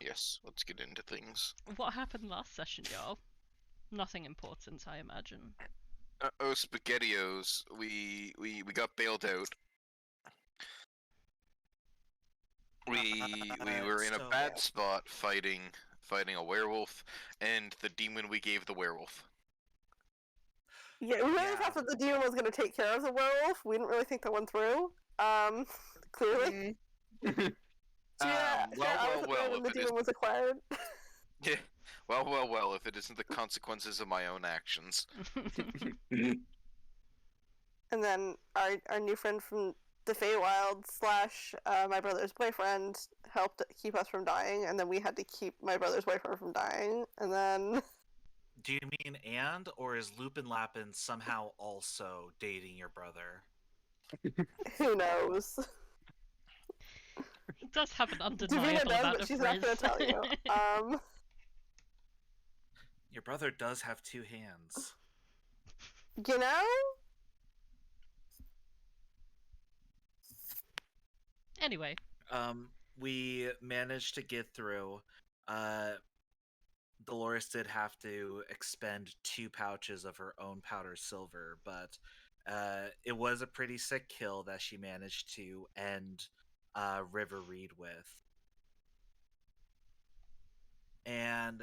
Yes, let's get into things. What happened last session, y'all? Nothing important, I imagine. Oh, SpaghettiOs. We got bailed out. We were in a bad spot fighting a werewolf, and the demon we gave the werewolf. Yeah, we really thought that the demon was going to take care of the werewolf. We didn't really think that one through. Clearly. Well, when the demon was acquired. Yeah. Well, if it isn't the consequences of my own actions. And then our new friend from the Feywild / my brother's boyfriend helped keep us from dying, and then we had to keep my brother's boyfriend from dying, and then... Do you mean or is Lupin Lapin somehow also dating your brother? Who knows? He does have an Davina undeniable does, amount but of she's riz. not going to tell you. Your brother does have 2 hands. You know? Anyway. We managed to get through. Dolores did have to expend 2 pouches of her own powder silver, but it was a pretty sick kill that she managed to end River Reed with. And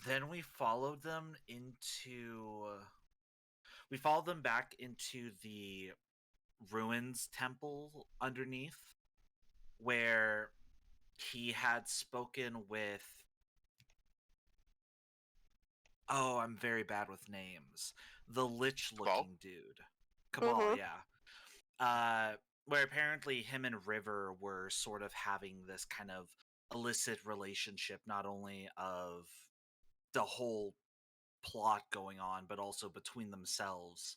then we followed them back into the ruins temple underneath, where he had spoken with... Oh, I'm very bad with names. The lich-looking dude. Cabal, yeah. Where apparently him and River were sort of having this kind of illicit relationship, not only of the whole plot going on, but also between themselves.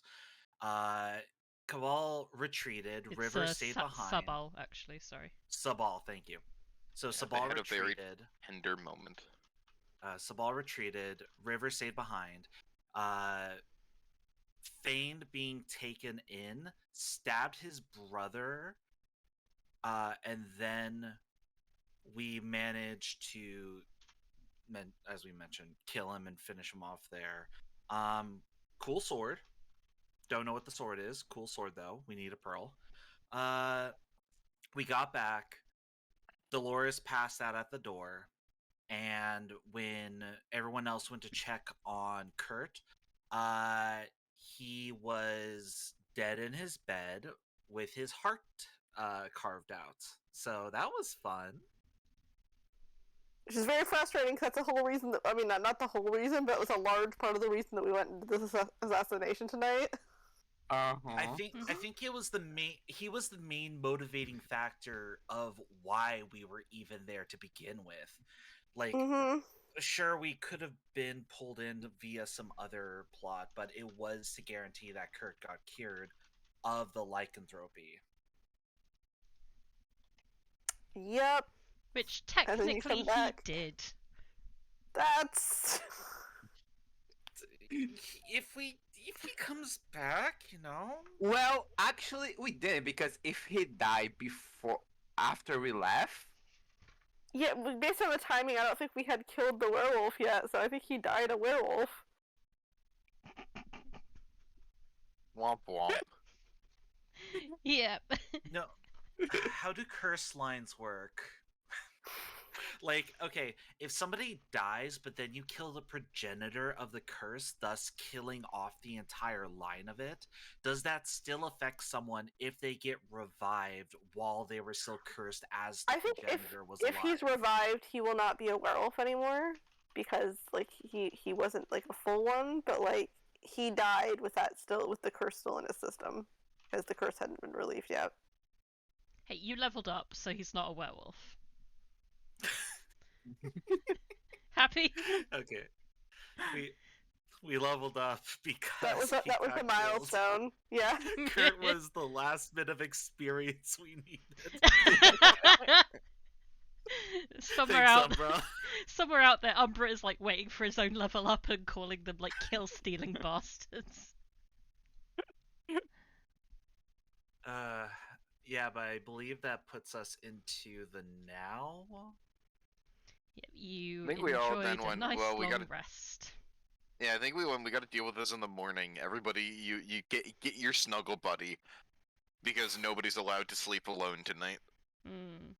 Cabal retreated. It's River stayed behind. Sabal, actually, sorry. Sabal, thank you. So Sabal retreated. A very tender moment. Sabal retreated. River stayed behind. Feigned being taken in, stabbed his brother, and then we managed to, as we mentioned, kill him and finish him off there. Cool sword. Don't know what the sword is. Cool sword, though. We need a pearl. We got back. Dolores passed out at the door. And when everyone else went to check on Kurt, he was dead in his bed with his heart carved out. So that was fun. Which is very frustrating because that's the whole reason that, I mean, not the whole reason, but it was a large part of the reason that we went into this assassination tonight. I think it was he was the main motivating factor of why we were even there to begin with. Like, sure, we could have been pulled in via some other plot, but it was to guarantee that Kurt got cured of the lycanthropy. Yep. Which technically he did. That's... If he comes back, you know? Well, actually, we did, because if he died after we left... Yeah, based on the timing, I don't think we had killed the werewolf yet, so I think he died a werewolf. Womp womp. Yep. No. How do curse lines work? Like, okay, if somebody dies, but then you kill the progenitor of the curse, thus killing off the entire line of it, does that still affect someone if they get revived while they were still cursed as the progenitor was alive? If he's revived, he will not be a werewolf anymore, because, like, he wasn't, like, a full one, but, like, he died with the curse still in his system, because the curse hadn't been relieved yet. Hey, you leveled up, so he's not a werewolf. Happy? Okay. We leveled up because that was a milestone. Yeah. Kurt was the last bit of experience we needed. Somewhere out there, Umbra is like waiting for his own level up and calling them like kill-stealing bastards. Yeah, but I believe that puts us into the now. You think we all then enjoyed a went, nice well, we long gotta- rest. Yeah, I think we got to deal with this in the morning. Everybody, you get your snuggle buddy, because nobody's allowed to sleep alone tonight. Hmm.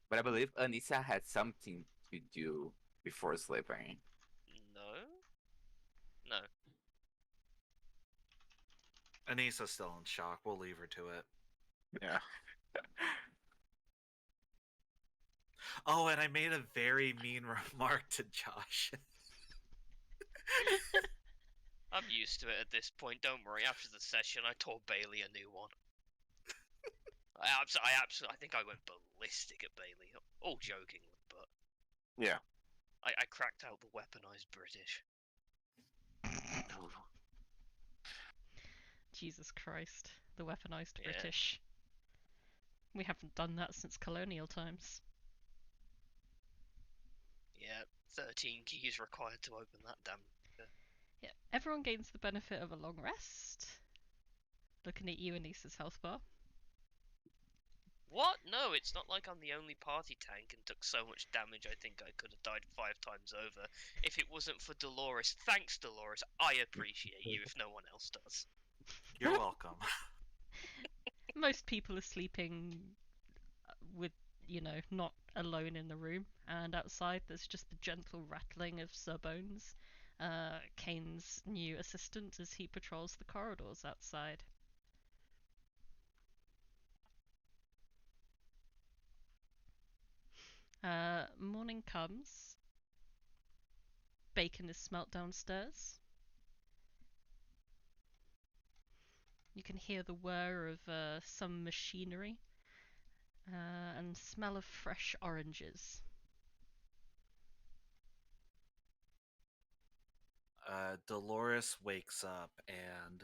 But I believe Anissa had something to do before sleeping. No. Anissa's still in shock. We'll leave her to it. Yeah. Oh, and I made a very mean remark to Josh. I'm used to it at this point. Don't worry. After the session, I tore Bailey a new one. I think I went ballistic at Bailey. All jokingly, but Yeah. I cracked out the weaponized British. Jesus Christ, the weaponized Yeah. British. We haven't done that since colonial times. Yeah, 13 keys required to open that damn. Yeah, everyone gains the benefit of a long rest. Looking at you, Anissa's health bar. What? No, it's not like I'm the only party tank and took so much damage I think I could have died 5 times over. If it wasn't for Dolores, thanks Dolores, I appreciate you if no one else does. You're welcome. Most people are sleeping with, not alone in the room, and outside there's just the gentle rattling of Sir Bones, Cain's new assistant, as he patrols the corridors outside. Morning comes. Bacon is smelt downstairs. You can hear the whir of some machinery and smell of fresh oranges. Dolores wakes up and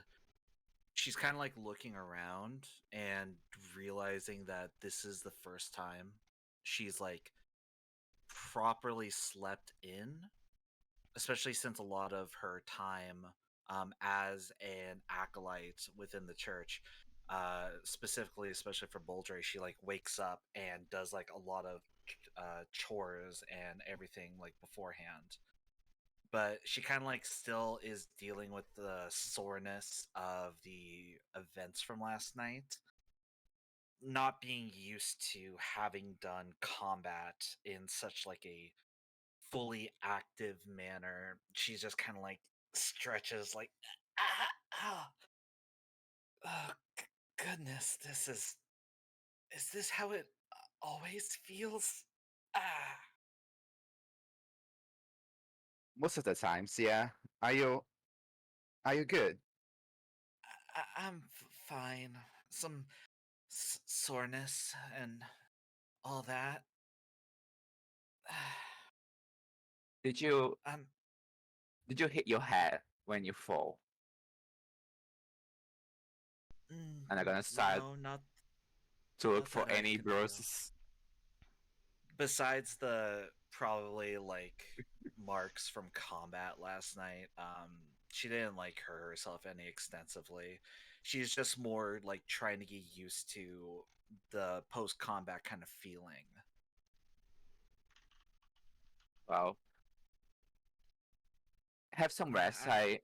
she's kind of like looking around and realizing that this is the first time she's like properly slept in, especially since a lot of her time as an acolyte within the church, specifically, especially for Boldre, she like wakes up and does like a lot of chores and everything like beforehand. But she kind of like still is dealing with the soreness of the events from last night, not being used to having done combat in such like a fully active manner. She's just kind of like stretches like oh goodness, is this how it always feels? Ah. Most of the times, yeah. Are you good? I'm fine. Some soreness and all that. Did you I'm did you hit your head when you fall? And I'm gonna start no, not to look not for that I any can feel. bruises. Besides the probably like marks from combat last night. She didn't like hurt herself any extensively. She's just more like trying to get used to the post combat kind of feeling. Well, have some rest. I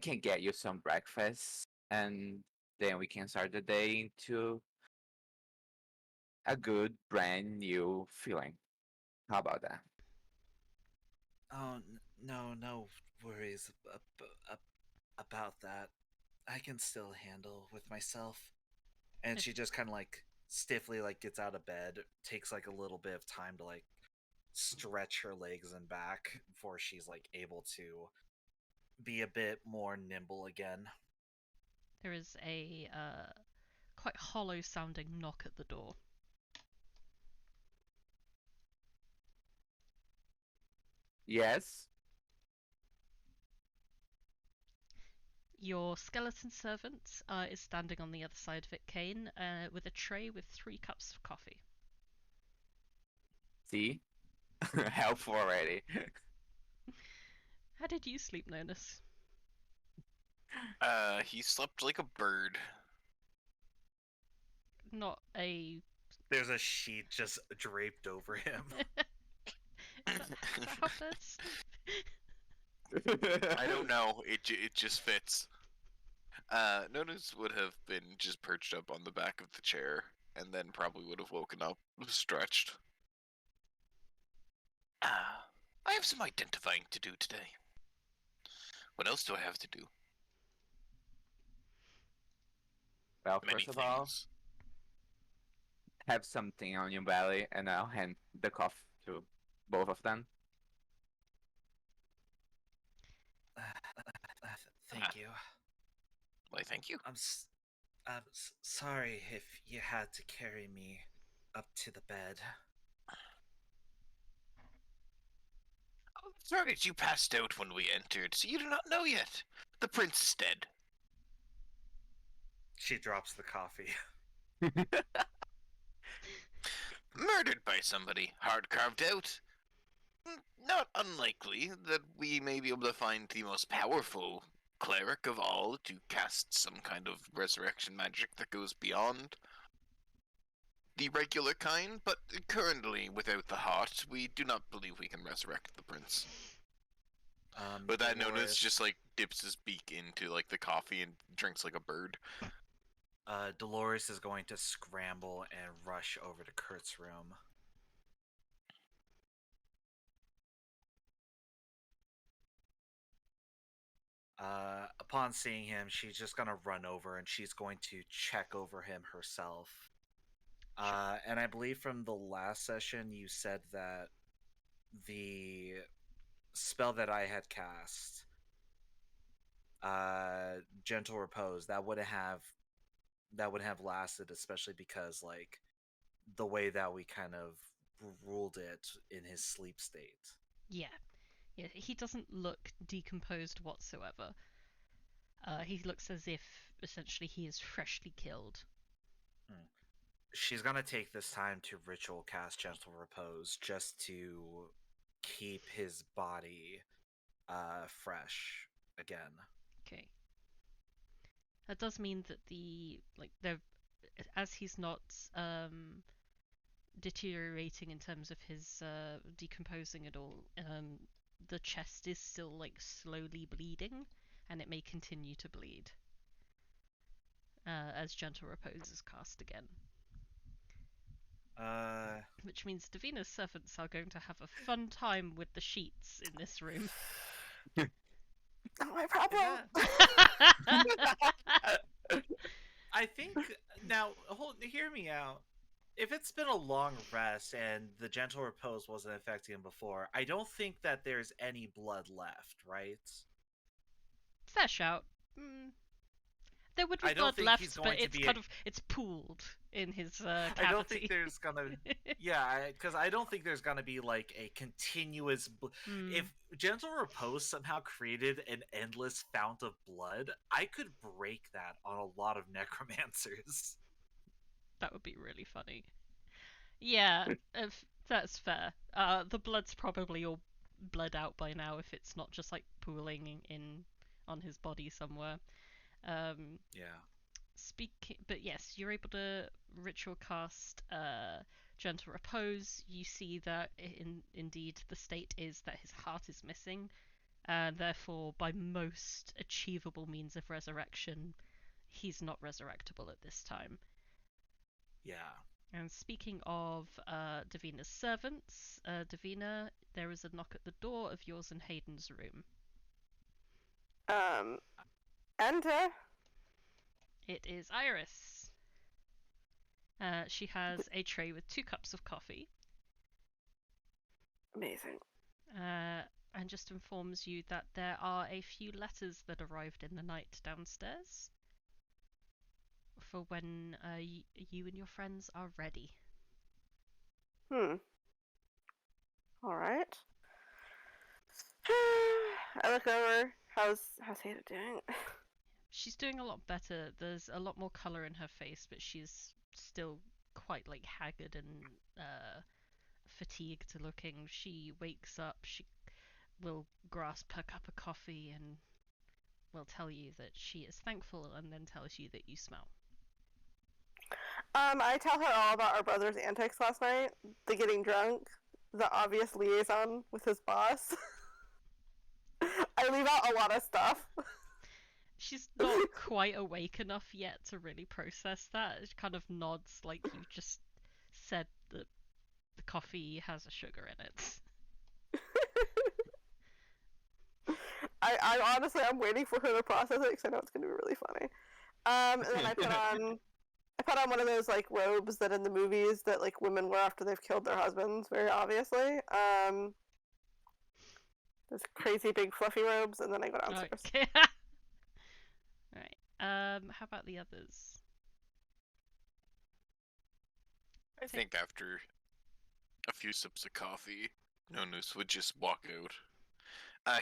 can get you some breakfast, and then we can start the day into a good brand new feeling. How about that? Oh no worries about that. I can still handle with myself. And she just kind of like stiffly like gets out of bed, takes like a little bit of time to like stretch her legs and back before she's like able to be a bit more nimble again. There is a quite hollow sounding knock at the door. Yes. Your skeleton servant is standing on the other side of it, Cain, with a tray with 3 cups of coffee. See, helpful already. How did you sleep, Nonus? He slept like a bird. Not a There's a sheet just draped over him. Is that how birds sleep? I don't know. It just fits. Nonus would have been just perched up on the back of the chair, and then probably would have woken up, stretched. I have some identifying to do today. What else do I have to do? Well, Many first of all, things. have something on your belly, and I'll hand the coffee to both of them. Thank you. Why, thank you. I'm sorry if you had to carry me up to the bed. Oh, that's right. You passed out when we entered, so you do not know yet. The prince is dead. She drops the coffee. Murdered by somebody, hard carved out. Not unlikely that we may be able to find the most powerful cleric of all to cast some kind of resurrection magic that goes beyond the regular kind, but currently, without the heart, we do not believe we can resurrect the prince. But that Nonus just like dips his beak into like the coffee and drinks like a bird. Dolores is going to scramble and rush over to Kurt's room. Upon seeing him, she's just gonna run over and she's going to check over him herself. And I believe from the last session you said that the spell that I had cast, Gentle Repose, that would have lasted, especially because like the way that we kind of ruled it in his sleep state. Yeah, he doesn't look decomposed whatsoever. He looks as if essentially he is freshly killed. She's gonna take this time to ritual cast Gentle Repose just to keep his body fresh again. Okay. That does mean that as he's not deteriorating in terms of his decomposing at all, the chest is still like slowly bleeding, and it may continue to bleed as Gentle Repose is cast again. Which means Davina's servants are going to have a fun time with the sheets in this room. Not my problem. I think now, hear me out. If it's been a long rest and the Gentle Repose wasn't affecting him before, I don't think that there's any blood left, right? Fair shout. There would be blood left, but it's pooled in his cavity. I don't think there's gonna, because I don't think there's gonna be like a continuous. If Gentle Repose somehow created an endless fount of blood, I could break that on a lot of necromancers. That would be really funny. Yeah, if that's fair. The blood's probably all bled out by now if it's not just like pooling in on his body somewhere. But yes, you're able to ritual cast Gentle Repose. You see that indeed the state is that his heart is missing, and therefore by most achievable means of resurrection, he's not resurrectable at this time. Yeah. And speaking of Davina's servants, Davina, there is a knock at the door of yours and Hayden's room. Enter. It is Iris. She has a tray with 2 cups of coffee. Amazing. And just informs you that there are a few letters that arrived in the night downstairs for when you and your friends are ready. Alright. I look over. How's Hayden doing? She's doing a lot better. There's a lot more colour in her face, but she's still quite like haggard and fatigued looking. She wakes up, she will grasp her cup of coffee and will tell you that she is thankful, and then tells you that you smell. I tell her all about our brother's antics last night. The getting drunk, the obvious liaison with his boss. I leave out a lot of stuff. She's not quite awake enough yet to really process that. It kind of nods like you just said that the coffee has a sugar in it. I honestly, I'm waiting for her to process it because I know it's going to be really funny. And then I put on one of those like robes that in the movies that like women wear after they've killed their husbands, very obviously. Those crazy big fluffy robes, and then I go downstairs. Okay. Alright. How about the others? I think after a few sips of coffee, Nonus would just walk out.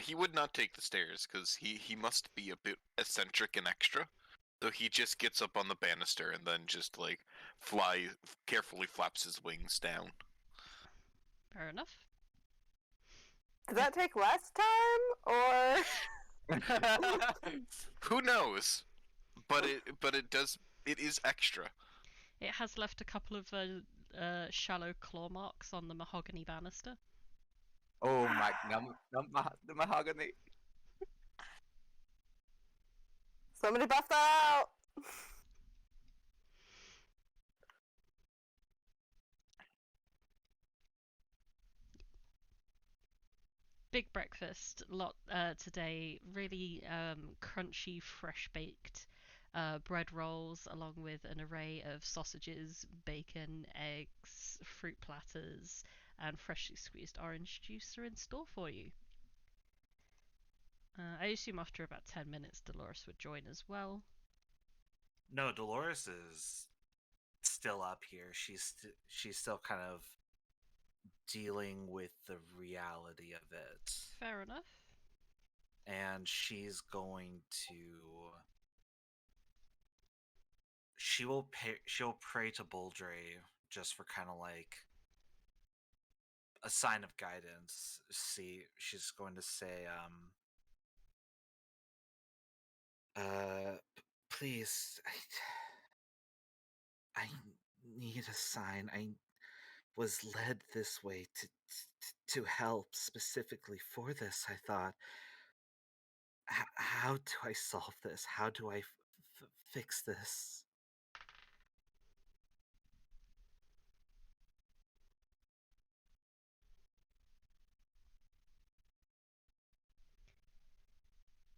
He would not take the stairs because he must be a bit eccentric and extra. So he just gets up on the banister and then just like carefully flaps his wings down. Fair enough. Did that take less time, or Who knows? But it does. It is extra. It has left a couple of shallow claw marks on the mahogany banister. Oh my, the mahogany. somebody buff that out? Big breakfast lot today. Really crunchy, fresh baked bread rolls, along with an array of sausages, bacon, eggs, fruit platters, and freshly squeezed orange juice are in store for you. I assume after about 10 minutes, Dolores would join as well. No, Dolores is still up here. She's still kind of dealing with the reality of it. Fair enough. And she's going to she'll pray to Boldre just for kind of like a sign of guidance. She's going to say please, I need a sign. I was led this way to help specifically for this. I thought, how do I solve this? How do I fix this?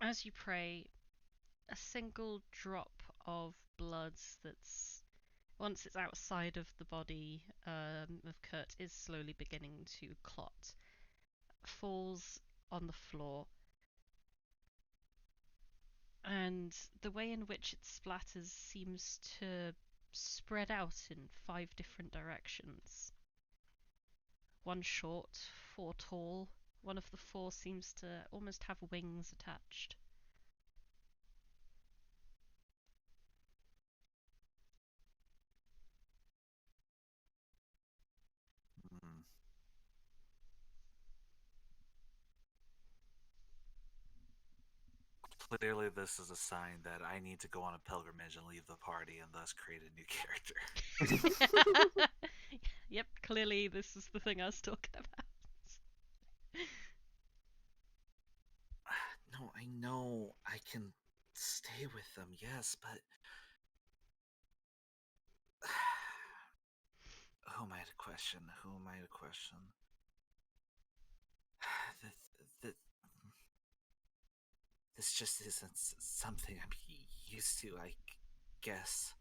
As you pray, a single drop of blood that's, once it's outside of the body of Kurt, is slowly beginning to clot, falls on the floor. And the way in which it splatters seems to spread out in 5 different directions. 1 short, 4 tall. One of the 4 seems to almost have wings attached. Clearly, this is a sign that I need to go on a pilgrimage and leave the party and thus create a new character. Yep, clearly this is the thing I was talking about. No, I know I can stay with them, yes, but who am I to question? Who am I to question? This just isn't something I'm used to, I guess.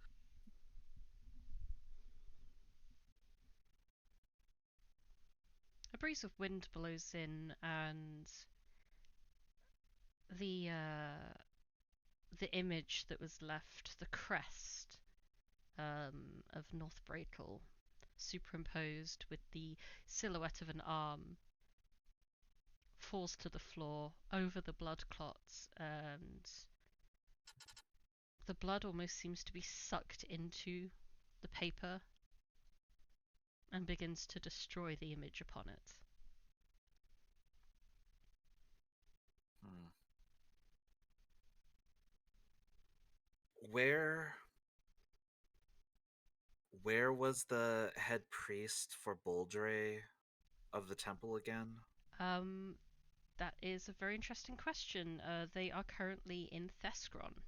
A breeze of wind blows in, and the image that was left, the crest of North Brakel, superimposed with the silhouette of an arm, falls to the floor over the blood clots, and the blood almost seems to be sucked into the paper and begins to destroy the image upon it. Where was the head priest for Boldre of the temple again? That is a very interesting question. They are currently in Thescron.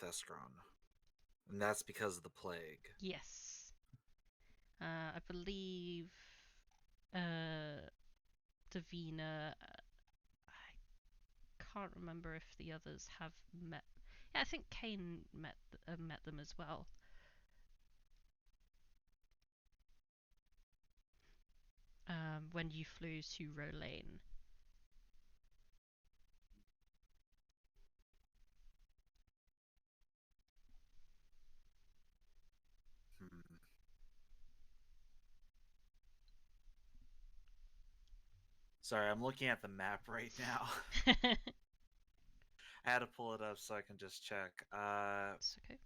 Thescron. And that's because of the plague. Yes. I believe Davina. I can't remember if the others have met. Yeah, I think Cain met them as well. When you flew to Rolane. Sorry, I'm looking at the map right now. I had to pull it up so I can just check. It's okay.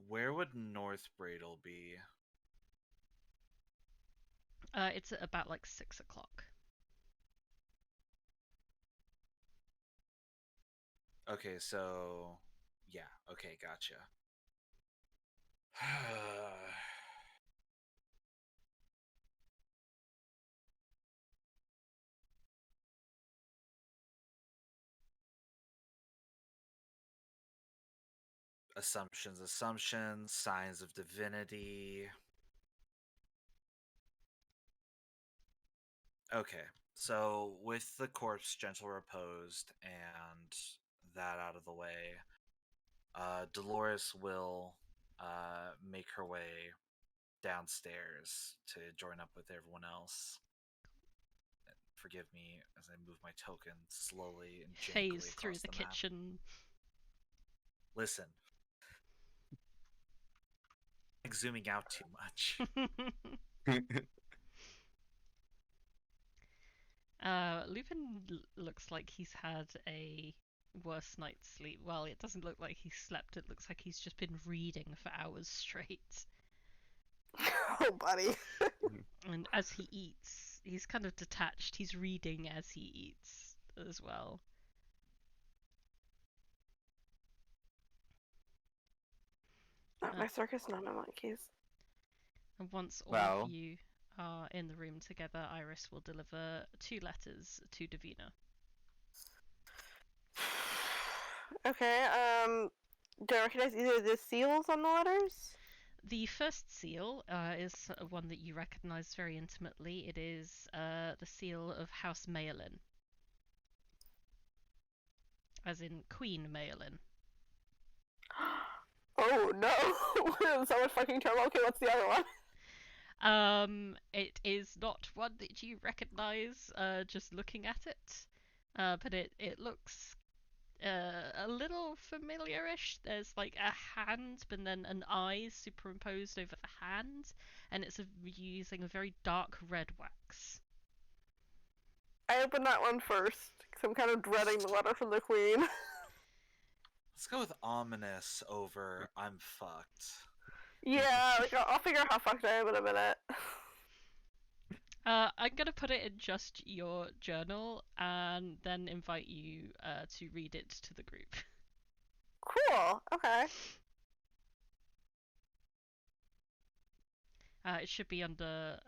Where would North Bradle be? It's at about like 6 o'clock. Okay, so yeah, okay, gotcha. Assumptions, signs of divinity. Okay, so with the corpse gentle reposed and that out of the way, Dolores will make her way downstairs to join up with everyone else. Forgive me as I move my token slowly and Phase gently through across the the map. kitchen. Listen, like zooming out too much. Lupin looks like he's had a worse night's sleep. Well, it doesn't look like he slept. It looks like he's just been reading for hours straight. Oh, buddy. And as he eats, he's kind of detached. He's reading as he eats as well. Not my circus, not my monkeys. And once all Well. of you are in the room together, Iris will deliver 2 letters to Davina. Okay, do I recognize either the seals on the letters? The first seal is one that you recognize very intimately. It is the seal of House Mayelin. As in Queen Mayelin. Oh no! So much fucking trouble. Okay, what's the other one? It is not one that you recognize just looking at it, but it looks a little familiar-ish. There's like a hand, but then an eye superimposed over the hand, and it's using a very dark red wax. I opened that one first, because I'm kind of dreading the letter from the queen. Let's go with ominous over I'm fucked. Yeah, like, I'll figure out how fucked I am in a minute. I'm gonna put it in just your journal and then invite you to read it to the group. Cool, okay. It should be under.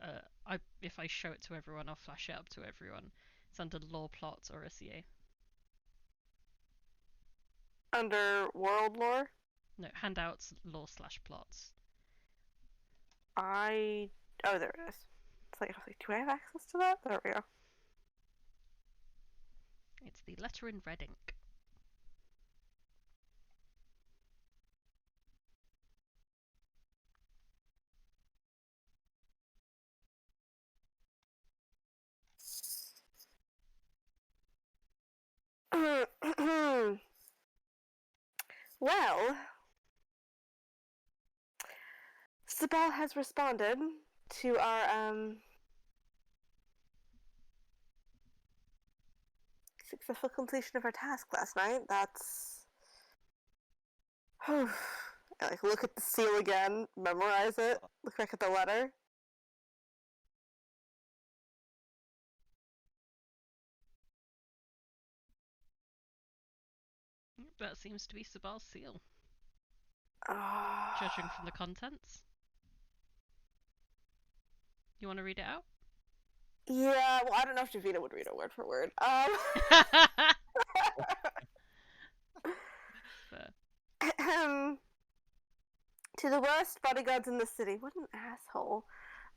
If I show it to everyone, I'll flash it up to everyone. It's under law plots or SEA. Under world lore? No, handouts, law/plots. Oh, there it is. It's like, I was like, do I have access to that? There we go. It's the letter in red ink. Well, Sabal has responded to our successful completion of our task last night. That's like look at the seal again, memorize it, look back at the letter. but it seems to be Sabal's seal, Ah. judging from the contents. You want to read it out? Yeah, well, I don't know if Davina would read it word for word. Fair. To the worst bodyguards in the city. What an asshole.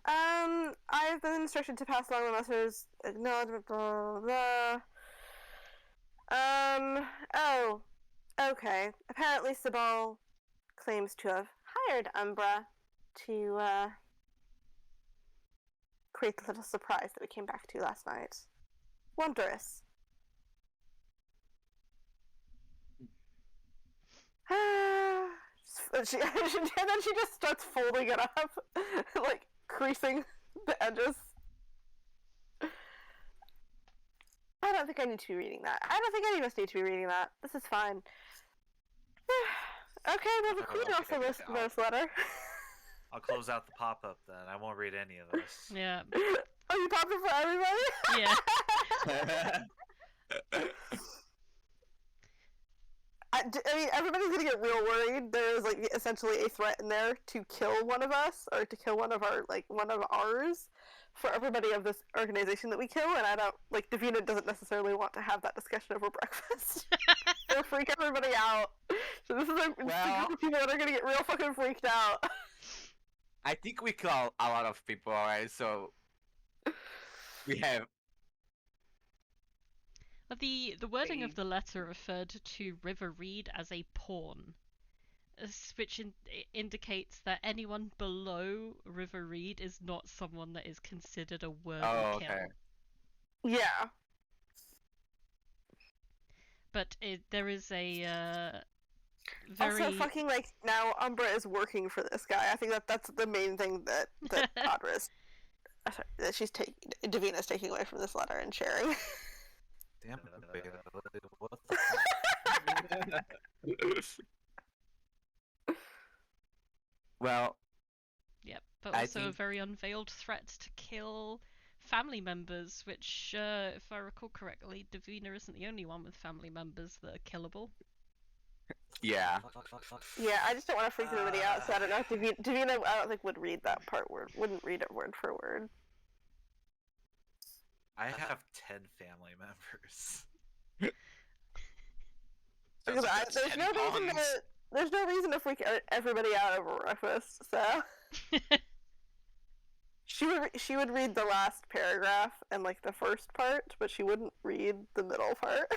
I've been instructed to pass along the master's acknowledgement, blah, blah, blah. Oh. Okay. Apparently Sabal claims to have hired Umbra to, create the little surprise that we came back to last night. Wondrous. And then she just starts folding it up, like creasing the edges. I don't think I need to be reading that. I don't think any of us need to be reading that. This is fine. Okay, well, the queen also listened to this letter. I'll close out the pop-up then. I won't read any of this. Yeah. Oh, you popped it for everybody? Yeah. I mean, everybody's gonna get real worried. There is like essentially a threat in there to kill one of us, or to kill one of ours, for everybody of this organization that we kill. And I don't like Davina doesn't necessarily want to have that discussion over breakfast. It'll freak everybody out. So this is a group of people that are gonna get real fucking freaked out. I think we call a lot of people, alright? So we have. The wording of the letter referred to River Reed as a pawn, which indicates that anyone below River Reed is not someone that is considered a worthy kill. Yeah. But there is a very... Also, fucking like now Umbra is working for this guy. I think that's the main thing that Audra is, that Davina's taking away from this letter and sharing. Damn it, what the Well. Yep, but also a very unveiled threat to kill family members, which, if I recall correctly, Davina isn't the only one with family members that are killable. Yeah. Yeah, I just don't want to freak everybody out, so I don't know if Davina, I don't think would read that part wouldn't read it word for word. I have 10 family members. Because there's no reason to freak everybody out over breakfast, so... She would read the last paragraph and like the first part, but she wouldn't read the middle part.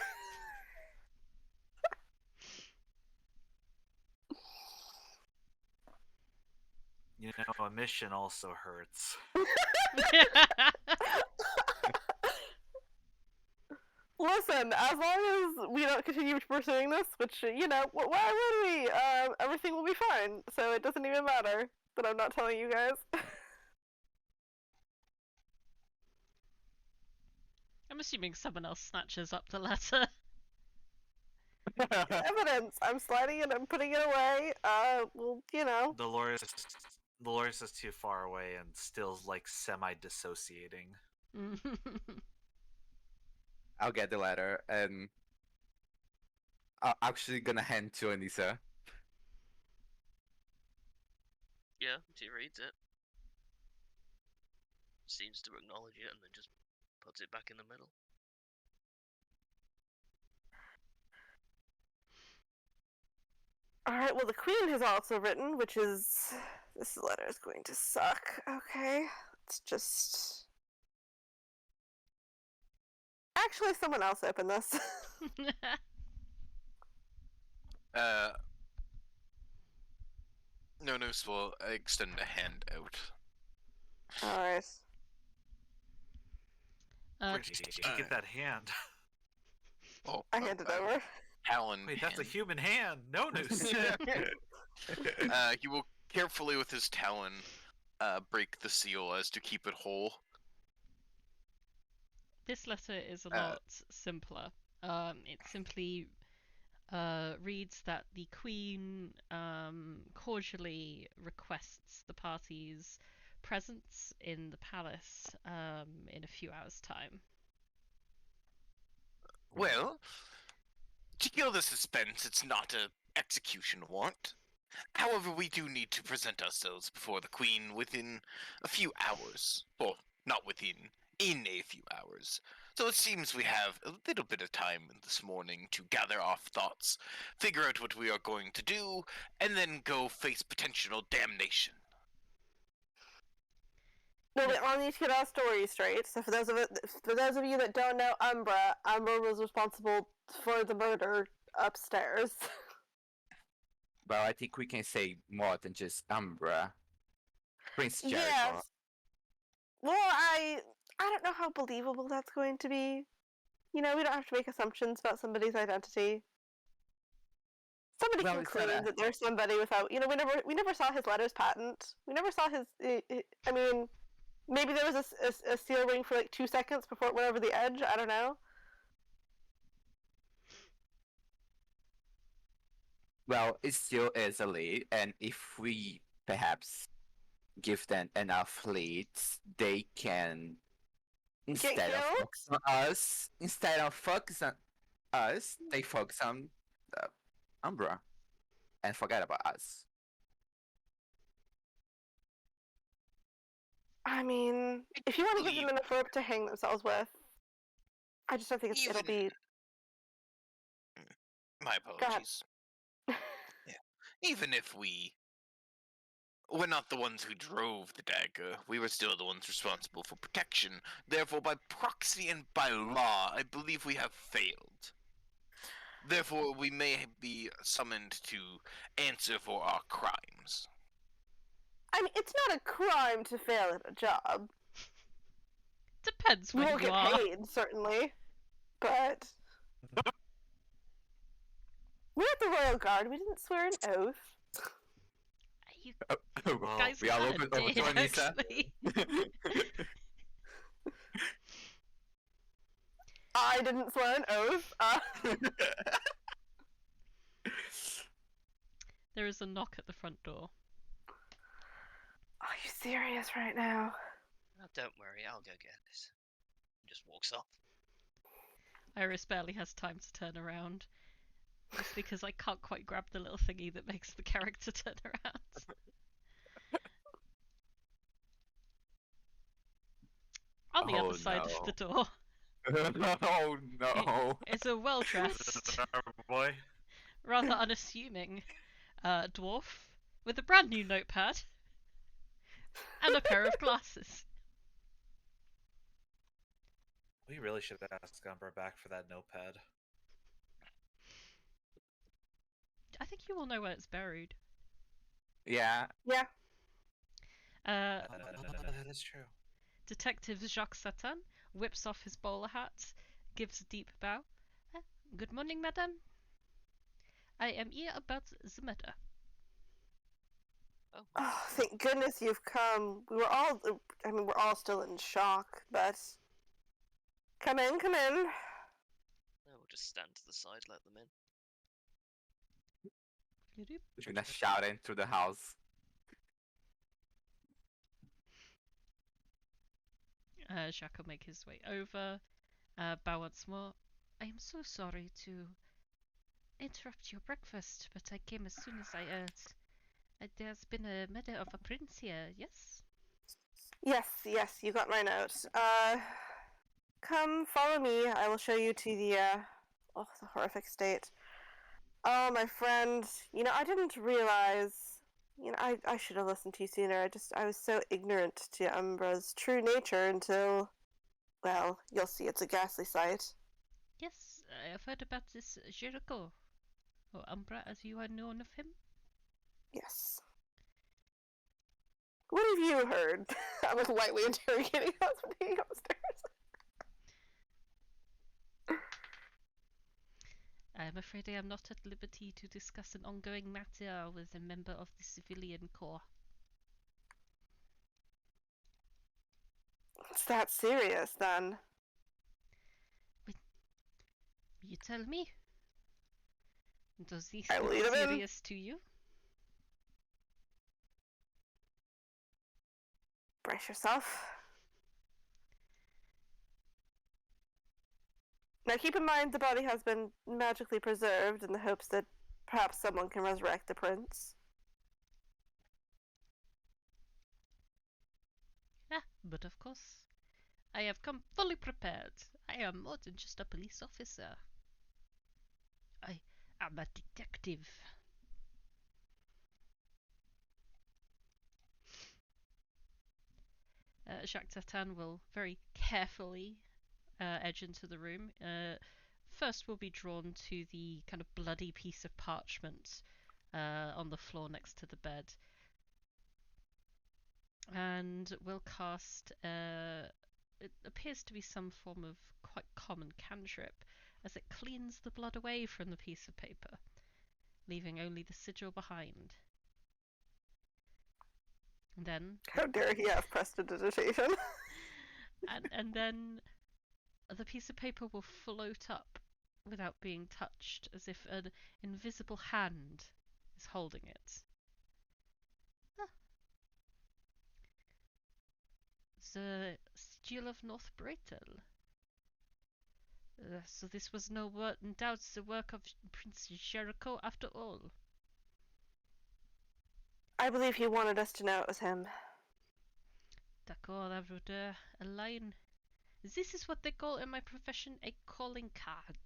You know, a mission also hurts. Listen, as long as we don't continue pursuing this, which, you know, why would we? Everything will be fine, so it doesn't even matter that I'm not telling you guys. I'm assuming someone else snatches up the letter. Evidence! I'm sliding it, I'm putting it away, well, you know. Dolores is too far away and still, like, semi-dissociating. I'll get the letter, and I'm actually gonna hand to Anissa. Yeah, she reads it. Seems to acknowledge it and then just puts it back in the middle. Alright, well, the Queen has also written, which is... This letter is going to suck. Okay, let's just... Actually, someone else open this. Nonus will extend a hand out. Alright. Where did you get that hand? Oh, I hand it over. Talon. Wait, that's a human hand! Nonus! He will carefully with his talon break the seal as to keep it whole. This letter is a lot simpler. It simply reads that the Queen cordially requests the party's presence in the palace in a few hours' time. Well, To kill the suspense, it's not a execution warrant. However, we do need to present ourselves before the Queen within a few hours. Or, not within, in a few hours. So it seems we have a little bit of time this morning to gather our thoughts, figure out what we are going to do, and then go face potential damnation. No, we all need to get our stories straight. So for those of you that don't know Umbra was responsible for the murder upstairs. Well, I think we can say more than just Umbra. Prince Jericho. Yes. Well, I don't know how believable that's going to be. You know, we don't have to make assumptions about somebody's identity. Somebody Well, can it's not claim a- that there's somebody without. You know, we never saw his letters patent. We never saw his. I mean, maybe there was a seal ring for like 2 seconds before it went over the edge. I don't know. Well, it still is a lead, and if we perhaps give them enough leads, they can instead of killed? focus on us, they focus on Umbra and forget about us. I mean, if you want to give them enough rope to hang themselves with, I just don't think it'll be. My apologies. Yeah. Even if we're not the ones who drove the dagger, we were still the ones responsible for protection. Therefore, by proxy and by law, I believe we have failed. Therefore, we may be summoned to answer for our crimes. I mean, it's not a crime to fail at a job. Depends We when won't you get are. paid, certainly, but we're at the Royal Guard. We didn't swear an oath. You Oh, guys we all kinda open over did, to Anissa. actually. I didn't swear an oath. There is a knock at the front door. Are you serious right now? Oh, don't worry, I'll go get this. Just walks off. Iris barely has time to turn around. Just because I can't quite grab the little thingy that makes the character turn around. On the other side of the door Oh no! is a well-dressed, Boy. rather unassuming dwarf with a brand new notepad and a pair of glasses. We really should ask Umbra back for that notepad. I think you all know where it's buried. Yeah. Yeah. That is true. Detective Jacques Satan whips off his bowler hat, gives a deep bow. Good morning, madame. I am here about the matter. Oh, thank goodness you've come. We're all still in shock, but come in, come in. We'll just stand to the side, let them in. You're gonna shout in through the house. Jacques will make his way over, bow once more. I am so sorry to interrupt your breakfast, but I came as soon as I heard. There's been a murder of a prince here, yes? Yes, you got my note. Come, follow me. I will show you to the horrific state. Oh, my friend, I didn't realize, I should have listened to you sooner. I was so ignorant to Umbra's true nature until, well, you'll see, it's a ghastly sight. Yes, I have heard about this Jericho, or Umbra as you are known of him. Yes. What have you heard? I'm like lightly interrogating us when he goes upstairs. I am afraid I am not at liberty to discuss an ongoing matter with a member of the civilian corps. It's that serious, then. You tell me. Does this I look lead him in. serious to you? Brace yourself. Now keep in mind the body has been magically preserved in the hopes that perhaps someone can resurrect the prince. Ah, but of course, I have come fully prepared. I am more than just a police officer. I am a detective. Jacques Tartan will very carefully edge into the room. First, we'll be drawn to the kind of bloody piece of parchment on the floor next to the bed. And we'll cast, it appears to be some form of quite common cantrip, as it cleans the blood away from the piece of paper, leaving only the sigil behind. And then... How dare he have prestidigitation? and then the piece of paper will float up without being touched, as if an invisible hand is holding it. The Sigil of North Bretel. So this was no doubt the work of Prince Jericho after all. I believe he wanted us to know it was him. D'accord, Avrodeur. A line. This is what they call in my profession a calling card.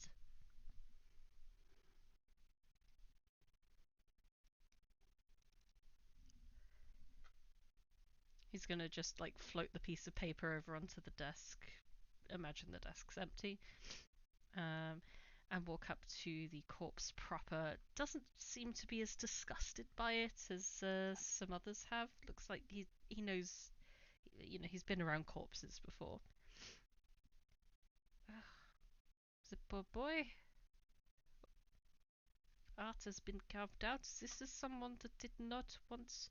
He's gonna just like float the piece of paper over onto the desk. Imagine the desk's empty. And walk up to the corpse proper. Doesn't seem to be as disgusted by it as some others have. Looks like he knows, he's been around corpses before. The poor boy. Art has been carved out. This is someone that did not want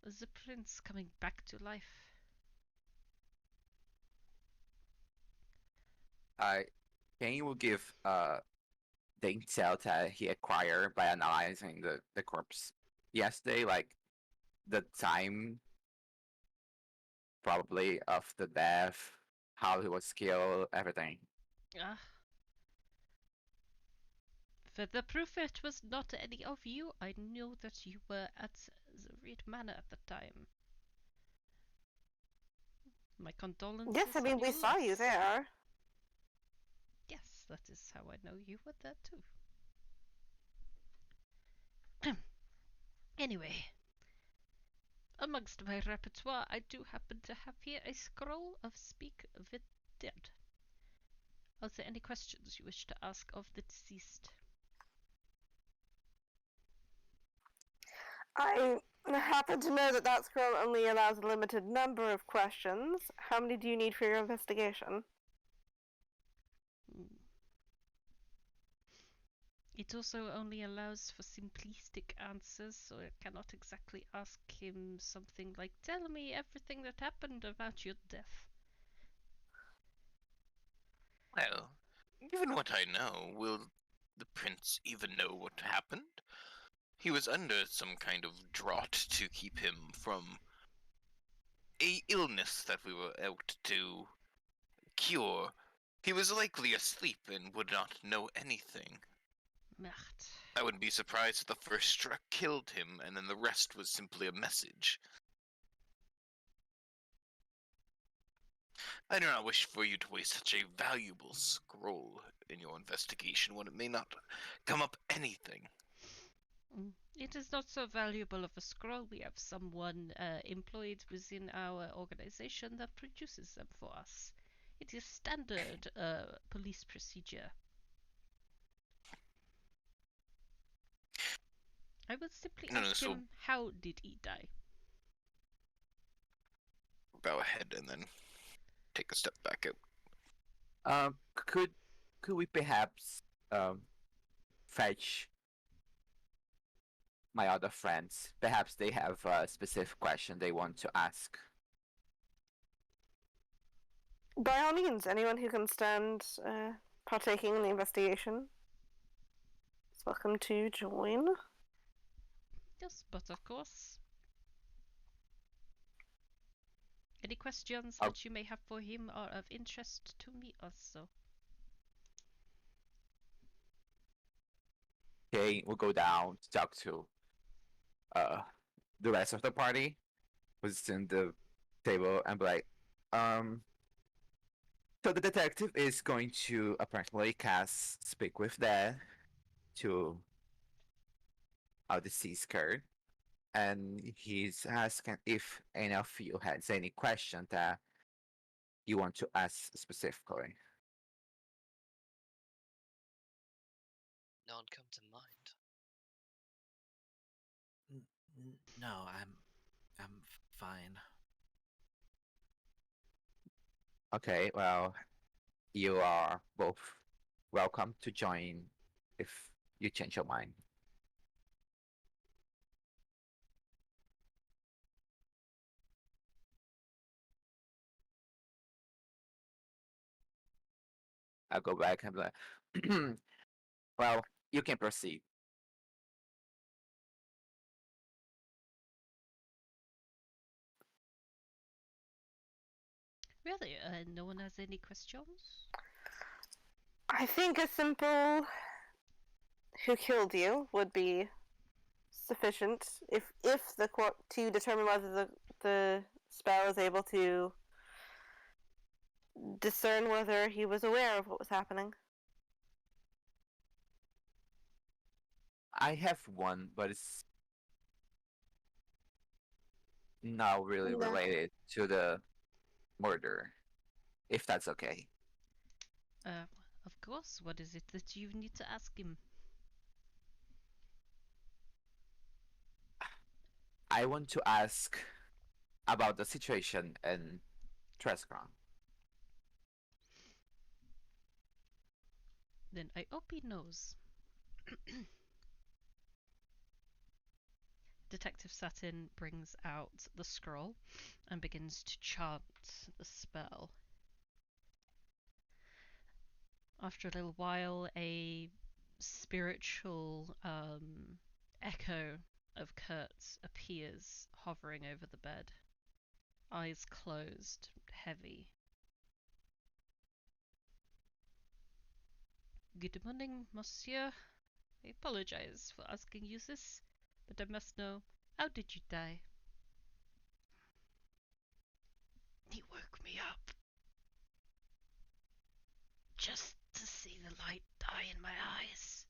the prince coming back to life. Cain will give the intel that he acquired by analyzing the corpse yesterday, like the time probably of the death, how he was killed, everything. For the proof it was not any of you, I knew that you were at the Reed Manor at the time. My condolences. Yes, I mean, we saw you there. Yes, that is how I know you were there too. Anyway, amongst my repertoire, I do happen to have here a scroll of Speak with Dead. Are there any questions you wish to ask of the deceased? I happen to know that that scroll only allows a limited number of questions. How many do you need for your investigation? It also only allows for simplistic answers, so I cannot exactly ask him something like, tell me everything that happened about your death. Well, given what I know, will the prince even know what happened? He was under some kind of draught to keep him from a illness that we were out to cure. He was likely asleep and would not know anything. Merde. I wouldn't be surprised if the first struck killed him and then the rest was simply a message. I do not wish for you to waste such a valuable scroll in your investigation when it may not come up anything. It is not so valuable of a scroll. We have someone employed within our organization that produces them for us. It is standard police procedure. I would simply ask him, how did he die? Bow ahead and then take a step back out. Could we perhaps fetch my other friends? Perhaps they have a specific question they want to ask. By all means, anyone who can stand partaking in the investigation is welcome to join. Yes, but of course. Any questions that you may have for him are of interest to me also. Cain will go down to talk to uh the rest of the party who's in the table and be like, so the detective is going to apparently cast Speak with Death to our deceased card, and he's asking if any of you has any question that you want to ask specifically. None come to mind. No, I'm fine. Okay, well, you are both welcome to join if you change your mind. I'll go back and be like, well, you can proceed. Really? No one has any questions? I think a simple "who killed you" would be sufficient if the court to determine whether the spell is able to discern whether he was aware of what was happening. I have one, but it's not really No. related to the murder, if that's okay. Of course. What is it that you need to ask him? I want to ask about the situation in Trescron. Then I hope he knows. Detective Satin brings out the scroll and begins to chant the spell. After a little while, a spiritual echo of Kurt's appears, hovering over the bed. Eyes closed, heavy. Good morning, monsieur. I apologize for asking you this, but I must know, how did you die? He woke me up. Just to see the light die in my eyes.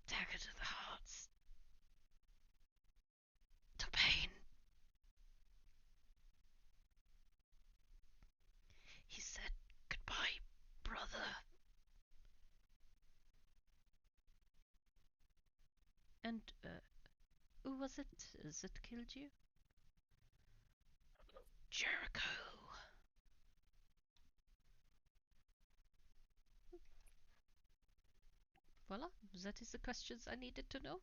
Dagger to the hearts. To pain. He said, "Goodbye, brother." And, who was it that killed you? Jericho. Voila, that is the questions I needed to know.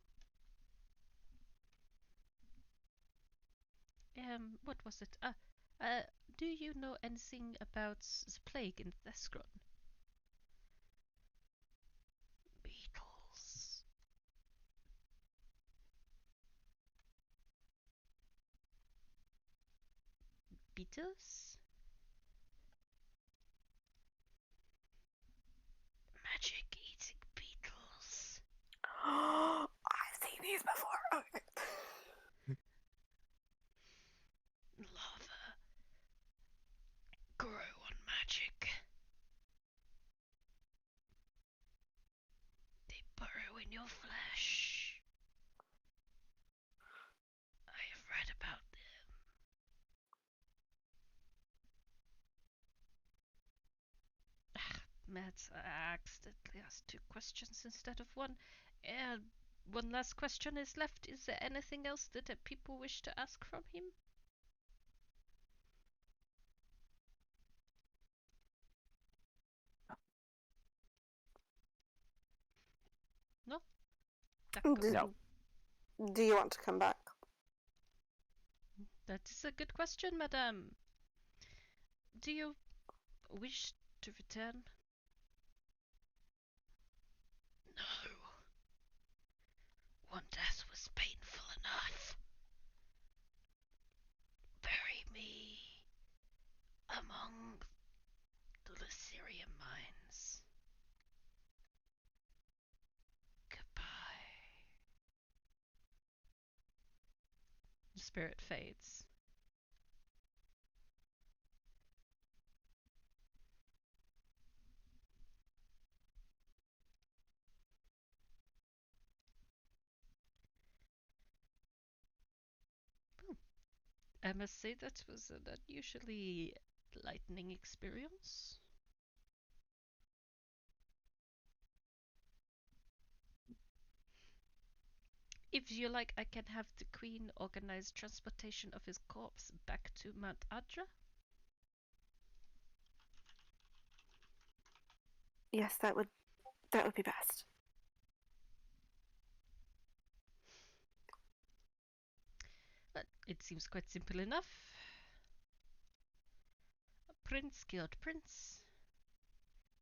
What was it? Do you know anything about the plague in Thescron? Beetles. Beetles? Magic eating beetles. I've seen these before. Okay. Lava. Grow on magic. They burrow in your flesh. I have read about them. Matt, I accidentally asked 2 questions instead of 1. And one last question is left. Is there anything else that people wish to ask from him? No? Do, No. do you want to come back? That is a good question, madame. Do you wish to return? No. One death was painful enough. Bury me among the Lucirium mines. spirit fades. I must say that was an unusually lightning experience. If you like, I can have the Queen organize transportation of his corpse back to Mount Adra. Yes, that would be best. But it seems quite simple enough. A prince killed prince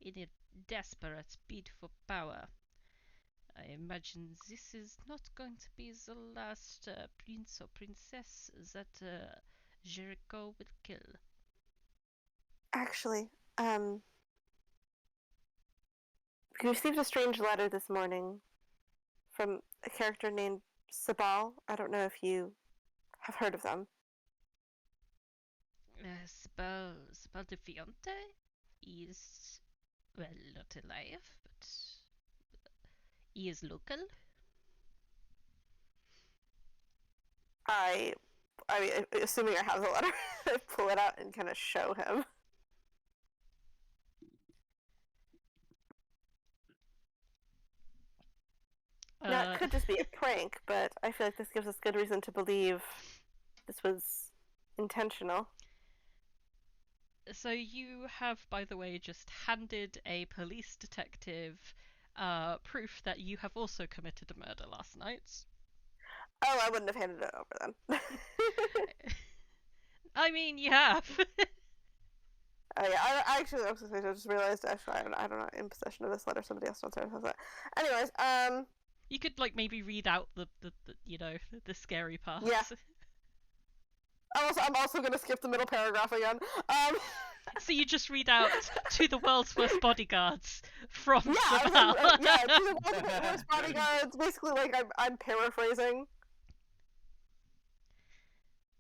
in a desperate bid for power. I imagine this is not going to be the last prince or princess that Jericho will kill. Actually, we received a strange letter this morning from a character named Sabal. I don't know if you have heard of them. Sabal de Fiante is, well, not alive, but he is local. I mean, assuming I have the letter, I pull it out and kind of show him. Now, it could just be a prank, but I feel like this gives us good reason to believe this was intentional. So you have, by the way, just handed a police detective proof that you have also committed a murder last night. Oh, I wouldn't have handed it over then. I mean, you have. Oh yeah, I actually I just realized actually I'm not in possession of this letter. Somebody else downstairs has it. Anyways, you could like maybe read out the you know the scary parts. Yeah. I'm also gonna skip the middle paragraph again. So you just read out to the world's worst bodyguards from yeah, Sabal. yeah, to the world's worst bodyguards. Basically, like I'm paraphrasing.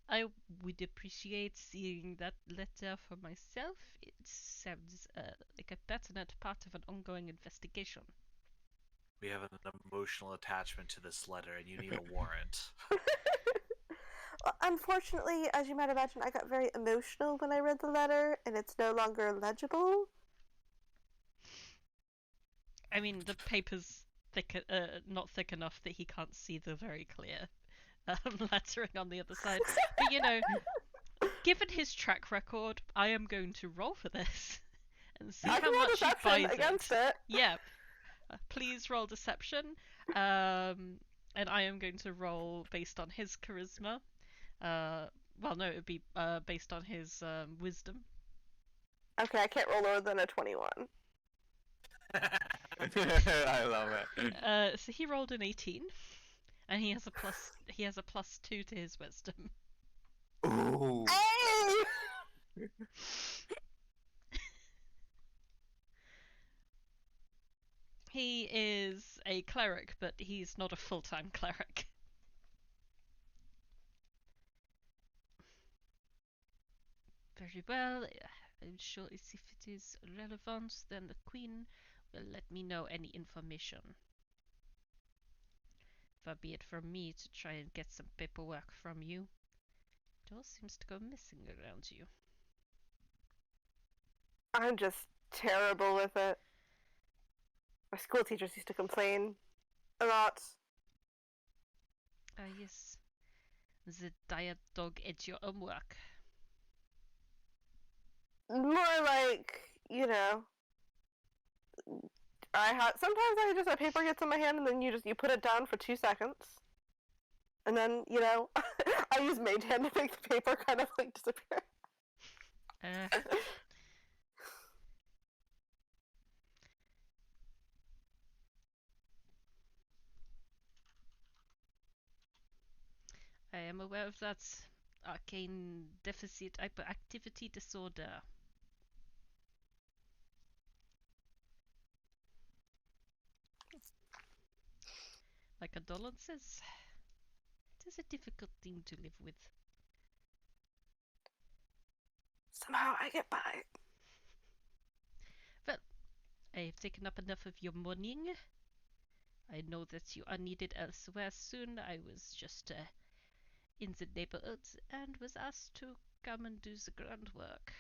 I would appreciate seeing that letter for myself. It sounds like a pertinent part of an ongoing investigation. We have an emotional attachment to this letter, and you need a warrant. Well, unfortunately, as you might imagine, I got very emotional when I read the letter, and it's no longer legible. I mean, the paper's thick, not thick enough that he can't see the very clear lettering on the other side. But you know, given his track record, I am going to roll for this and see how much he buys against it. Yeah. Please roll deception. And I am going to roll based on his charisma. Well, no, it would be based on his wisdom. Okay, I can't roll lower than a 21. I love it. So he rolled an 18, and he has a plus 2 to his wisdom. Ooh. Hey! He is a cleric, but he's not a full-time cleric. Very well. I'm sure if it is relevant, then the Queen will let me know any information. Far be it from me to try and get some paperwork from you. It all seems to go missing around you. I'm just terrible with it. My school teachers used to complain a lot. Ah, yes. The diet dog ate your homework. More like, you know, sometimes a paper gets in my hand and then you put it down for 2 seconds. And then, you know, I use mage hand to make the paper kind of like disappear. I am aware of that. Arcane deficit hyperactivity disorder. My condolences. It is a difficult thing to live with. Somehow I get by. Well, I have taken up enough of your morning. I know that you are needed elsewhere soon. I was just in the neighborhood and was asked to come and do the groundwork.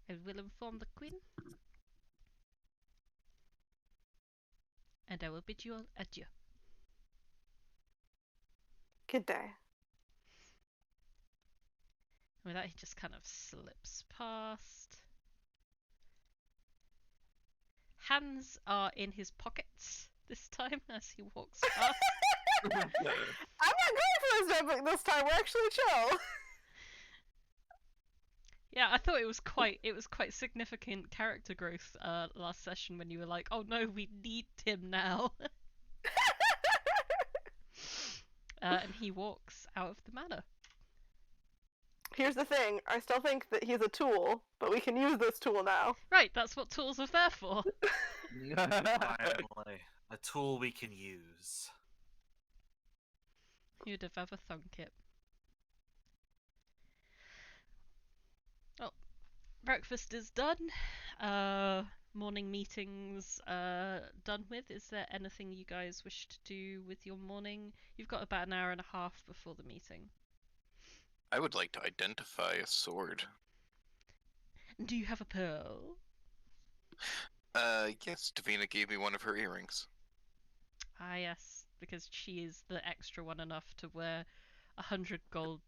I will inform the Queen. And I will bid you all adieu. Good day. With that, he just kind of slips past. Hands are in his pockets this time as he walks past. I'm not going for this notebook this time. We're actually chill. Yeah, I thought it was quite significant character growth last session when you were like, oh no, we need him now. And he walks out of the manor. Here's the thing. I still think that he's a tool, but we can use this tool now. Right, that's what tools are there for. Finally, a tool we can use. Who'd have ever thunk it? Oh, breakfast is done. Morning meetings done with. Is there anything you guys wish to do with your morning? You've got about an hour and a half before the meeting. I would like to identify a sword. Do you have a pearl? Yes, Davina gave me one of her earrings. Ah, yes, because she is the extra one enough to wear 100 gold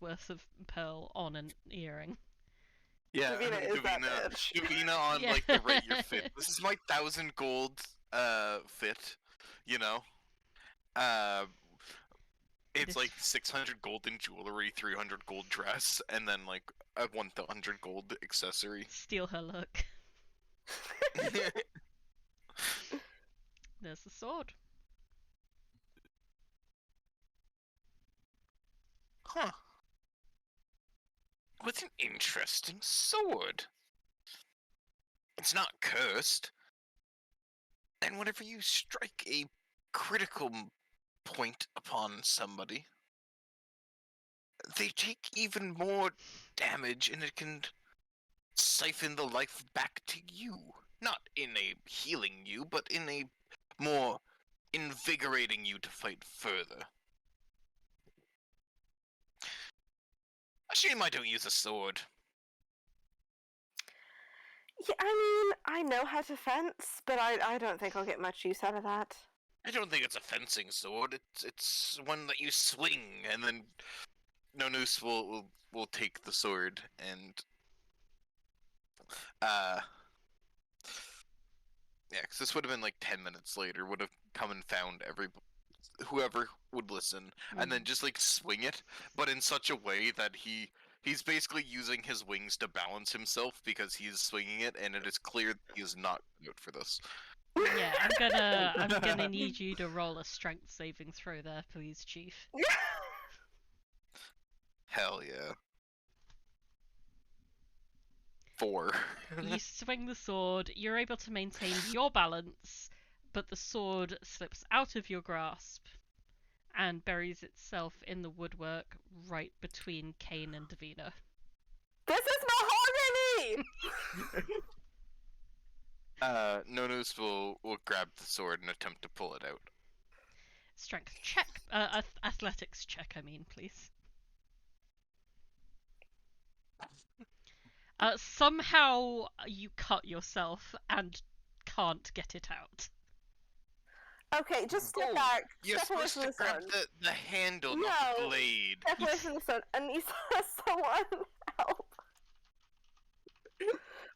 worth of pearl on an earring. Yeah, Davina is that bitch. Davina on Yeah. like the regular fit. This is my 1,000 gold fit, you know. It's This- like 600 gold in jewelry, 300 gold dress, and then like a 100 gold accessory. Steal her look. There's the sword. Huh. What an interesting sword. It's not cursed. And whenever you strike a critical point upon somebody, they take even more damage and it can siphon the life back to you. Not in a healing you, but in a more invigorating you to fight further. A shame I don't use a sword. Yeah, I mean, I know how to fence, but I don't think I'll get much use out of that. I don't think it's a fencing sword. It's one that you swing, and then Nonus will take the sword and yeah, because this would have been like 10 minutes later. Would have come and found whoever would listen, and then just like swing it, but in such a way that he's basically using his wings to balance himself because he's swinging it, and it is clear that he is not good for this. Yeah, I'm gonna need you to roll a strength saving throw there, please, Chief. Hell yeah. 4. You swing the sword, you're able to maintain your balance, but the sword slips out of your grasp and buries itself in the woodwork right between Cain and Davina. This is mahogany! Nonus will grab the sword and attempt to pull it out. Strength check, athletics check, I mean, please. Somehow you cut yourself and can't get it out. Okay, just step Oh, back. You're Step away supposed from to the grab sun. the handle, not the No. blade. Step away from the sun. Anissa, someone help.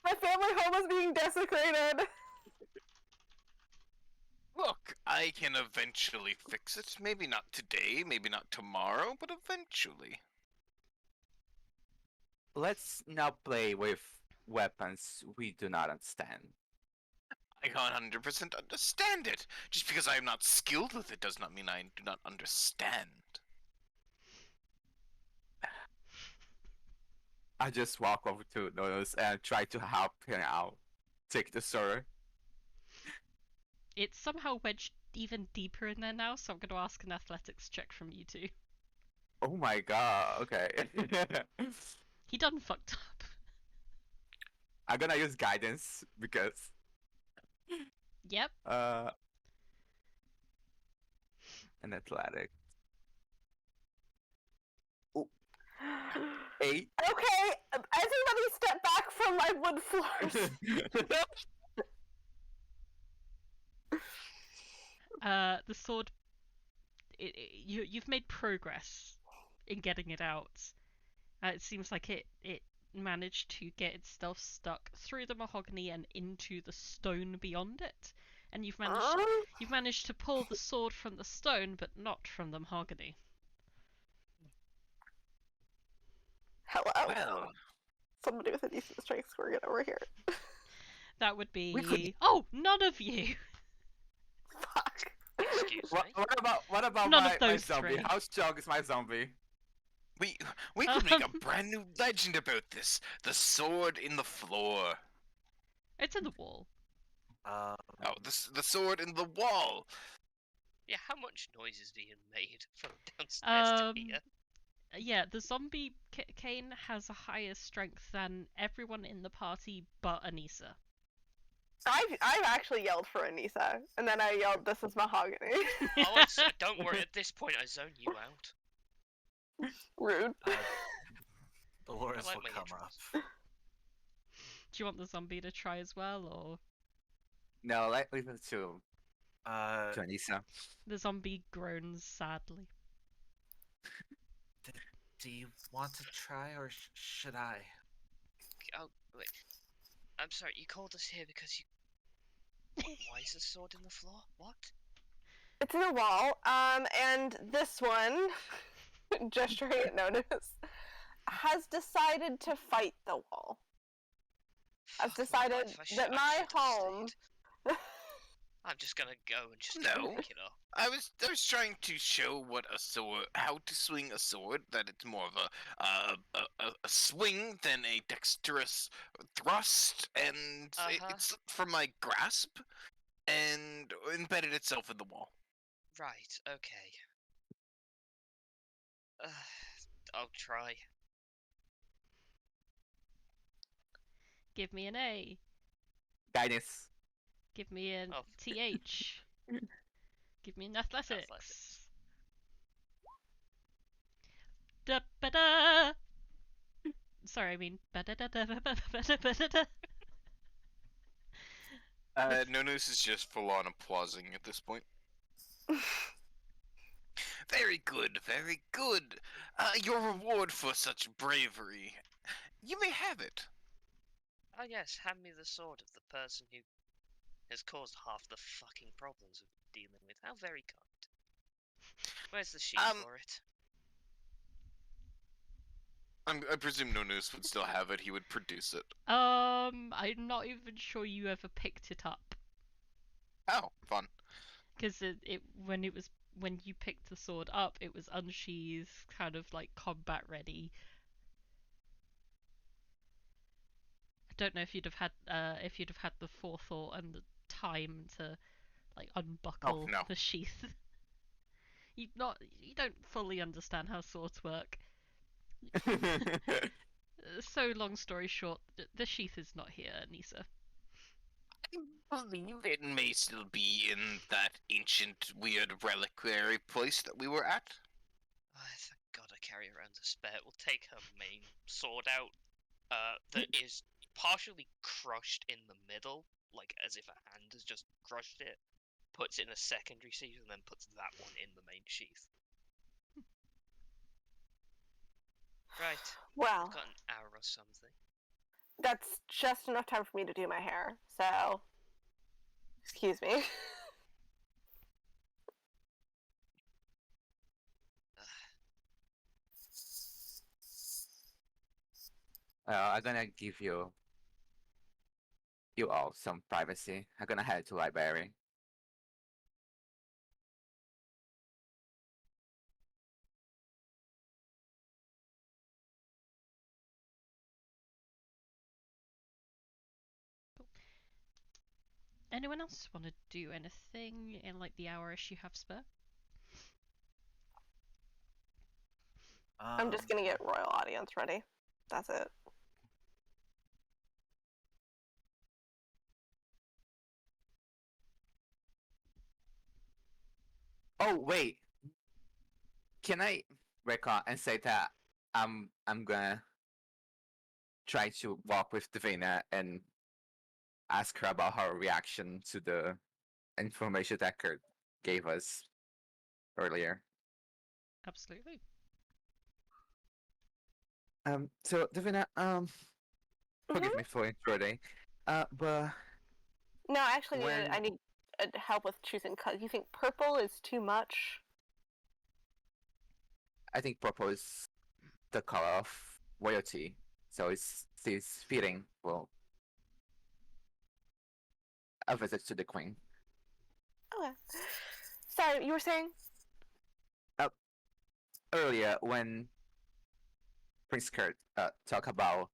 My family home is being desecrated. Look, I can eventually fix it. Maybe not today, maybe not tomorrow, but eventually. Let's not play with weapons we do not understand. I can't 100% understand it. Just because I am not skilled with it does not mean I do not understand. I just walk over to Nonus and try to help him out. Take the sword. It's somehow wedged even deeper in there now, so I'm going to ask an athletics check from you two. Oh my god, okay. He done fucked up. I'm gonna use guidance because Yep. an athletic. Ooh, 8. Okay, everybody step back from my wood floors. The sword. You've made progress in getting it out. It seems like it managed to get itself stuck through the mahogany and into the stone beyond it, and you've managed to pull the sword from the stone, but not from the mahogany. Hello. Well, Somebody with a decent strength score, get over here. That would be. We could- Oh, none of you. Fuck. Excuse What, me. what about None of my those zombie? three. How strong is my zombie? we could make a brand new legend about this. The sword in the floor. It's in the wall. Oh, the sword in the wall. Yeah, how much noise is being made from downstairs to here? Yeah, the zombie Cain has a higher strength than everyone in the party but Anissa. I've actually yelled for Anissa, and then I yelled, "This is mahogany." Don't worry, at this point I zone you out. Rude. Dolores I like will my come intros. up. Do you want the zombie to try as well, or No, leave it to Anissa. the zombie groans sadly? Do you want to try, or should I? Oh, wait. I'm sorry, you called us here because you... Why is the sword in the floor? What? It's in the wall, and this one, gesturing at Nonus, has decided to fight the wall. I've Fuck decided life, I that I my should've home. stayed. I'm just gonna go and just No. pick it up. I was trying to show what a sword, how to swing a sword. That it's more of a swing than a dexterous thrust, and it's from my grasp, and embedded itself in the wall. Right, okay. I'll try. Give me an A. Guidance. Give me an Oh. TH. Give me an athletics. Athletics. Da ba da. Sorry, I mean ba da da da ba ba da ba da da. Nonus is just full on applauding at this point. Very good, very good. Your reward for such bravery. You may have it. Oh yes, hand me the sword of the person who has caused half the fucking problems we're dealing with. How very kind. Where's the sheet for it? I presume Nonus would still have it. He would produce it. I'm not even sure you ever picked it up. Oh, fun. Because when you picked the sword up, it was unsheathed, kind of like combat ready. I don't know if you'd have had the forethought and the time to like unbuckle no. the sheath. You don't fully understand how swords work. So long story short, the sheath is not here, Anissa. I believe it may still be in that ancient, weird reliquary place that we were at. Oh, thank God I carry around a spare. We'll take her main sword out, that is partially crushed in the middle, like as if a hand has just crushed it. Puts it in a secondary sheath and then puts that one in the main sheath. Right. Well, I've got an hour or something. that's just enough time for me to do my hair. So, excuse me. I'm gonna give you all some privacy. I'm gonna head to library. Anyone else want to do anything in like the hour-ish you have spare? I'm just gonna get royal audience ready. That's it. Oh wait, can I recall and say that I'm gonna try to walk with Davina and ask her about her reaction to the information that Kurt gave us earlier. Absolutely. So Davina, forgive me for intruding, but No, I actually when I need help with choosing color. You think purple is too much? I think purple is the color of royalty, so it's fitting for a visit to the queen. Okay. Sorry, you were saying? Earlier, when Prince Kurt talked about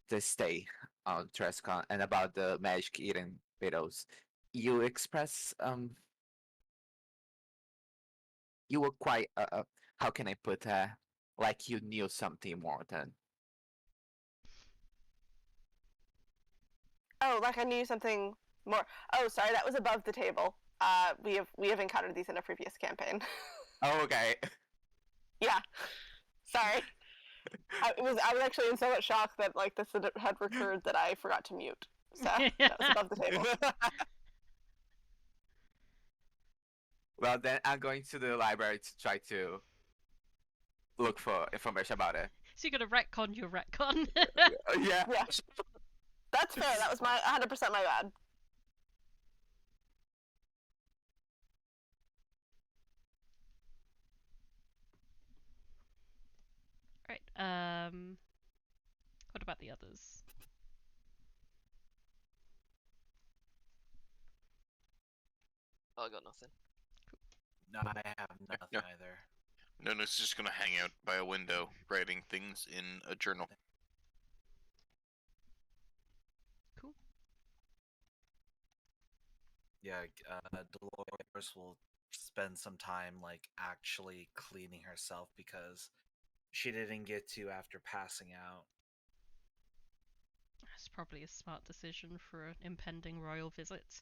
the stay on Trescon and about the magic eating beetles, you express you were quite how can I put like you knew something more than Oh, like I knew something more. Oh, sorry, that was above the table. We have encountered these in a previous campaign. oh okay. Yeah. Sorry. I was actually in so much shock that like this had recurred that I forgot to mute. So that was above the table. Well then I'm going to the library to try to look for information about it. So you're gonna retcon your retcon. Yeah. Yeah. That's fair. That was my 100% my bad. Right. What about the others? I got nothing. No, I have nothing Yeah. either. Nonus is just gonna hang out by a window, writing things in a journal. Cool. Yeah, Dolores will spend some time like actually cleaning herself because she didn't get to after passing out. That's probably a smart decision for an impending royal visit.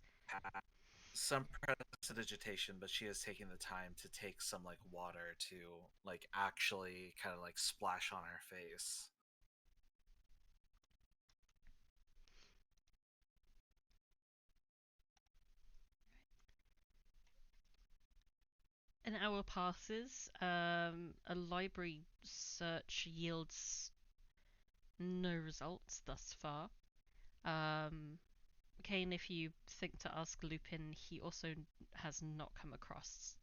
Some prestidigitation, but she is taking the time to take some like water to like actually kind of like splash on her face. An hour passes. A library search yields no results thus far. Cain, if you think to ask Lupin, he also has not come across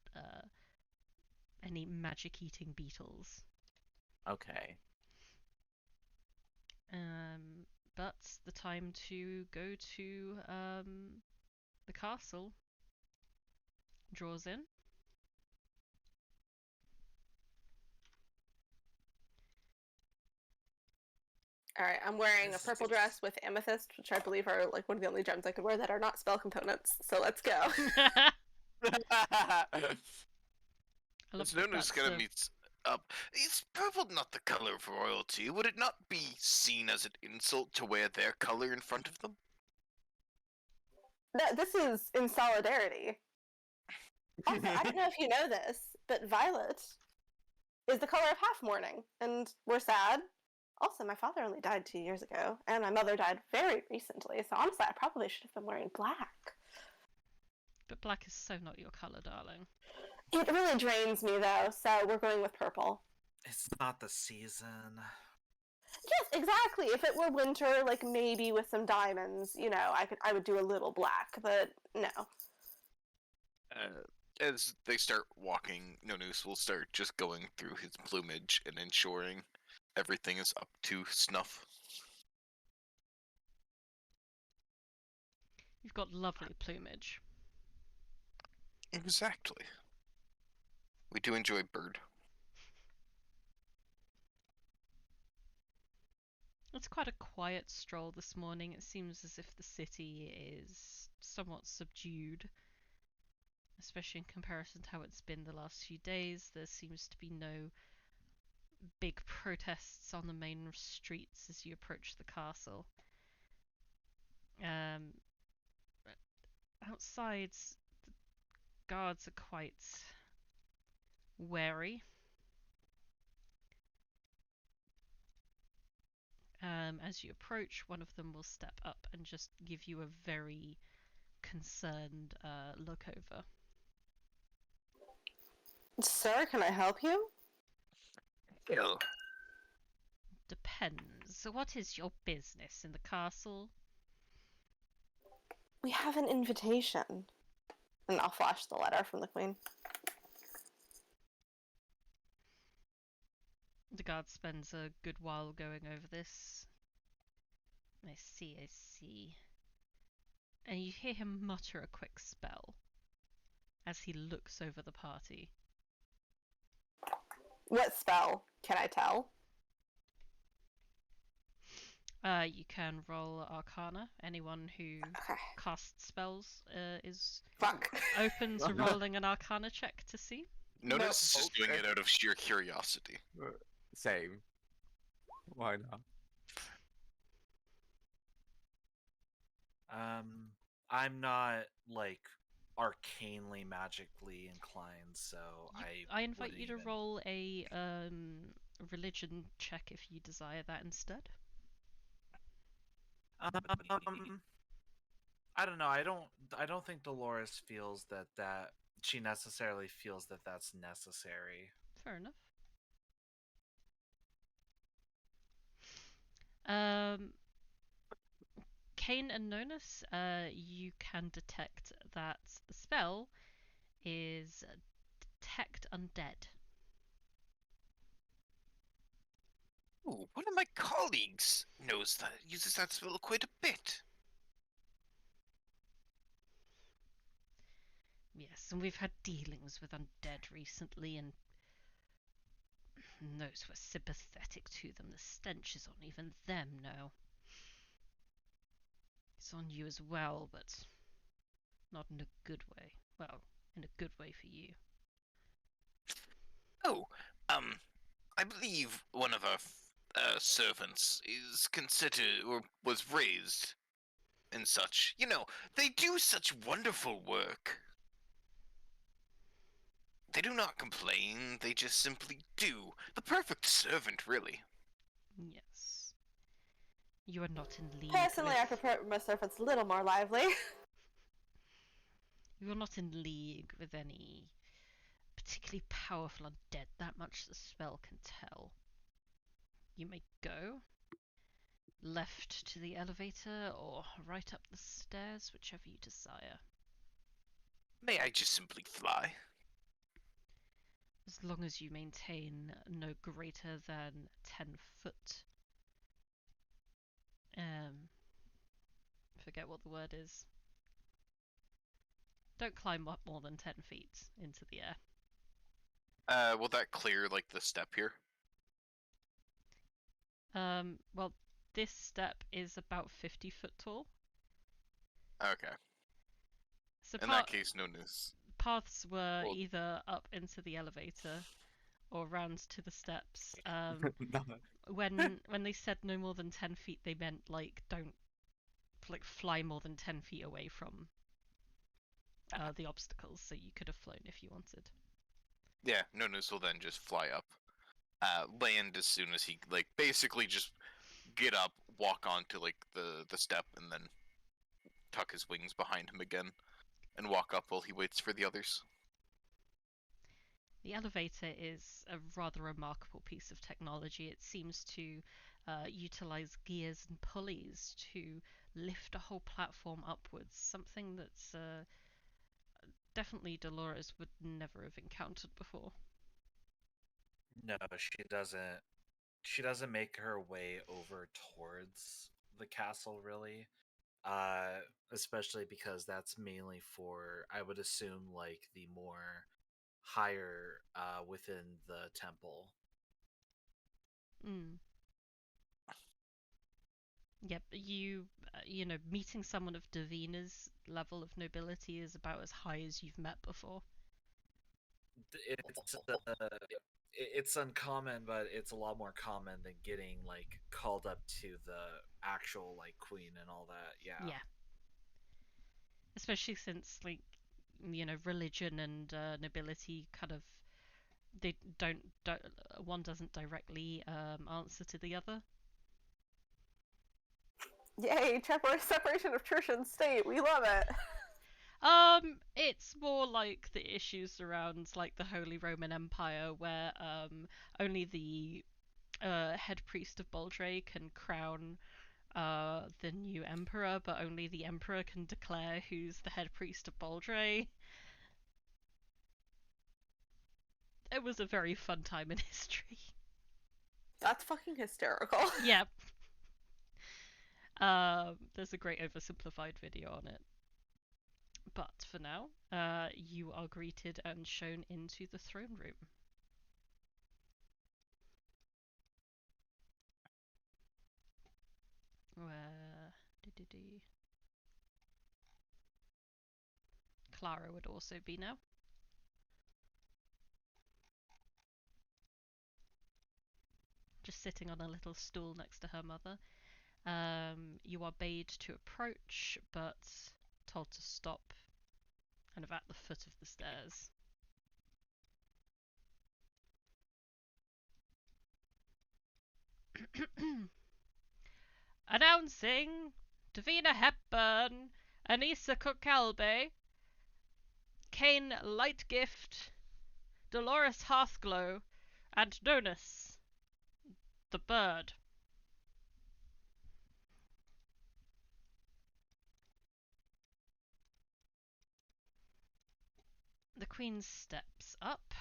any magic-eating beetles. Okay. But the time to go to the castle draws in. All right, I'm wearing a purple dress with amethyst, which I believe are like one of the only gems I could wear that are not spell components. So let's go. I love As that Nonus that's kind of the- meets up. Is purple not the color of royalty? Would it not be seen as an insult to wear their color in front of them? This is in solidarity. Also, I don't know if you know this, but violet is the color of half mourning, and we're sad. Also, my father only died 2 years ago, and my mother died very recently, so honestly, I probably should have been wearing black. But black is so not your color, darling. It really drains me, though, so we're going with purple. It's not the season. Yes, exactly. If it were winter, like maybe with some diamonds, you know, I would do a little black, but no. As they start walking, Nonus will start just going through his plumage and ensuring everything is up to snuff. You've got lovely plumage. Exactly. We do enjoy bird. It's quite a quiet stroll this morning. It seems as if the city is somewhat subdued, especially in comparison to how it's been the last few days. There seems to be no big protests on the main streets as you approach the castle. Outside, the guards are quite wary. As you approach, one of them will step up and just give you a very concerned look over. Sir, can I help you? Ill. Depends. What is your business in the castle? We have an invitation. And I'll flash the letter from the queen. The guard spends a good while going over this. I see, I see. And you hear him mutter a quick spell as he looks over the party. What spell can I tell? You can roll Arcana. Anyone who casts spells is open to rolling an Arcana check to see. Nonus is just doing it out of sheer curiosity. Same. Why not? I'm not like arcanely magically inclined, so I invite you to even... roll a religion check if you desire that instead. I don't know. I don't think Dolores feels that she necessarily feels that that's necessary. Fair enough. Cain and Nonus, you can detect that the spell is Detect Undead. Ooh, one of my colleagues uses that spell quite a bit. Yes, and we've had dealings with undead recently, and those who are sympathetic to them, the stench is on even them now. It's on you as well, but not in a good way. Well, in a good way for you. Oh, I believe one of our servants is considered or was raised and such. You know, they do such wonderful work. They do not complain, they just simply do. The perfect servant, really. Yes. You are not in league Personally, with... I prefer my servants a little more lively. You are not in league with any particularly powerful undead. That much the spell can tell. You may go left to the elevator or right up the stairs, whichever you desire. May I just simply fly? As long as you maintain no greater than 10 foot. Forget what the word is. Don't climb up more than 10 feet into the air. Will that clear, like, the step here? Well, this step is about 50 foot tall. Okay. So In that case, no news. Paths were either up into the elevator or round to the steps. When they said no more than 10 feet, they meant like don't fly more than 10 feet away from the obstacles, so you could have flown if you wanted. Yeah, Nonus will then just fly up. Land as soon as he, like, basically just get up, walk onto, like, the step, and then tuck his wings behind him again, and walk up while he waits for the others. The elevator is a rather remarkable piece of technology. It seems to utilize gears and pulleys to lift a whole platform upwards, something that's definitely Dolores would never have encountered before. No, she doesn't. She doesn't make her way over towards the castle, really. Especially because that's mainly for, I would assume, like the more higher within the temple. Yep, you know, meeting someone of Davina's level of nobility is about as high as you've met before. It's uncommon, but it's a lot more common than getting like called up to the actual like queen and all that. Yeah. Yeah. Especially since, like, you know, religion and nobility kind of they don't one doesn't directly answer to the other. Yay, separation of church and state. We love it. It's more like the issues around like the Holy Roman Empire, where only the head priest of Boldre can crown the new emperor, but only the emperor can declare who's the head priest of Boldre. It was a very fun time in history. That's fucking hysterical. Yeah. There's a great oversimplified video on it. But for now, you are greeted and shown into the throne room. Where Clara would also be now. Just sitting on a little stool next to her mother. You are bade to approach, but told to stop kind of at the foot of the stairs. Announcing Davina Hepburn, Anissa Cor-Chalybe, Cain Lightgift, Dolores Hearthglow, and Nonus, the bird. The queen steps up,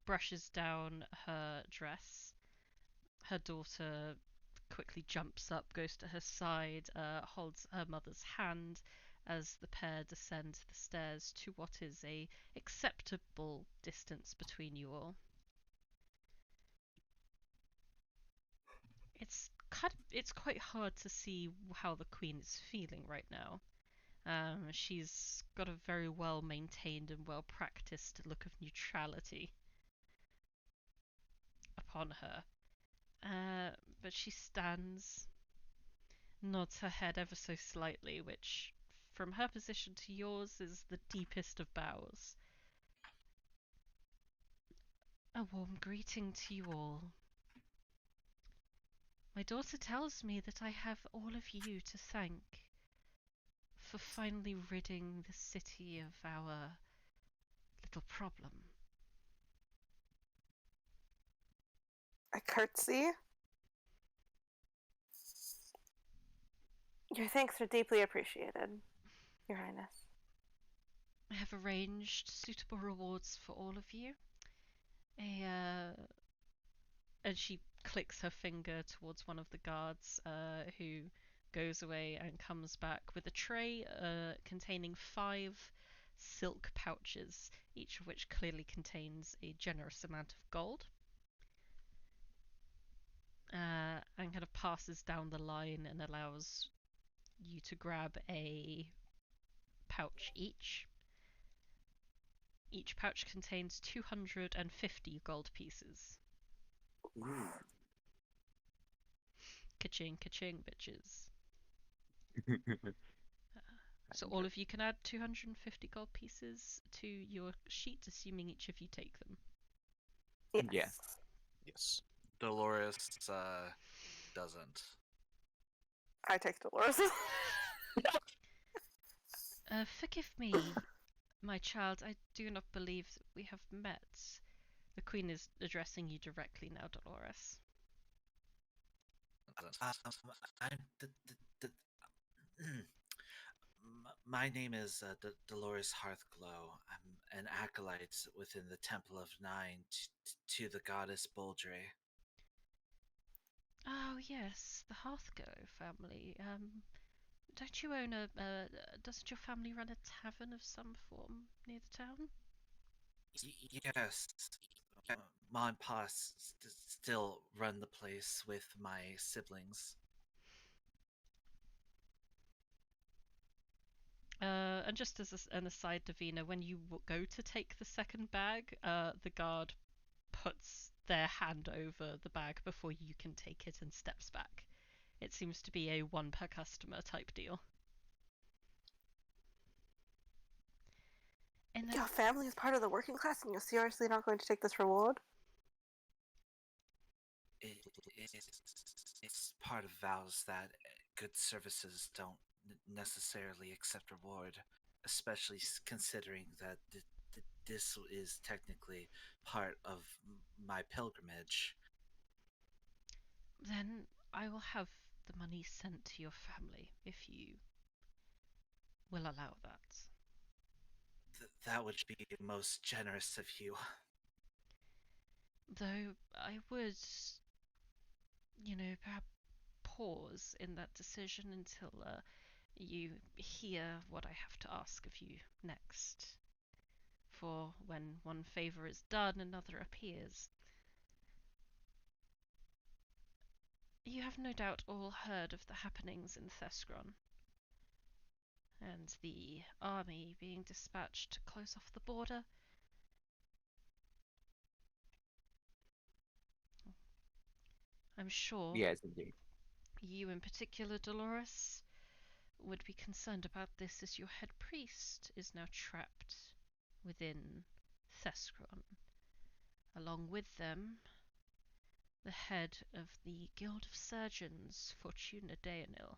brushes down her dress. Her daughter quickly jumps up, goes to her side, holds her mother's hand as the pair descend the stairs to what is a acceptable distance between you all. It's quite hard to see how the queen is feeling right now. She's got a very well maintained and well practiced look of neutrality upon her. But she stands, nods her head ever so slightly, which, from her position to yours, is the deepest of bows. A warm greeting to you all. My daughter tells me that I have all of you to thank for finally ridding the city of our little problem. I curtsy. Your thanks are deeply appreciated, Your Highness. I have arranged suitable rewards for all of you. And she clicks her finger towards one of the guards, who goes away and comes back with a tray containing 5 silk pouches, each of which clearly contains a generous amount of gold. And kind of passes down the line and allows you to grab a pouch each. Each pouch contains 250 gold pieces. Ooh. Ka-ching, ka-ching, bitches. So all of you can add 250 gold pieces to your sheet, assuming each of you take them. Yes. Yeah. Yes. Dolores doesn't. I take Dolores. Forgive me, my child, I do not believe that we have met. The Queen is addressing you directly now, Dolores. I'm my name is Dolores Hearthglow. I'm an acolyte within the Temple of Nine to the goddess Boldre. Oh yes, the Hearthglow family. Don't you own doesn't your family run a tavern of some form near the town? Yes, Ma and Pa still run the place with my siblings. and just as an aside, Davina, when you go to take the second bag, the guard puts their hand over the bag before you can take it and steps back. It seems to be a one per customer type deal. Your family is part of the working class, and you're seriously not going to take this reward? It's part of vows that good services don't necessarily accept reward, especially considering that this is technically part of my pilgrimage. Then I will have the money sent to your family if you will allow that. That would be most generous of you. Though I would, perhaps pause in that decision until you hear what I have to ask of you next. For when one favour is done, another appears. You have no doubt all heard of the happenings in Thescron, and the army being dispatched to close off the border. I'm sure Yes, indeed. you in particular, Dolores, would be concerned about this as your head priest is now trapped within Thescron. Along with them, the head of the Guild of Surgeons, Fortuna Deanil.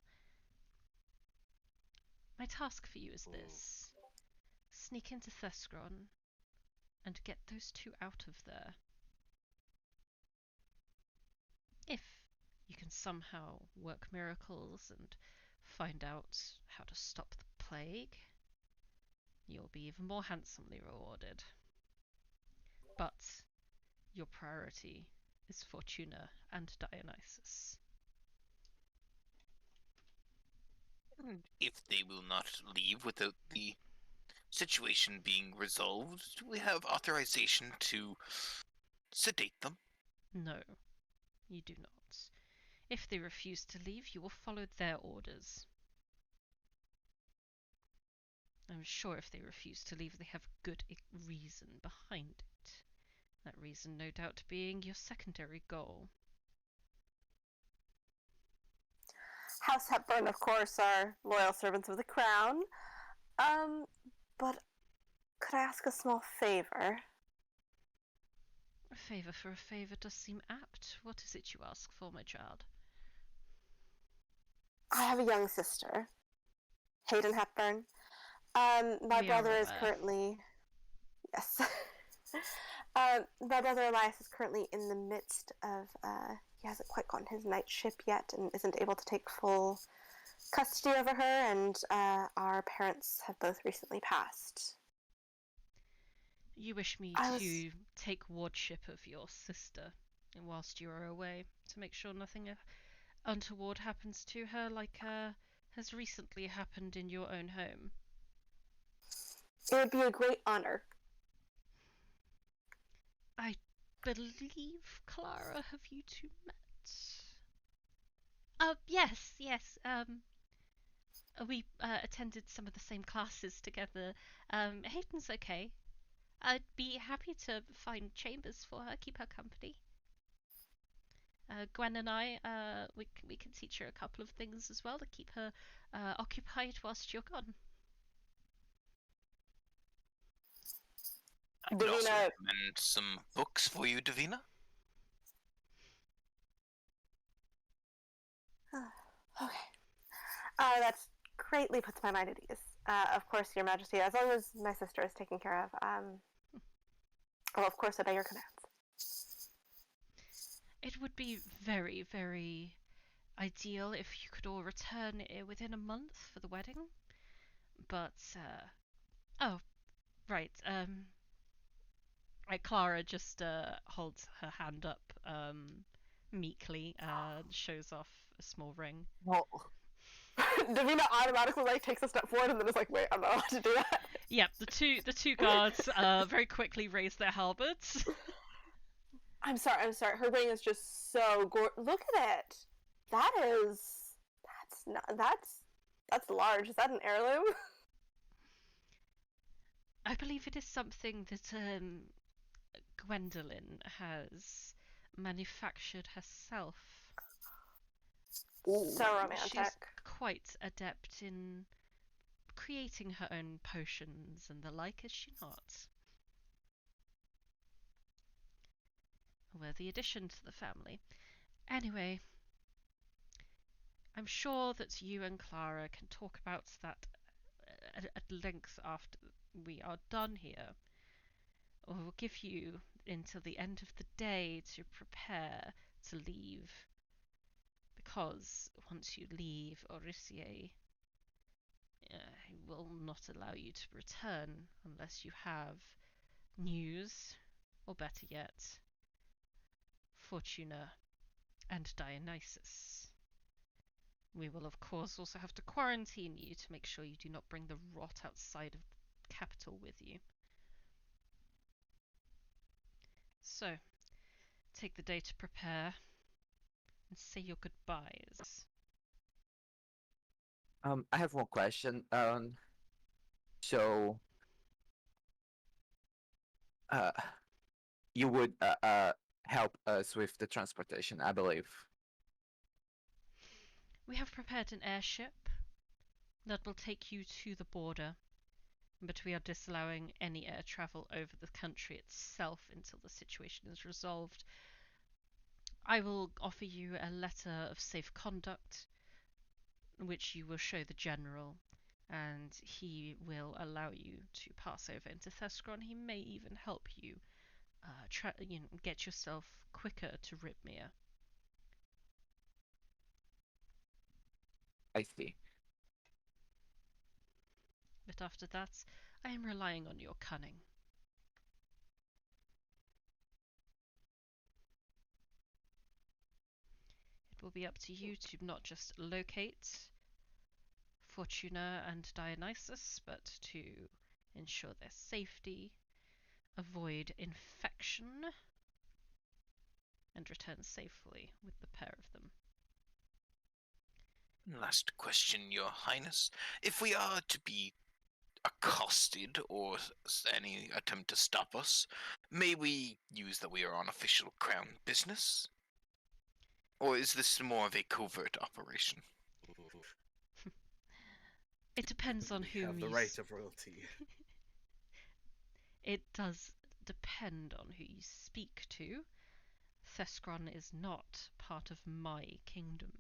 My task for you is this. Sneak into Thescron and get those two out of there. If you can somehow work miracles and find out how to stop the plague, you'll be even more handsomely rewarded. But your priority is Fortuna and Dionysus. If they will not leave without the situation being resolved, do we have authorization to sedate them? No, you do not. If they refuse to leave, you will follow their orders. I'm sure if they refuse to leave, they have good reason behind it. That reason, no doubt, being your secondary goal. House Hepburn, of course, are loyal servants of the crown. But could I ask a small favor? A favour for a favour does seem apt. What is it you ask for, my child? I have a young sister, Hayden Hepburn. My We brother are is aware. currently... Yes. My brother Elias is currently in the midst of... he hasn't quite gotten his night ship yet and isn't able to take full custody over her, and our parents have both recently passed. You wish me to take wardship of your sister whilst you are away, to make sure nothing untoward happens to her, like has recently happened in your own home. It would be a great honor. I believe, Clara, have you two met? Yes. We attended some of the same classes together. Hayden's okay. I'd be happy to find chambers for her, keep her company. Gwen and I, we can teach her a couple of things as well to keep her occupied whilst you're gone. I could also Davina... recommend some books for you, Davina. Okay. That greatly puts my mind at ease. Of course, Your Majesty, as long as my sister is taken care of, I'll of course obey your commands. It would be very, very ideal if you could all return within a month for the wedding. But, oh, right, Clara just holds her hand up meekly and shows off a small ring. Well, Davina automatically takes a step forward and then is like, wait, I'm not allowed to do that. Yep, the two guards very quickly raise their halberds. I'm sorry. Her ring is just so gorgeous. Look at it. That's large. Is that an heirloom? I believe it is something that Gwendolyn has manufactured herself. So romantic. She's quite adept in creating her own potions and the like, is she not? A worthy addition to the family. Anyway, I'm sure that you and Clara can talk about that at length after we are done here. Or we'll give you until the end of the day to prepare to leave. Because once you leave Orissier, I will not allow you to return unless you have news, or better yet, Fortuna and Dionysus. We will, of course, also have to quarantine you to make sure you do not bring the rot outside of the capital with you. So, take the day to prepare and say your goodbyes. I have one question. So, uh, you would help us with the transportation, I believe. We have prepared an airship that will take you to the border, but we are disallowing any air travel over the country itself until the situation is resolved. I will offer you a letter of safe conduct, which you will show the general, and he will allow you to pass over into Thescron. He may even help you, get yourself quicker to Ripmere. I see. But after that, I am relying on your cunning. It will be up to you to not just locate Fortuna and Dionysus, but to ensure their safety, avoid infection, and return safely with the pair of them. Last question, Your Highness. If we are to be accosted or any attempt to stop us, may we use that we are on official crown business? Or is this more of a covert operation? It depends on We whom have the you right of royalty. It does depend on who you speak to. Thescron is not part of my kingdom.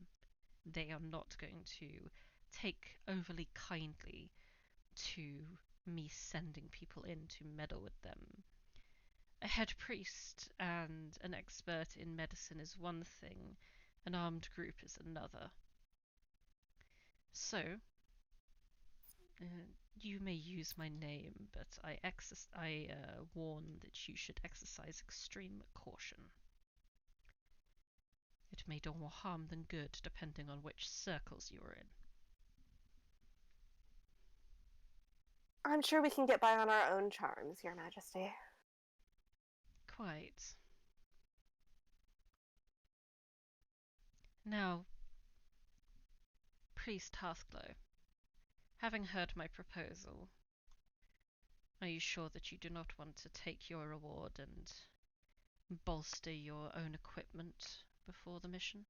They are not going to take overly kindly to me sending people in to meddle with them. A head priest and an expert in medicine is one thing, an armed group is another. So, you may use my name, but I warn that you should exercise extreme caution. It may do more harm than good, depending on which circles you are in. I'm sure we can get by on our own charms, Your Majesty. Quite. Now, Priest Hearthglow, having heard my proposal, are you sure that you do not want to take your reward and bolster your own equipment before the mission?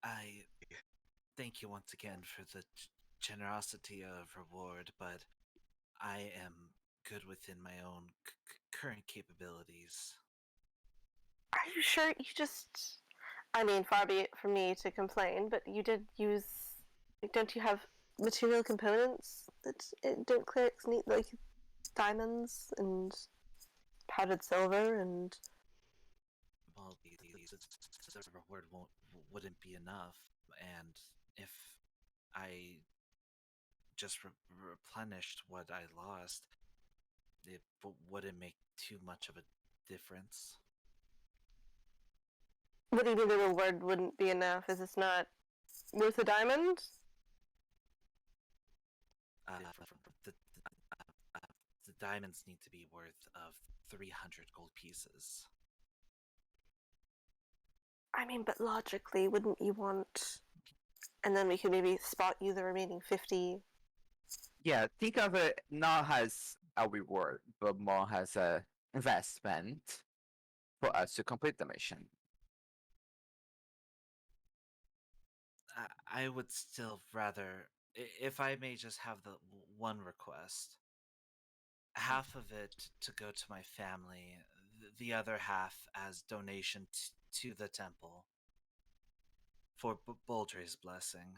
I thank you once again for the generosity of reward, but I am good within my own current capabilities. Are you sure you just... I mean, far be it from me to complain, but you did use... Don't you have material components that don't clerics need, like diamonds and powdered silver and... Well, the reward wouldn't be enough, and if I just replenished what I lost, it wouldn't make too much of a difference. What do you mean the reward wouldn't be enough? Is this not worth a diamond? The diamonds need to be worth of 300 gold pieces. I mean, but logically, wouldn't you want and then we can maybe spot you the remaining 50. Yeah, think of it not as a reward, but more as a investment for us to complete the mission. I would still rather, if I may just have the one request, half of it to go to my family, the other half as donation to the temple for Boldre's blessing.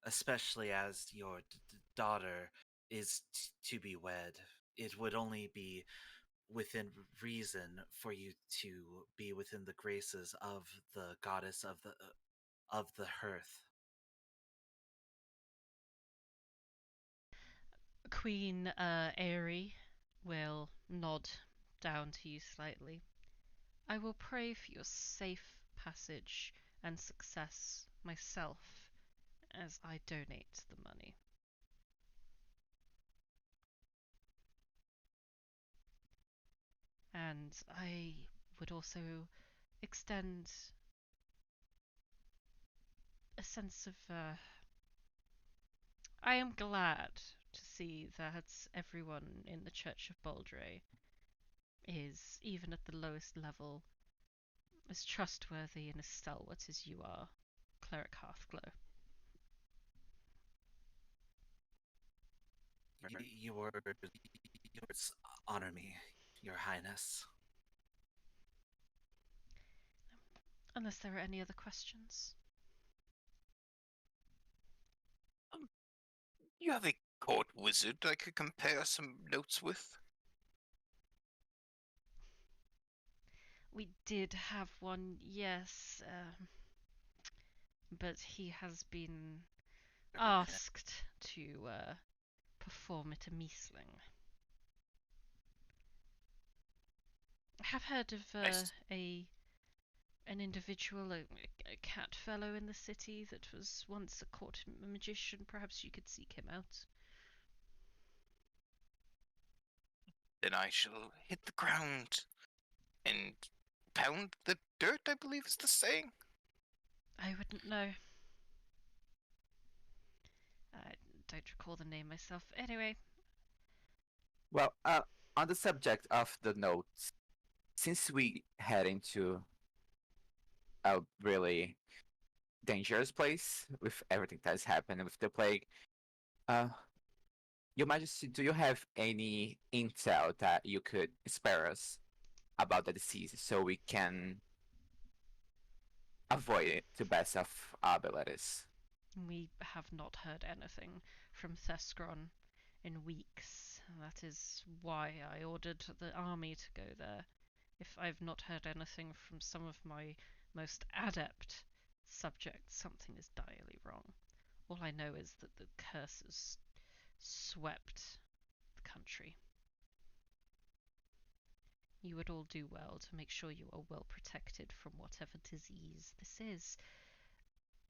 Especially as your daughter is to be wed, it would only be within reason for you to be within the graces of the goddess of the hearth. Queen Airy will nod down to you slightly. I will pray for your safe passage and success myself as I donate the money. And I would also extend a sense of I am glad to see that everyone in the Church of Boldre is, even at the lowest level, as trustworthy and as stalwart as you are, Cleric Hearthglow. Your words honor me, Your Highness. Unless there are any other questions. You have a court wizard I could compare some notes with? We did have one, yes, but he has been asked to perform at a measling. I have heard of an individual, a cat fellow in the city that was once a court magician. Perhaps you could seek him out. Then I shall hit the ground and pound the dirt, I believe is the saying. I wouldn't know. I don't recall the name myself. Anyway. Well, on the subject of the notes, since we head into a really dangerous place with everything that's happening with the plague, Your Majesty, do you have any intel that you could spare us about the disease so we can avoid it to best of our abilities? We have not heard anything from Thescron in weeks. That is why I ordered the army to go there. If I've not heard anything from some of my most adept subjects, something is direly wrong. All I know is that the curse has swept the country. You would all do well to make sure you are well protected from whatever disease this is.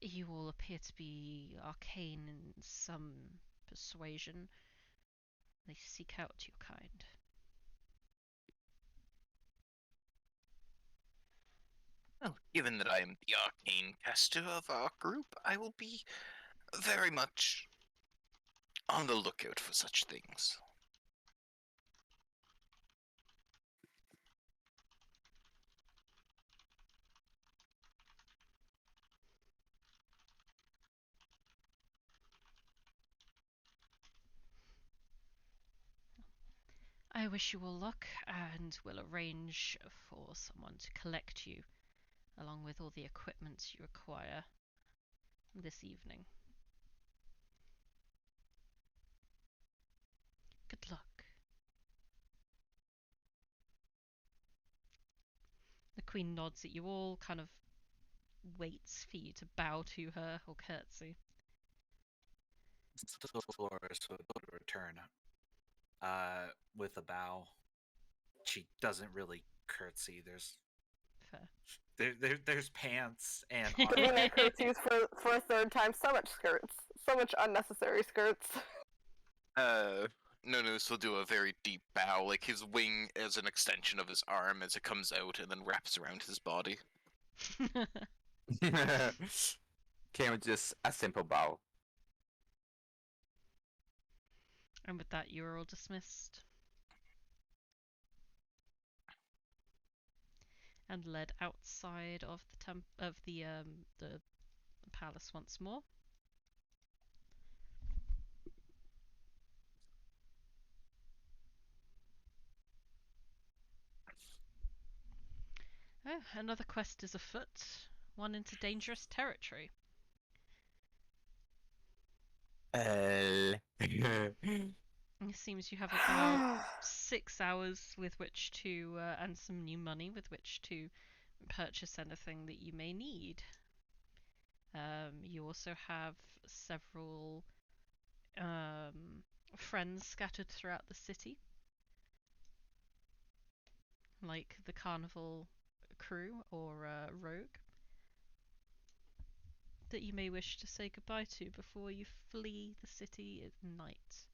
You all appear to be arcane in some persuasion. They seek out your kind. Well, given that I am the arcane caster of our group, I will be very much on the lookout for such things. I wish you all luck, and will arrange for someone to collect you, along with all the equipment you require, this evening. Good luck. The Queen nods at you all, kind of waits for you to bow to her or curtsy. Dolores would return with a bow. She doesn't really curtsy. Fair. There's pants and Davina curtsies for a third time. So much skirts. So much unnecessary skirts. Nonus will do a very deep bow, like his wing as an extension of his arm as it comes out and then wraps around his body. Can we just a simple bow? And with that, you're all dismissed and led outside of the palace once more. Oh, another quest is afoot. One into dangerous territory. It seems you have about 6 hours with which to, and some new money with which to purchase anything that you may need. You also have several friends scattered throughout the city, like the carnival crew or rogue, that you may wish to say goodbye to before you flee the city at night.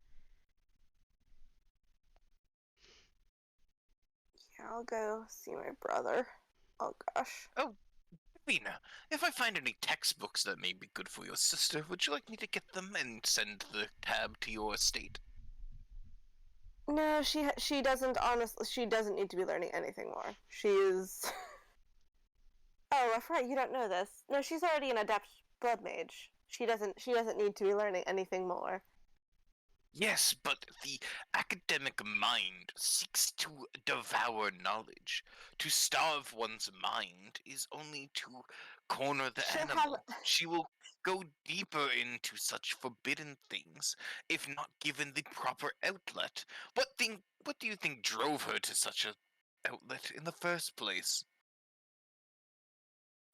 Yeah, I'll go see my brother. Oh gosh. Oh, Davina, if I find any textbooks that may be good for your sister, would you like me to get them and send the tab to your estate? No, she doesn't. Honestly, she doesn't need to be learning anything more. She is. Oh, I forgot you don't know this. No, she's already an adept blood mage. She doesn't need to be learning anything more. Yes, but the academic mind seeks to devour knowledge. To starve one's mind is only to corner the She'll animal. She will go deeper into such forbidden things if not given the proper outlet. What do you think drove her to such a outlet in the first place?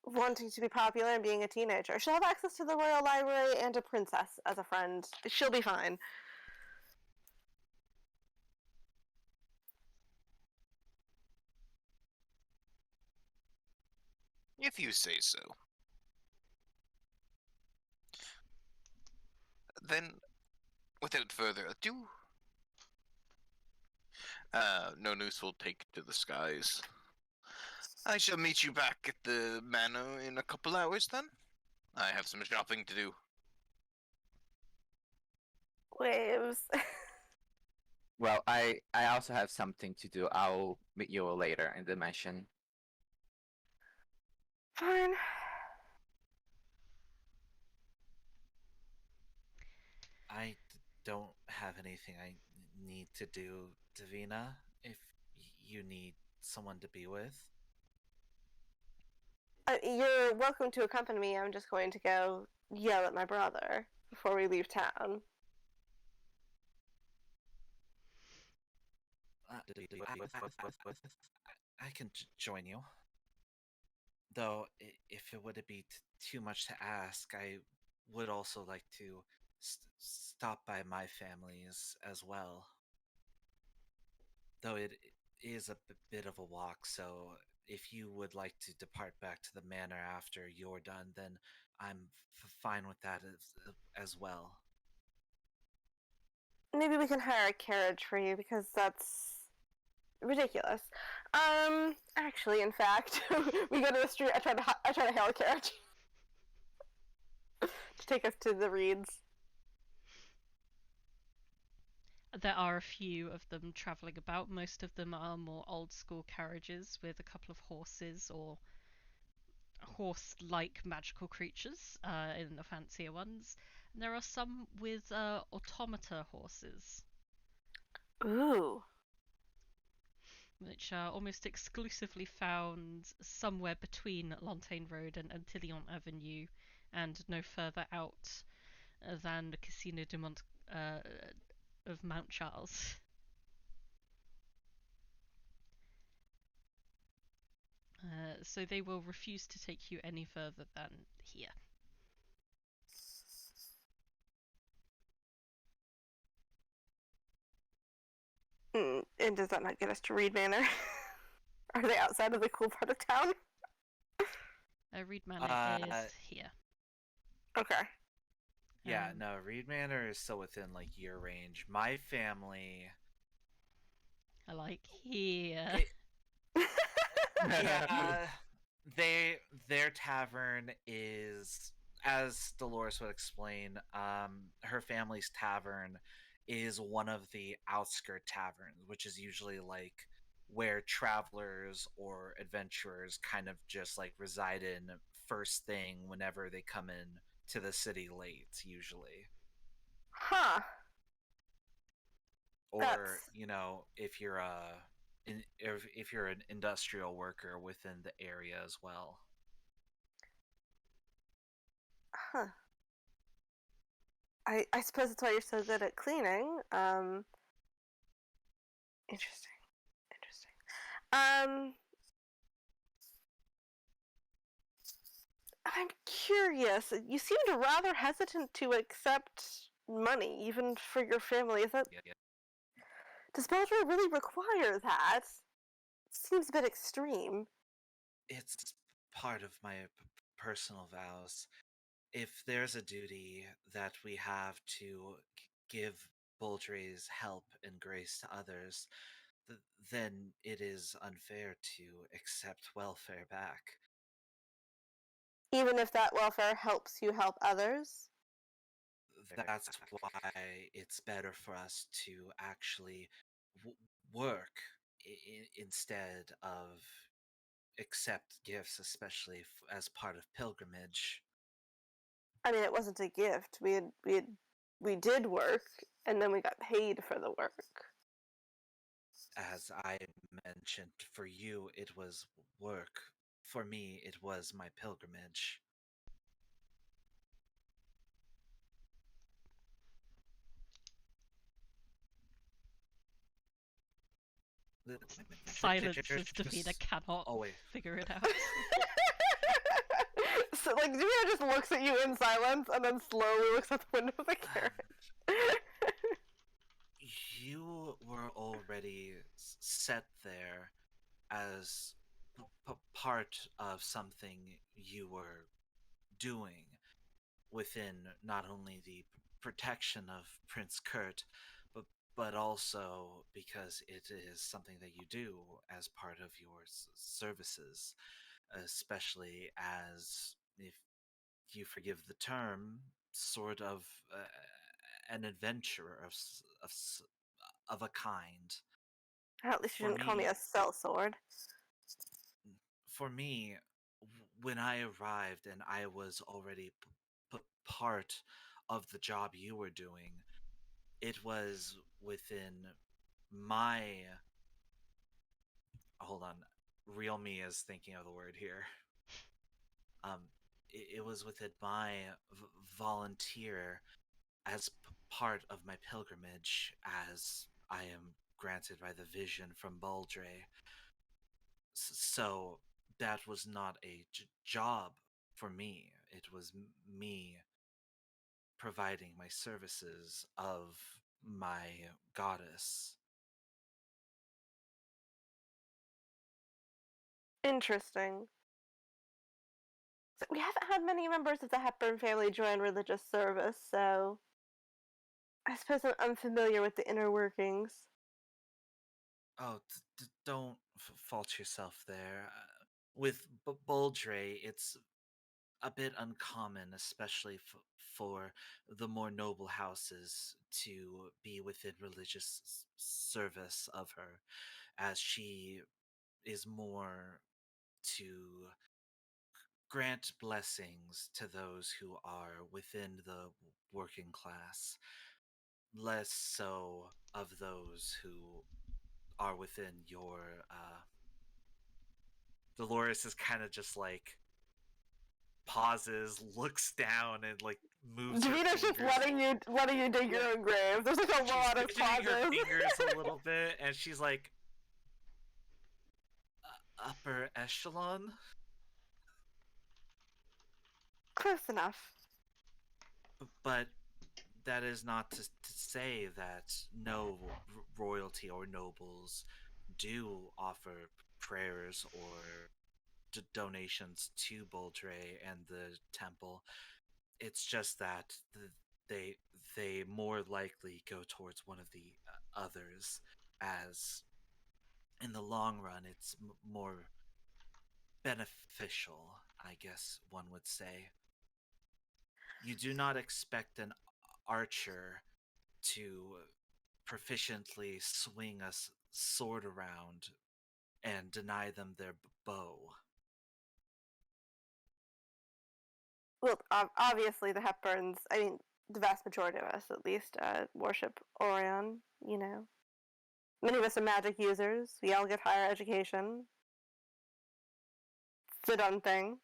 Wanting to be popular and being a teenager. She'll have access to the royal library and a princess as a friend. She'll be fine. If you say so. Then, without further ado, Nonus will take to the skies. I shall meet you back at the manor in a couple hours then. I have some shopping to do. Waves. Well, I also have something to do. I'll meet you later in the mansion. Fine. I don't have anything I need to do, Davina. If you need someone to be with. You're welcome to accompany me. I'm just going to go yell at my brother before we leave town. I can join you. Though, if it would be too much to ask, I would also like to stop by my family's as well. Though it is a bit of a walk, so if you would like to depart back to the manor after you're done, then I'm fine with that as well. Maybe we can hire a carriage for you because that's ridiculous. Actually, in fact, we go to the street. I try to hail a carriage to take us to the reeds. There are a few of them travelling about. Most of them are more old school carriages with a couple of horses or horse-like magical creatures in the fancier ones. And there are some with automata horses, Ooh. which are almost exclusively found somewhere between Lantaine Road and Antillon Avenue, and no further out than the Casino de of Mount Charles. So they will refuse to take you any further than here. And does that not get us to Reed Manor? Are they outside of the cool part of town? Reed Manor is here. Okay. Yeah, no, Reed Manor is still within like year range. My family, I like here. yeah, their tavern is as Dolores would explain, her family's tavern is one of the outskirt taverns, which is usually like where travelers or adventurers kind of just like reside in first thing whenever they come in to the city late, usually. Huh. Or That's- if you're if you're an industrial worker within the area as well. Huh. I suppose that's why you're so good at cleaning. Interesting. I'm curious. You seemed rather hesitant to accept money, even for your family. Is that? Yeah. Does Baldry really require that? Seems a bit extreme. It's part of my personal vows. If there's a duty that we have to give Baldry's help and grace to others, then it is unfair to accept welfare back. Even if that welfare helps you help others? That's why it's better for us to actually work instead of accept gifts, especially as part of pilgrimage. I mean, it wasn't a gift. We did work, and then we got paid for the work. As I mentioned, for you it was work. For me, it was my pilgrimage. Silence as Davina cannot figure it out. So, like, Davina just looks at you in silence and then slowly looks out the window of the carriage. You were already set there as part of something you were doing within not only the protection of Prince Kurt, but also because it is something that you do as part of your services, especially as, if you forgive the term, sort of an adventurer of a kind. At least you For didn't call me a sellsword. For me, when I arrived and I was already part of the job you were doing, it was within my. Hold on, real me is thinking of the word here. It was within my volunteer as part of my pilgrimage, as I am granted by the vision from Baldre. So that was not a job for me. It was me providing my services of my goddess. Interesting. So we haven't had many members of the Hepburn family join religious service, so I suppose I'm unfamiliar with the inner workings. Oh, don't fault yourself there. With Baldre, it's a bit uncommon, especially for the more noble houses, to be within religious service of her, as she is more to grant blessings to those who are within the working class, less so of those who are within your. Dolores is kind of just like pauses, looks down, and like moves her Davina's just fingers. letting you dig your own grave. There's like a lot of Fidgeting her pauses. fingers a little bit, and she's like, upper echelon? Close enough. But that is not to say that no royalty or nobles do offer prayers or donations to Boldre and the temple. It's just that they more likely go towards one of the others, as in the long run it's more beneficial, I guess one would say. You do not expect an archer to proficiently swing a sword around and deny them their bow. Well, obviously the Hepburns, I mean, the vast majority of us at least, worship Orion, you know. Many of us are magic users. We all get higher education. It's a done thing.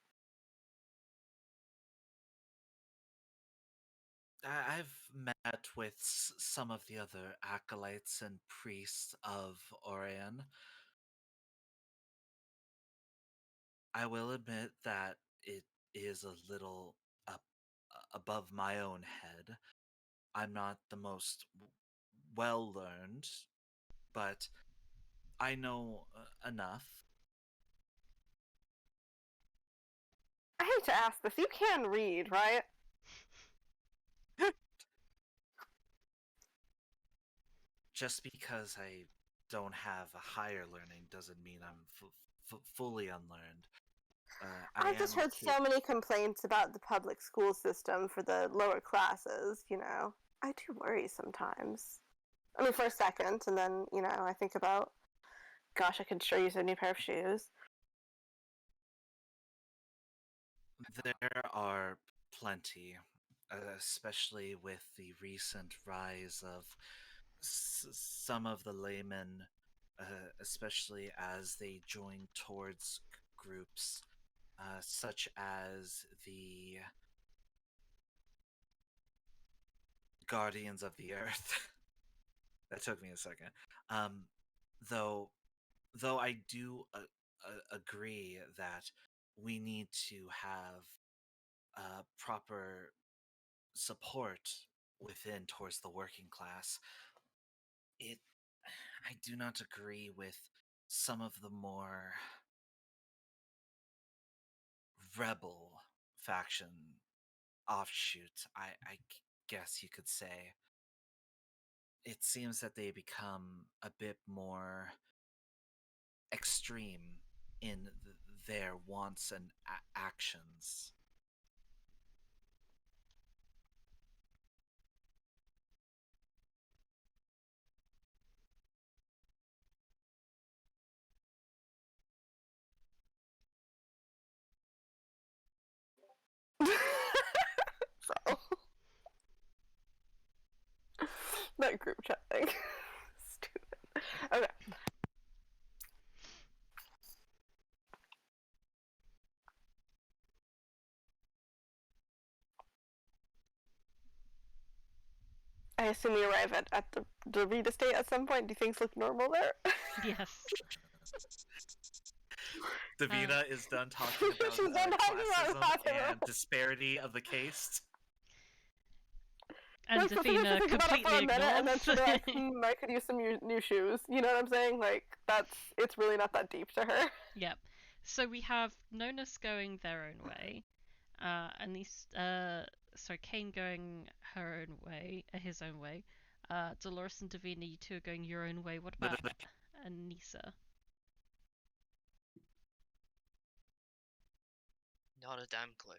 I've met with some of the other acolytes and priests of Orion. I will admit that it is a little up above my own head. I'm not the most well learned, but I know enough. I hate to ask this. You can read, right? Just because I don't have a higher learning doesn't mean I'm fully unlearned. I've just heard so many complaints about the public school system for the lower classes, you know. I do worry sometimes. I mean, for a second, and then, you know, I think about, gosh, I could sure use a new pair of shoes. There are plenty, especially with the recent rise of some of the laymen, especially as they join towards groups such as the Guardians of the Earth. That took me a second. Though I do agree that we need to have proper support within towards the working class. I do not agree with some of the more rebel faction offshoots, I guess you could say. It seems that they become a bit more extreme in their wants and actions. So, that group chat thing. Stupid. Okay. I assume we arrive at the Davina estate at some point. Do things look normal there? Yes. Davina is done talking about She's done talking about classism and disparity of the caste. And like, Davina completely and then ignores. she'll be like, I could use some new shoes. You know what I'm saying? Like, it's really not that deep to her. Yep. So we have Nonus going their own way, Cain going her own way, his own way. Dolores and Davina, you two are going your own way. What about Anissa? Not a damn clue.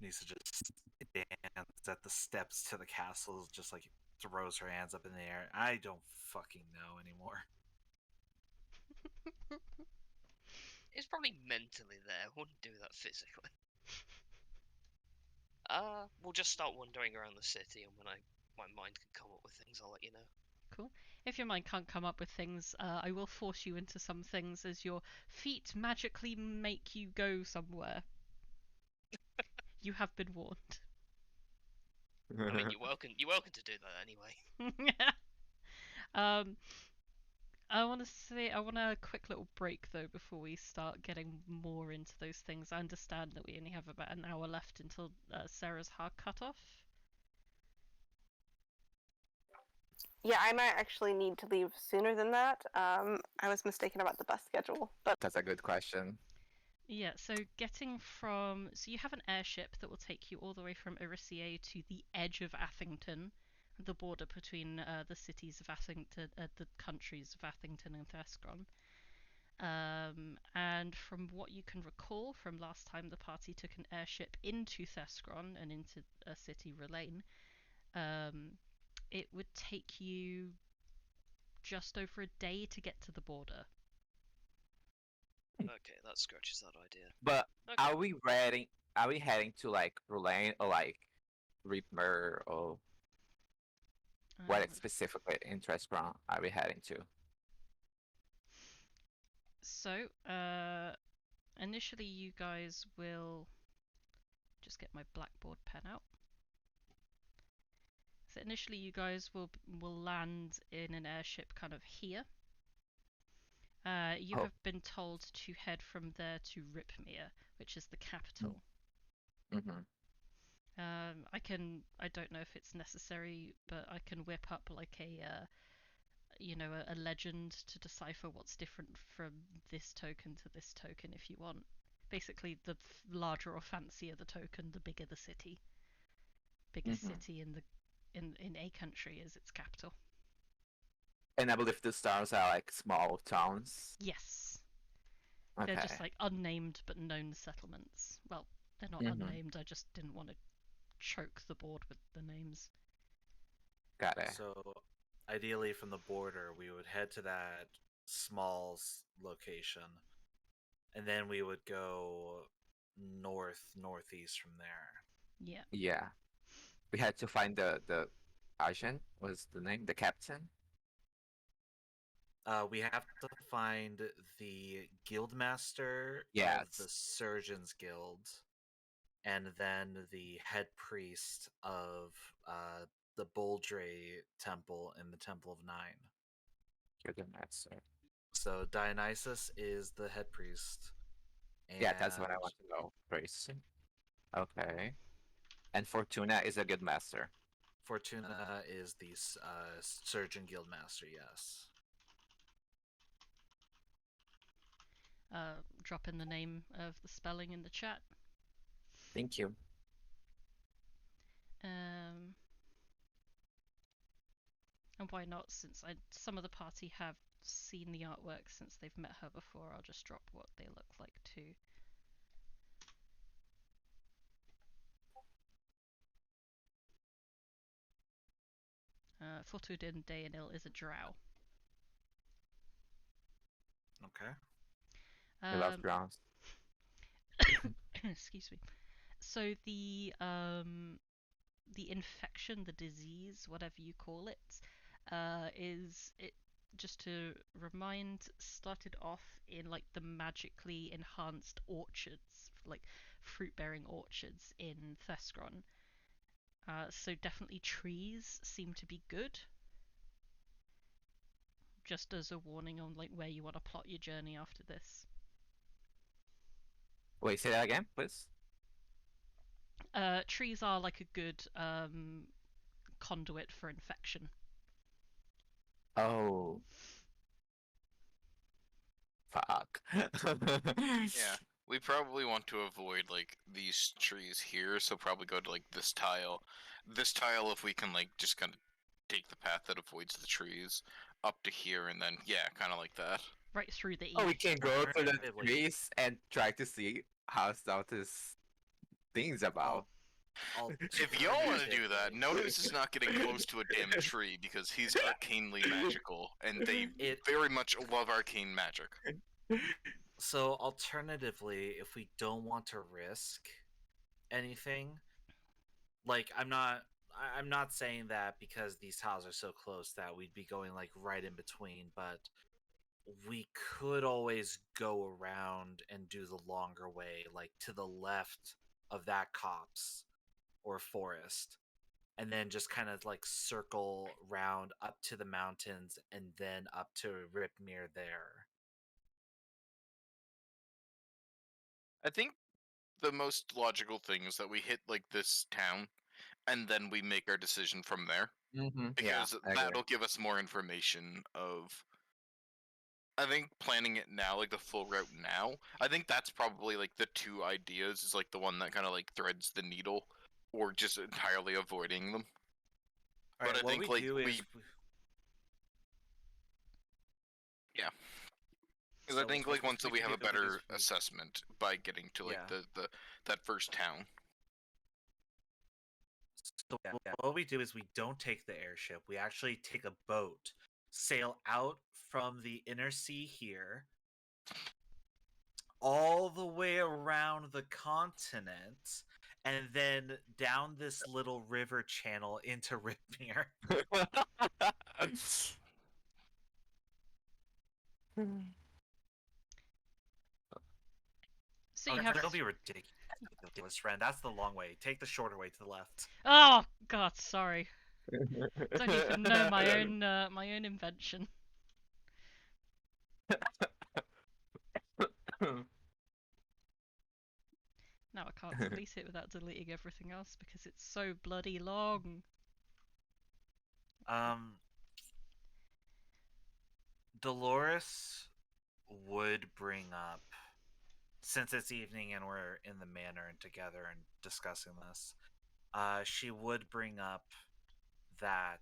Nisa just dances at the steps to the castle, just like throws her hands up in the air. I don't fucking know anymore. It's probably mentally there. Wouldn't do that physically. We'll just start wandering around the city, and when my mind can come up with things, I'll let you know. Cool. If your mind can't come up with things, I will force you into some things as your feet magically make you go somewhere. You have been warned. I mean, you're welcome to do that anyway. I want a quick little break though before we start getting more into those things. I understand that we only have about an hour left until Sarah's hard cutoff. Yeah, I might actually need to leave sooner than that. I was mistaken about the bus schedule, but That's a good question. Yeah, so so you have an airship that will take you all the way from Erisier to the edge of Athington, the border between the cities of Athington, the countries of Athington and Thescron. And from what you can recall from last time the party took an airship into Thescron and into a city, Relaine, it would take you just over a day to get to the border. Okay, that scratches that idea. But Okay. are we ready? Are we heading to like Roulaine or like Reaper or what specifically in Trespron are we heading to? So, initially you guys will just get my blackboard pen out. So initially you guys will land in an airship kind of here. You have been told to head from there to Ripmere, which is the capital. Mm-hmm. I don't know if it's necessary, but I can whip up like a legend to decipher what's different from this token to this token if you want. Basically, the larger or fancier the token, the bigger the city. Biggest city in a country is its capital. And I believe the stars are like small towns. Yes. Okay. They're just like unnamed but known settlements. Well, they're not unnamed, I just didn't want to choke the board with the names. Got it. So, ideally, from the border, we would head to that small location, and then we would go northeast from there. Yeah. Yeah. We had to find the agent. Was the name the captain? We have to find the guildmaster of the Surgeons Guild, and then the head priest of the Boldre Temple in the Temple of Nine. Guildmaster. So Dionysus is the head priest. Yeah, that's what I want to know. Priest. Okay. And Fortuna is a guildmaster. Fortuna is the Surgeon Guildmaster, yes. Drop in the name of the spelling in the chat. Thank you. And why not, since some of the party have seen the artwork since they've met her before, I'll just drop what they look like too. Fortudin Dayanil is a drow. Okay. I love drows. Excuse me. So the infection, the disease, whatever you call it, is it, just to remind, started off in like the magically enhanced orchards, like fruit-bearing orchards in Thescron. So definitely trees seem to be good. Just as a warning on like where you want to plot your journey after this. Wait, say that again, please. Trees are like a good conduit for infection. Oh. Fuck. Yeah, we probably want to avoid like these trees here, so probably go to like this tile. This tile, if we can like just kind of take the path that avoids the trees up to here, and then yeah, kind of like that. Right through the. Oh, we can go to the trees and try to see how South's things about. If y'all want to do that, Nonus is not getting close to a damn tree because he's arcanely magical, and they very much love arcane magic. So, alternatively, if we don't want to risk anything, like I'm not saying that because these tiles are so close that we'd be going like right in between, but we could always go around and do the longer way, like to the left of that copse or forest, and then just kind of like circle round up to the mountains and then up to Ripmere there. I think the most logical thing is that we hit like this town, and then we make our decision from there. Because that'll give us more information of. I think planning it now, like the full route now, I think that's probably like the two ideas, is like the one that kind of like threads the needle, or just entirely avoiding them. All right, but I think like yeah. Because I So think what once we we can have a do is better we- assessment by getting to Yeah. the that first town. So what we do is we don't take the airship. We actually take a boat, sail out from the inner sea here, all the way around the continent, and then down this little river channel into Ripmere. So you have. That'll be ridiculous, friend. That's the long way. Take the shorter way to the left. Oh God, sorry. Don't even know my own invention. Now I can't delete it without deleting everything else because it's so bloody long. Dolores would bring up, since it's evening and we're in the manor and together and discussing this, she would bring up that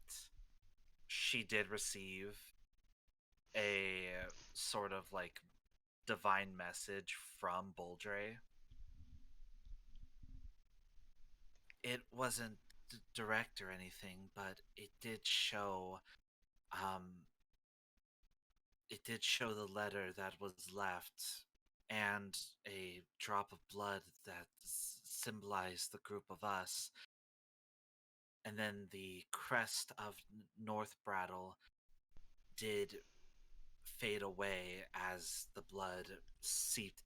she did receive a sort of like divine message from Boldre. It wasn't direct or anything, but it did show the letter that was left and a drop of blood that symbolized the group of us. And then the crest of North Brattle did fade away as the blood seeped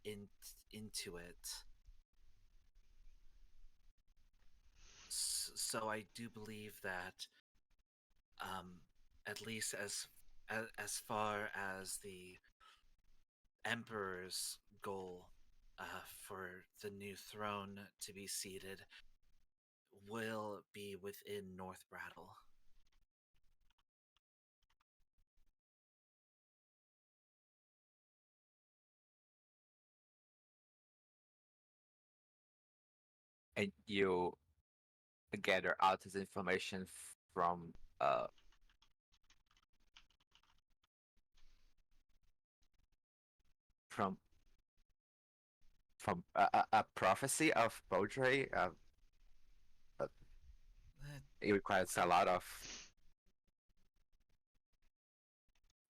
into it. So I do believe that, at least as far as the Emperor's goal for the new throne to be seated, will be within North Brattle. And you gather all this information from from a prophecy of poetry. It requires a lot of.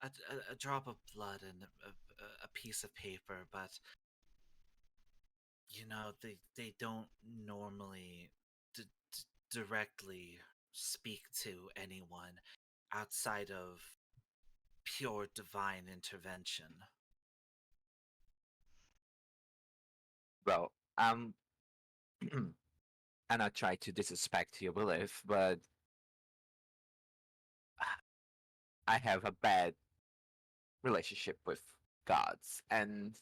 A drop of blood and a piece of paper, but they don't normally directly speak to anyone outside of pure divine intervention. Well, I'm not trying to disrespect your belief, but I have a bad relationship with gods, and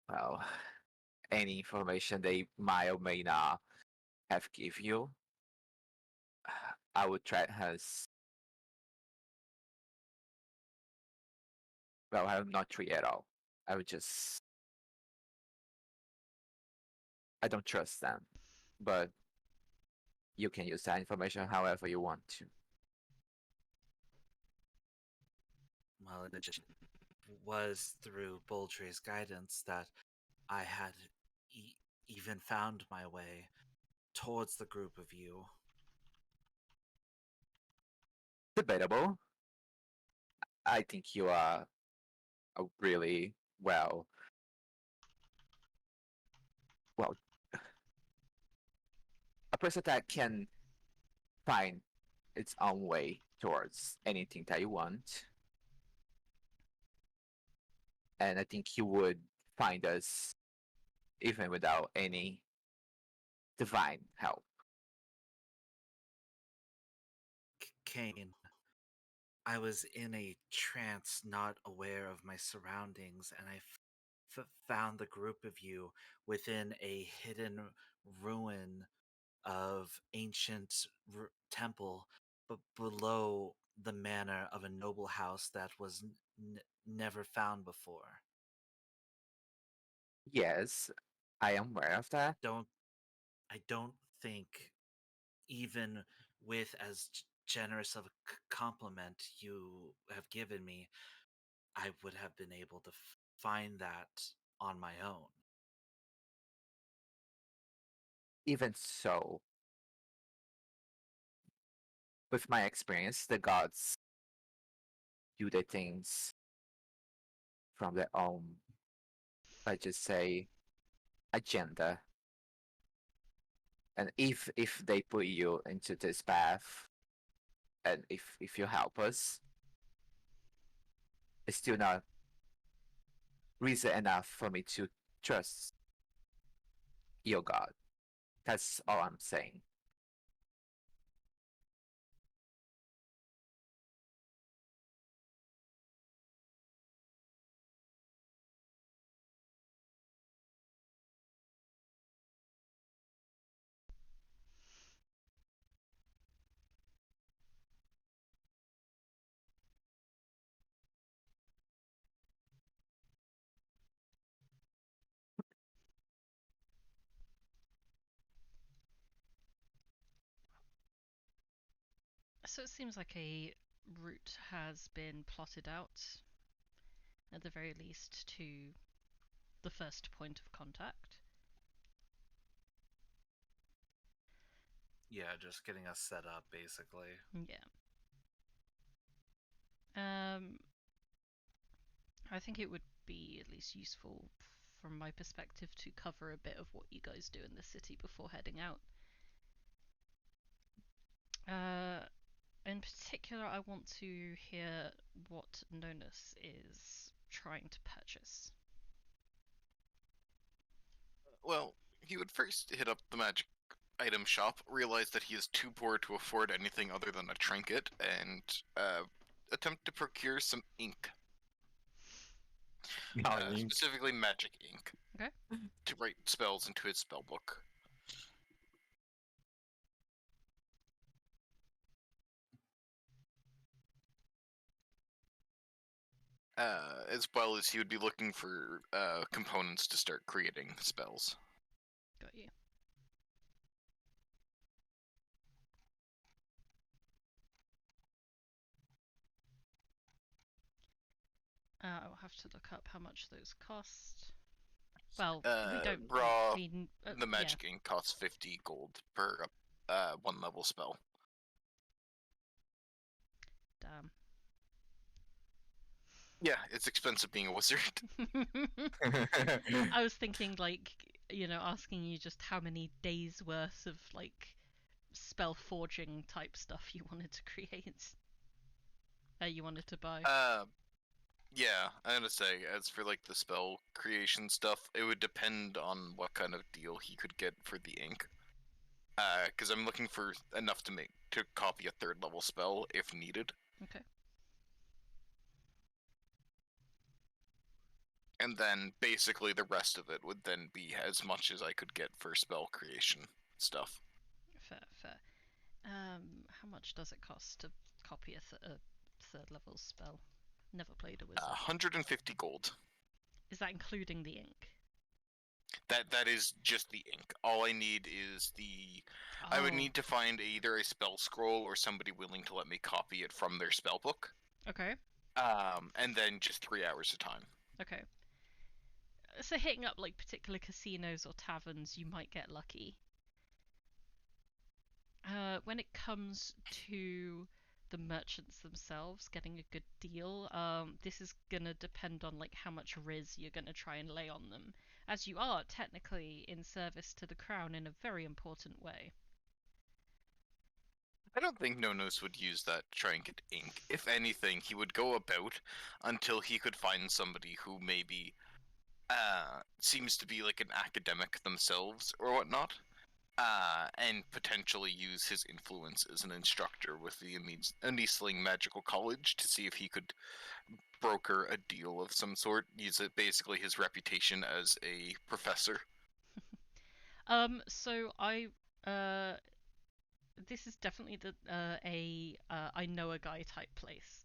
well, any information they might or may not have give you, I would try as well. I'm not treat at all. I would just I don't trust them, but you can use that information however you want to. Well, it just was through Boldre's guidance that I had even found my way towards the group of you. Debatable. I think you are a really well, a person that can find its own way towards anything that you want. And I think you would find us even without any divine help. Cain, I was in a trance, not aware of my surroundings, and I found the group of you within a hidden ruin of ancient temple, but below the manor of a noble house that was never found before. Yes, I am aware of that. I don't think, even with as generous of a compliment you have given me, I would have been able to find that on my own. Even so, with my experience, the gods do the things from their own, I just say, agenda. And if they put you into this path, and if you help us, it's still not reason enough for me to trust your God. That's all I'm saying. So it seems like a route has been plotted out, at the very least, to the first point of contact. Yeah, just getting us set up, basically. Yeah. I think it would be at least useful from my perspective to cover a bit of what you guys do in the city before heading out. In particular, I want to hear what Nonus is trying to purchase. Well, he would first hit up the magic item shop, realize that he is too poor to afford anything other than a trinket, and attempt to procure some ink. Specifically magic ink. Okay. To write spells into his spell book. As well as he would be looking for components to start creating spells. Got you. I'll have to look up how much those cost. Well, we don't. Raw, the the magic ink costs 50 gold per one level spell. Damn. Yeah, it's expensive being a wizard. I was thinking, like, asking you just how many days worth of, like, spell forging type stuff you wanted to create. You wanted to buy. Yeah, I'm gonna say, as for like the spell creation stuff, it would depend on what kind of deal he could get for the ink. Because I'm looking for enough to copy a 3rd level spell if needed. Okay. And then basically the rest of it would then be as much as I could get for spell creation stuff. Fair. How much does it cost to copy a 3rd level spell? Never played a wizard. 150 gold. Is that including the ink? That is just the ink. All I need is the... Oh. I would need to find either a spell scroll or somebody willing to let me copy it from their spell book. Okay. And then just 3 hours of time. Okay. So hitting up like particular casinos or taverns, you might get lucky. When it comes to the merchants themselves getting a good deal, this is gonna depend on like how much riz you're gonna try and lay on them, as you are technically in service to the crown in a very important way. I don't think Nonus would use that to try and get ink. If anything, he would go about until he could find somebody who maybe seems to be like an academic themselves or whatnot, and potentially use his influence as an instructor with the Anisling Magical College to see if he could broker a deal of some sort. Use it basically his reputation as a professor. So this is definitely I know a guy type place.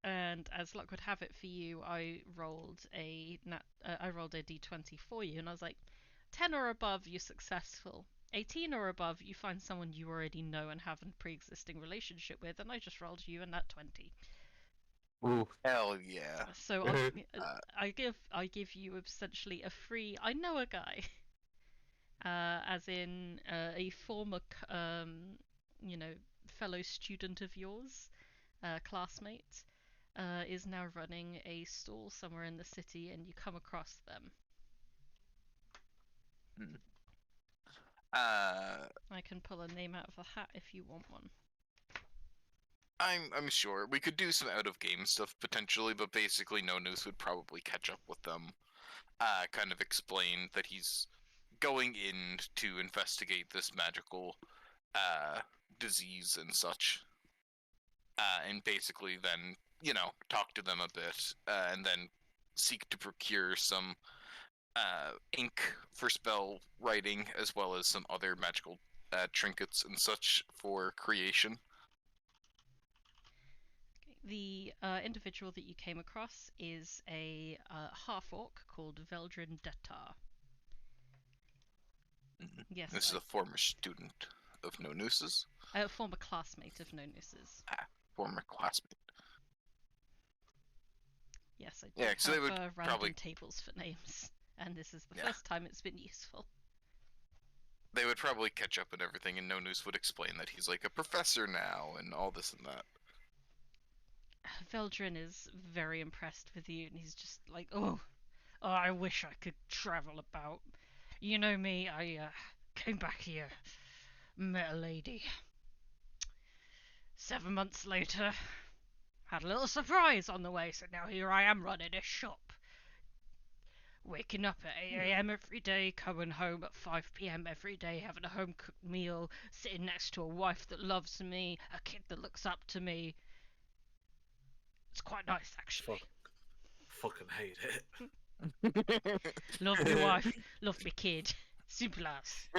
And as luck would have it for you, I rolled a d20 for you, and I was like, 10 or above, you're successful. 18 or above, you find someone you already know and have a pre-existing relationship with, and I just rolled you a nat 20. Ooh. Hell yeah. So I give you essentially a free. I know a guy, as in a former fellow student of yours, classmate, is now running a stall somewhere in the city, and you come across them. Hmm. I can pull a name out of a hat if you want one. I'm sure we could do some out of game stuff potentially, but basically Nonus would probably catch up with them. Kind of explain that he's going in to investigate this magical disease and such. And basically then, talk to them a bit, and then seek to procure some ink for spell writing, as well as some other magical trinkets and such for creation. The individual that you came across is a half-orc called Veldrin Detar. Yes, This is a former student of Nonus's. a former classmate of Nonus's. Former classmate. Yes, I do Yeah, so they would have random probably tables for names, and this is the first time it's been useful. They would probably catch up and everything, and Nonus would explain that he's like a professor now and all this and that. Veldrin is very impressed with you, and he's just like, oh, I wish I could travel about. You know me, I came back here, met a lady. 7 months later, had a little surprise on the way, so now here I am running a shop. Waking up at 8 a.m. every day, coming home at 5 p.m. every day, having a home cooked meal, sitting next to a wife that loves me, a kid that looks up to me. It's quite nice, actually. Fucking hate it. Love me wife, love me kid. Simple as.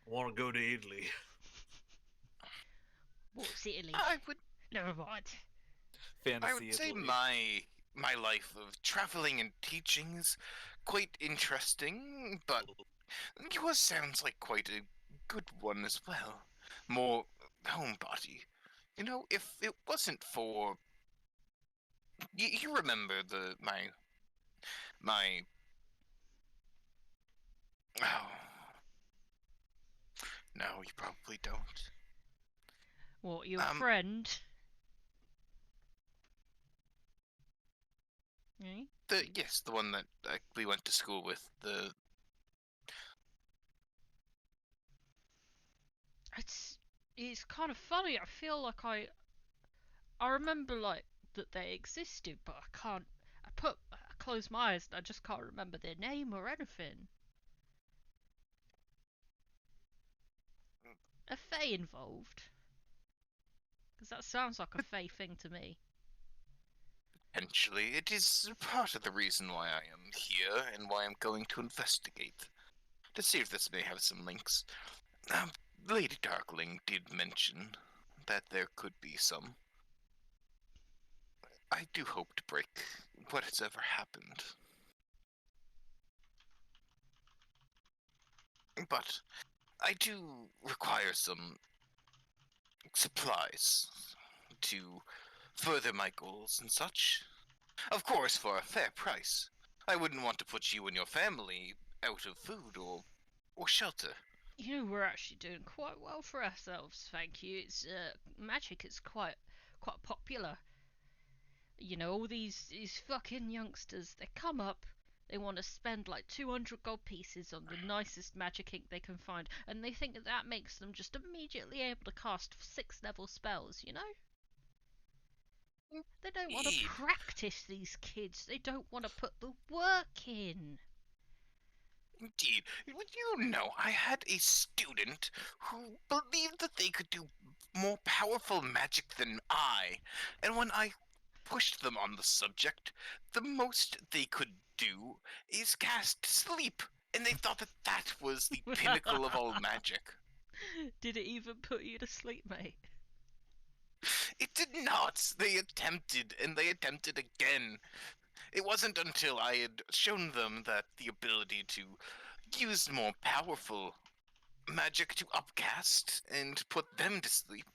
Want to go to Italy? What's Italy? Never mind. Fantasy I would say Italy. my life of traveling and teaching is quite interesting, but yours sounds like quite a good one as well. More homebody. If it wasn't for you remember my oh no, you probably don't. What, your friend? Eh? The one that we went to school with. It's kind of funny. I feel like I remember like that they existed, but I can't. I close my eyes and I just can't remember their name or anything. A fae involved? Because that sounds like a fae thing to me. Potentially, it is part of the reason why I am here and why I'm going to investigate to see if this may have some links. Lady Darkling did mention that there could be some. I do hope to break what has ever happened. But I do require some supplies to further my goals and such. Of course, for a fair price. I wouldn't want to put you and your family out of food or shelter. You know, we're actually doing quite well for ourselves, thank you. It's magic is quite popular. You know, all these fucking youngsters, they come up, they want to spend like 200 gold pieces on the nicest magic ink they can find, and they think that makes them just immediately able to cast 6th level spells, you know? They don't want to practice, these kids. They don't want to put the work in. Indeed. I had a student who believed that they could do more powerful magic than I, and when I pushed them on the subject, the most they could do is cast sleep, and they thought that was the pinnacle of all magic. Did it even put you to sleep, mate? It did not. They attempted, and they attempted again. It wasn't until I had shown them that the ability to use more powerful magic to upcast and put them to sleep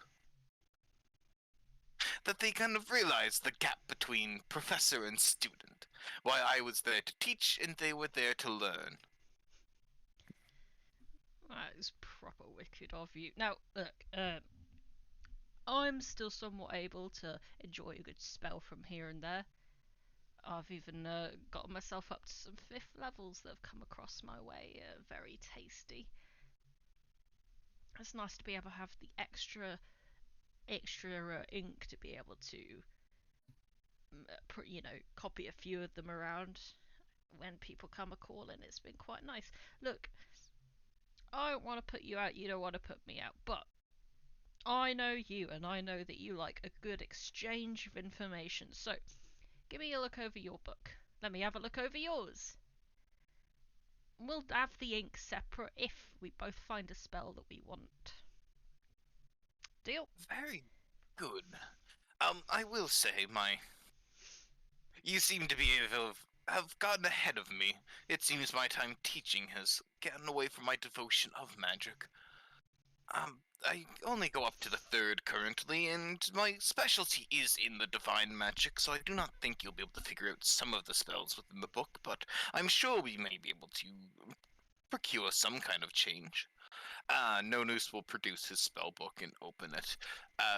that they kind of realized the gap between professor and student. Why I was there to teach and they were there to learn. That is proper wicked of you. Now, look, I'm still somewhat able to enjoy a good spell from here and there. I've even got myself up to some 5th levels that have come across my way. Very tasty. It's nice to be able to have the extra ink to be able to, copy a few of them around when people come a calling. It's been quite nice. Look, I don't want to put you out. You don't want to put me out, but I know you, and I know that you like a good exchange of information. So, give me a look over your book. Let me have a look over yours. We'll have the ink separate if we both find a spell that we want. Deal? Very good. I will say, you seem to have gotten ahead of me. It seems my time teaching has gotten away from my devotion of magic. I only go up to the 3rd currently, and my specialty is in the divine magic, so I do not think you'll be able to figure out some of the spells within the book, but I'm sure we may be able to procure some kind of change. Nonus will produce his spell book and open it,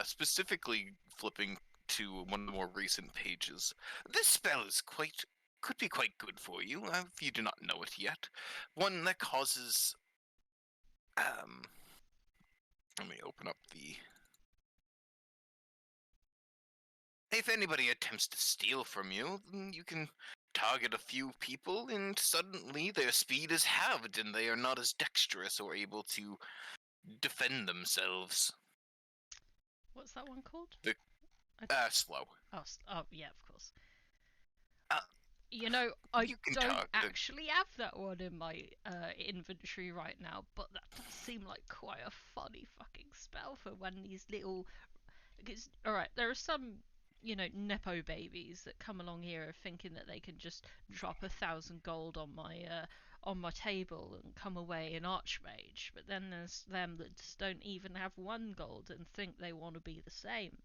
specifically flipping to one of the more recent pages. This spell is could be quite good for you, if you do not know it yet. One that causes, let me open up the... If anybody attempts to steal from you, then you can target a few people, and suddenly their speed is halved, and they are not as dexterous or able to defend themselves. What's that one called? Slow. Oh, yeah, of course. Uh, I you can don't target it. actually have that one in my inventory right now, but that does seem like quite a funny fucking spell for when these little... Because, alright, there are some, nepo babies that come along here thinking that they can just drop 1,000 gold on my table and come away an archmage, but then there's them that just don't even have 1 gold and think they want to be the same.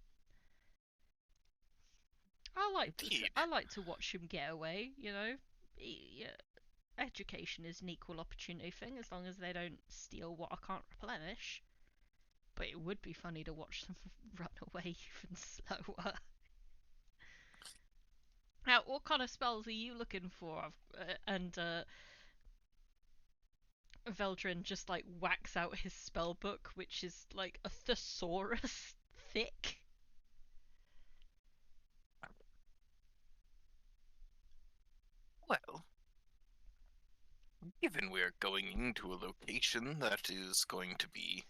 I like to watch him get away, Yeah, education is an equal opportunity thing as long as they don't steal what I can't replenish. But it would be funny to watch them run away even slower. Now, what kind of spells are you looking for? Veldrin just like whacks out his spell book, which is like a thesaurus thick. Well, given we're going into a location that is going to be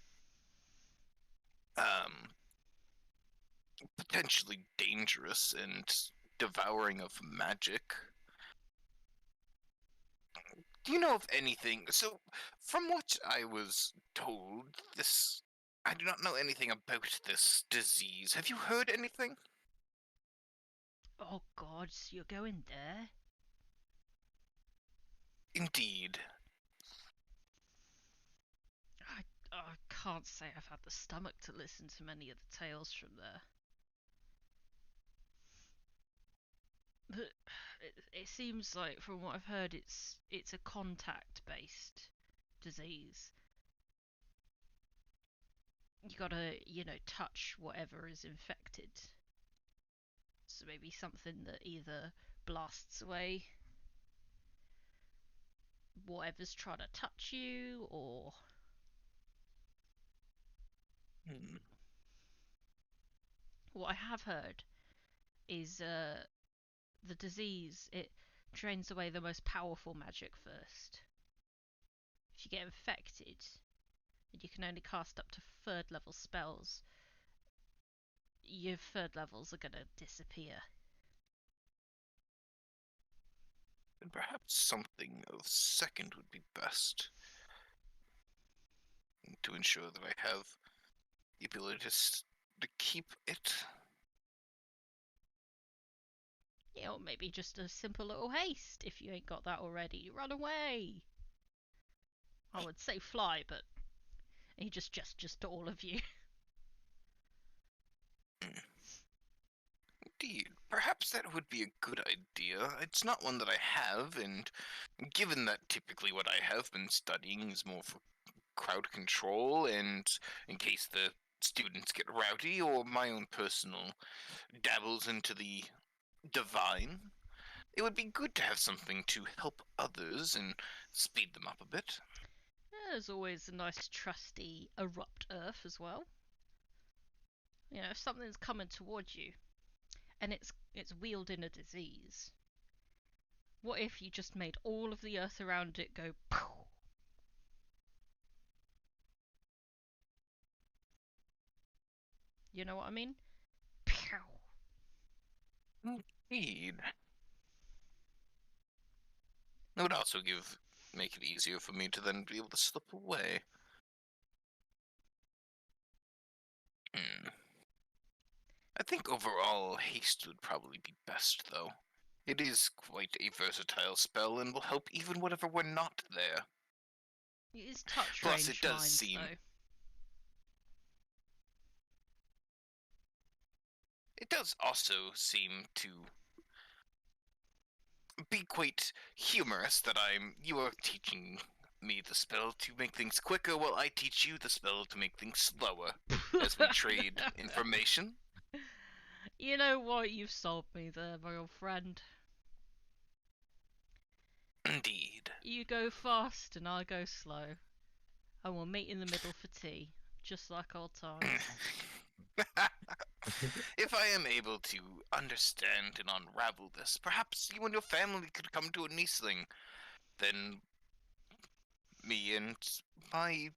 potentially dangerous and devouring of magic, do you know of anything? So, from what I was told, I do not know anything about this disease. Have you heard anything? Oh god, so you're going there? Indeed. I can't say I've had the stomach to listen to many of the tales from there. But it seems like, from what I've heard, it's a contact-based disease. You gotta, touch whatever is infected. So maybe something that either blasts away whatever's trying to touch you, or... What I have heard is the disease, it drains away the most powerful magic first. If you get infected, and you can only cast up to 3rd level spells, your 3rd levels are gonna disappear. And perhaps something of 2nd would be best. To ensure that I have the ability to keep it. Or maybe just a simple little haste if you ain't got that already. Run away! I would say fly, but he just gestures to all of you. Indeed. Perhaps that would be a good idea. It's not one that I have, and given that typically what I have been studying is more for crowd control and in case the students get rowdy, or my own personal dabbles into the divine, it would be good to have something to help others and speed them up a bit. There's always a nice trusty erupt earth as well. You know, if something's coming towards you and it's wielding a disease, what if you just made all of the earth around it go pow? You know what I mean? Pow. Indeed. It would also make it easier for me to then be able to slip away. I think overall haste would probably be best, though. It is quite a versatile spell and will help even whenever we're not there. It is touch Plus, range it does minds, seem though. It does also seem to be quite humorous that you are teaching me the spell to make things quicker while I teach you the spell to make things slower as we trade information. You know what? You've sold me there, my old friend. Indeed. You go fast and I go slow. And we'll meet in the middle for tea, just like old times. If I am able to understand and unravel this, perhaps you and your family could come to a Niesling. Then me and my...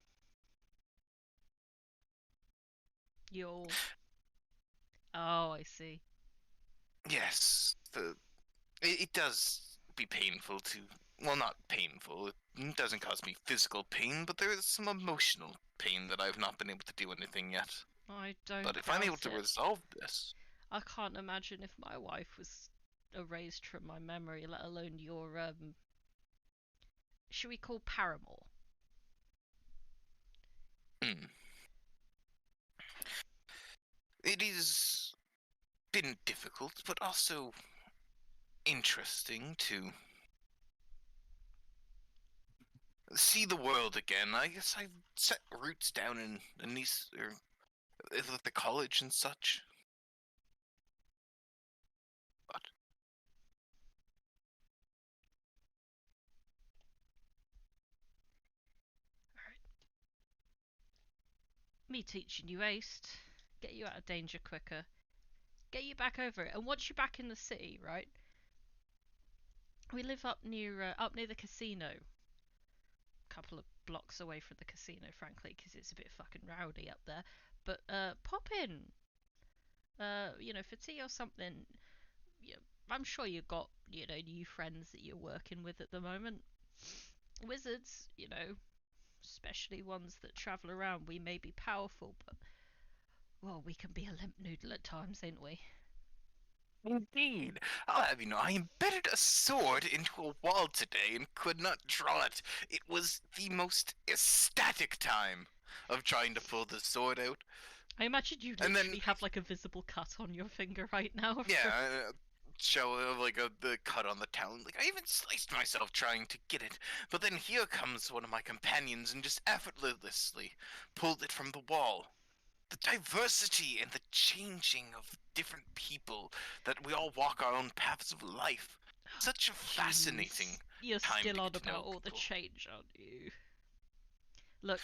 You'll... Oh, I see. Yes, it does be painful to... Well, not painful. It doesn't cause me physical pain, but there is some emotional pain that I've not been able to do anything yet. I don't But if I'm able to doubt it. resolve this... I can't imagine if my wife was erased from my memory, let alone your, should we call paramour? It has been difficult, but also interesting to see the world again. I guess I've set roots down in these, or at the college and such. But Alright. Me teaching you aced, get you out of danger quicker, get you back over it, and once you're back in the city, right? We live up near the casino. A couple of blocks away from the casino, frankly, because it's a bit fucking rowdy up there. But pop in. You know, for tea or something. You know, I'm sure you've got, you know, new friends that you're working with at the moment. Wizards, you know, especially ones that travel around, we may be powerful, but well, we can be a limp noodle at times, ain't we? indeed, I'll have you know, I embedded a sword into a wall today and could not draw it. It was the most ecstatic time of trying to pull the sword out. I imagine you And literally then- have like a visible cut on your finger right now. Yeah, show of like the cut on the talon. Like I even sliced myself trying to get it, but then here comes one of my companions and just effortlessly pulled it from the wall. The diversity and the changing of different people, that we all walk our own paths of life. Such a fascinating. Jeez. You're time to still on get to know about all the people. change, aren't you? Look,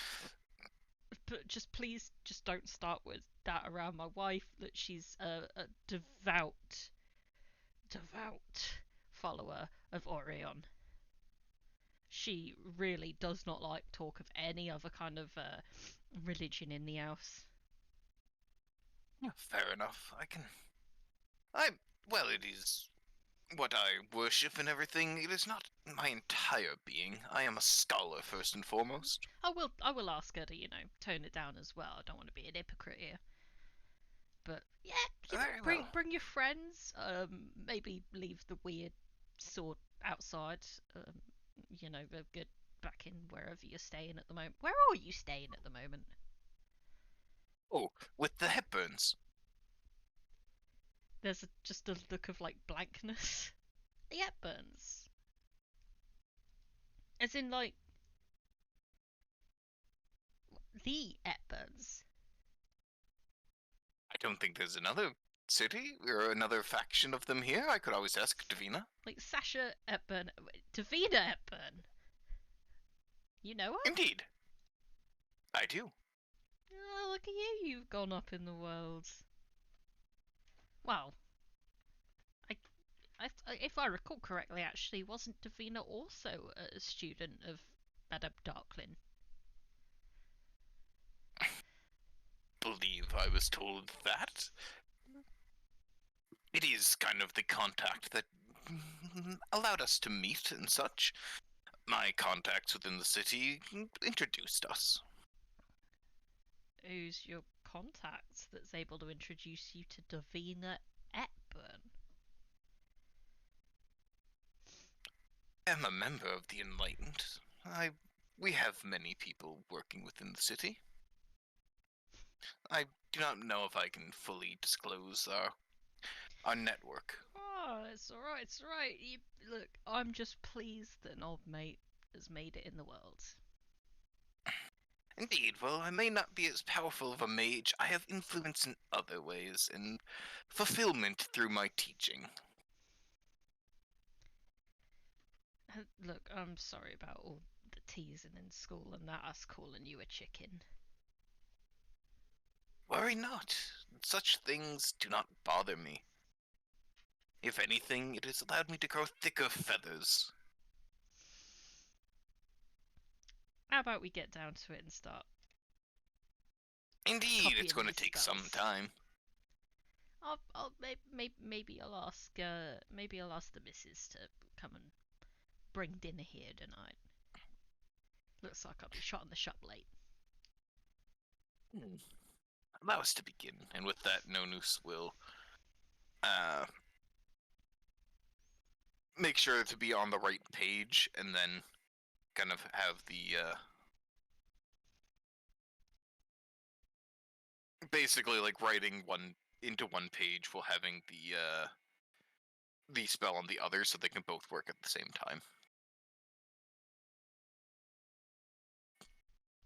but just please, just don't start with that around my wife. That she's a devout follower of Orion. She really does not like talk of any other kind of religion in the house. Yeah, fair enough. Well, it is what I worship and everything. It is not my entire being. I am a scholar first and foremost. I will ask her to, you know, tone it down as well. I don't want to be an hypocrite here. But yeah, you know, Very well. bring your friends. Maybe leave the weird sword outside. You know, they're good back in wherever you're staying at the moment. Where are you staying at the moment? Oh, with the Hepburns. There's just a look of like blankness. The Hepburns. As in like the Hepburns. I don't think there's another city or another faction of them here. I could always ask Davina. Like Sasha Hepburn, Davina Hepburn. You know her? Indeed. I do. Oh, look at you, you've gone up in the world. Well, if I recall correctly, actually, wasn't Davina also a student of Madame Darklin? Believe I was told that. It is kind of the contact that allowed us to meet and such. My contacts within the city introduced us. Who's your contact that's able to introduce you to Davina Hepburn? I am a member of the Enlightened. We have many people working within the city. I do not know if I can fully disclose our network. Oh, it's alright, it's alright. Look, I'm just pleased that an old mate has made it in the world. Indeed, while I may not be as powerful of a mage, I have influence in other ways, and fulfillment through my teaching. Look, I'm sorry about all the teasing in school and that us calling you a chicken. Worry not. Such things do not bother me. If anything, it has allowed me to grow thicker feathers. How about we get down to it and start? Indeed, it's Copying going to these take some spells. time. Maybe I'll ask the missus to come and bring dinner here tonight. Looks like I'll be shot in the shop late. Allow us to begin, and with that, Nonus will make sure to be on the right page, and then kind of have the basically like writing one into one page while having the spell on the other, so they can both work at the same time.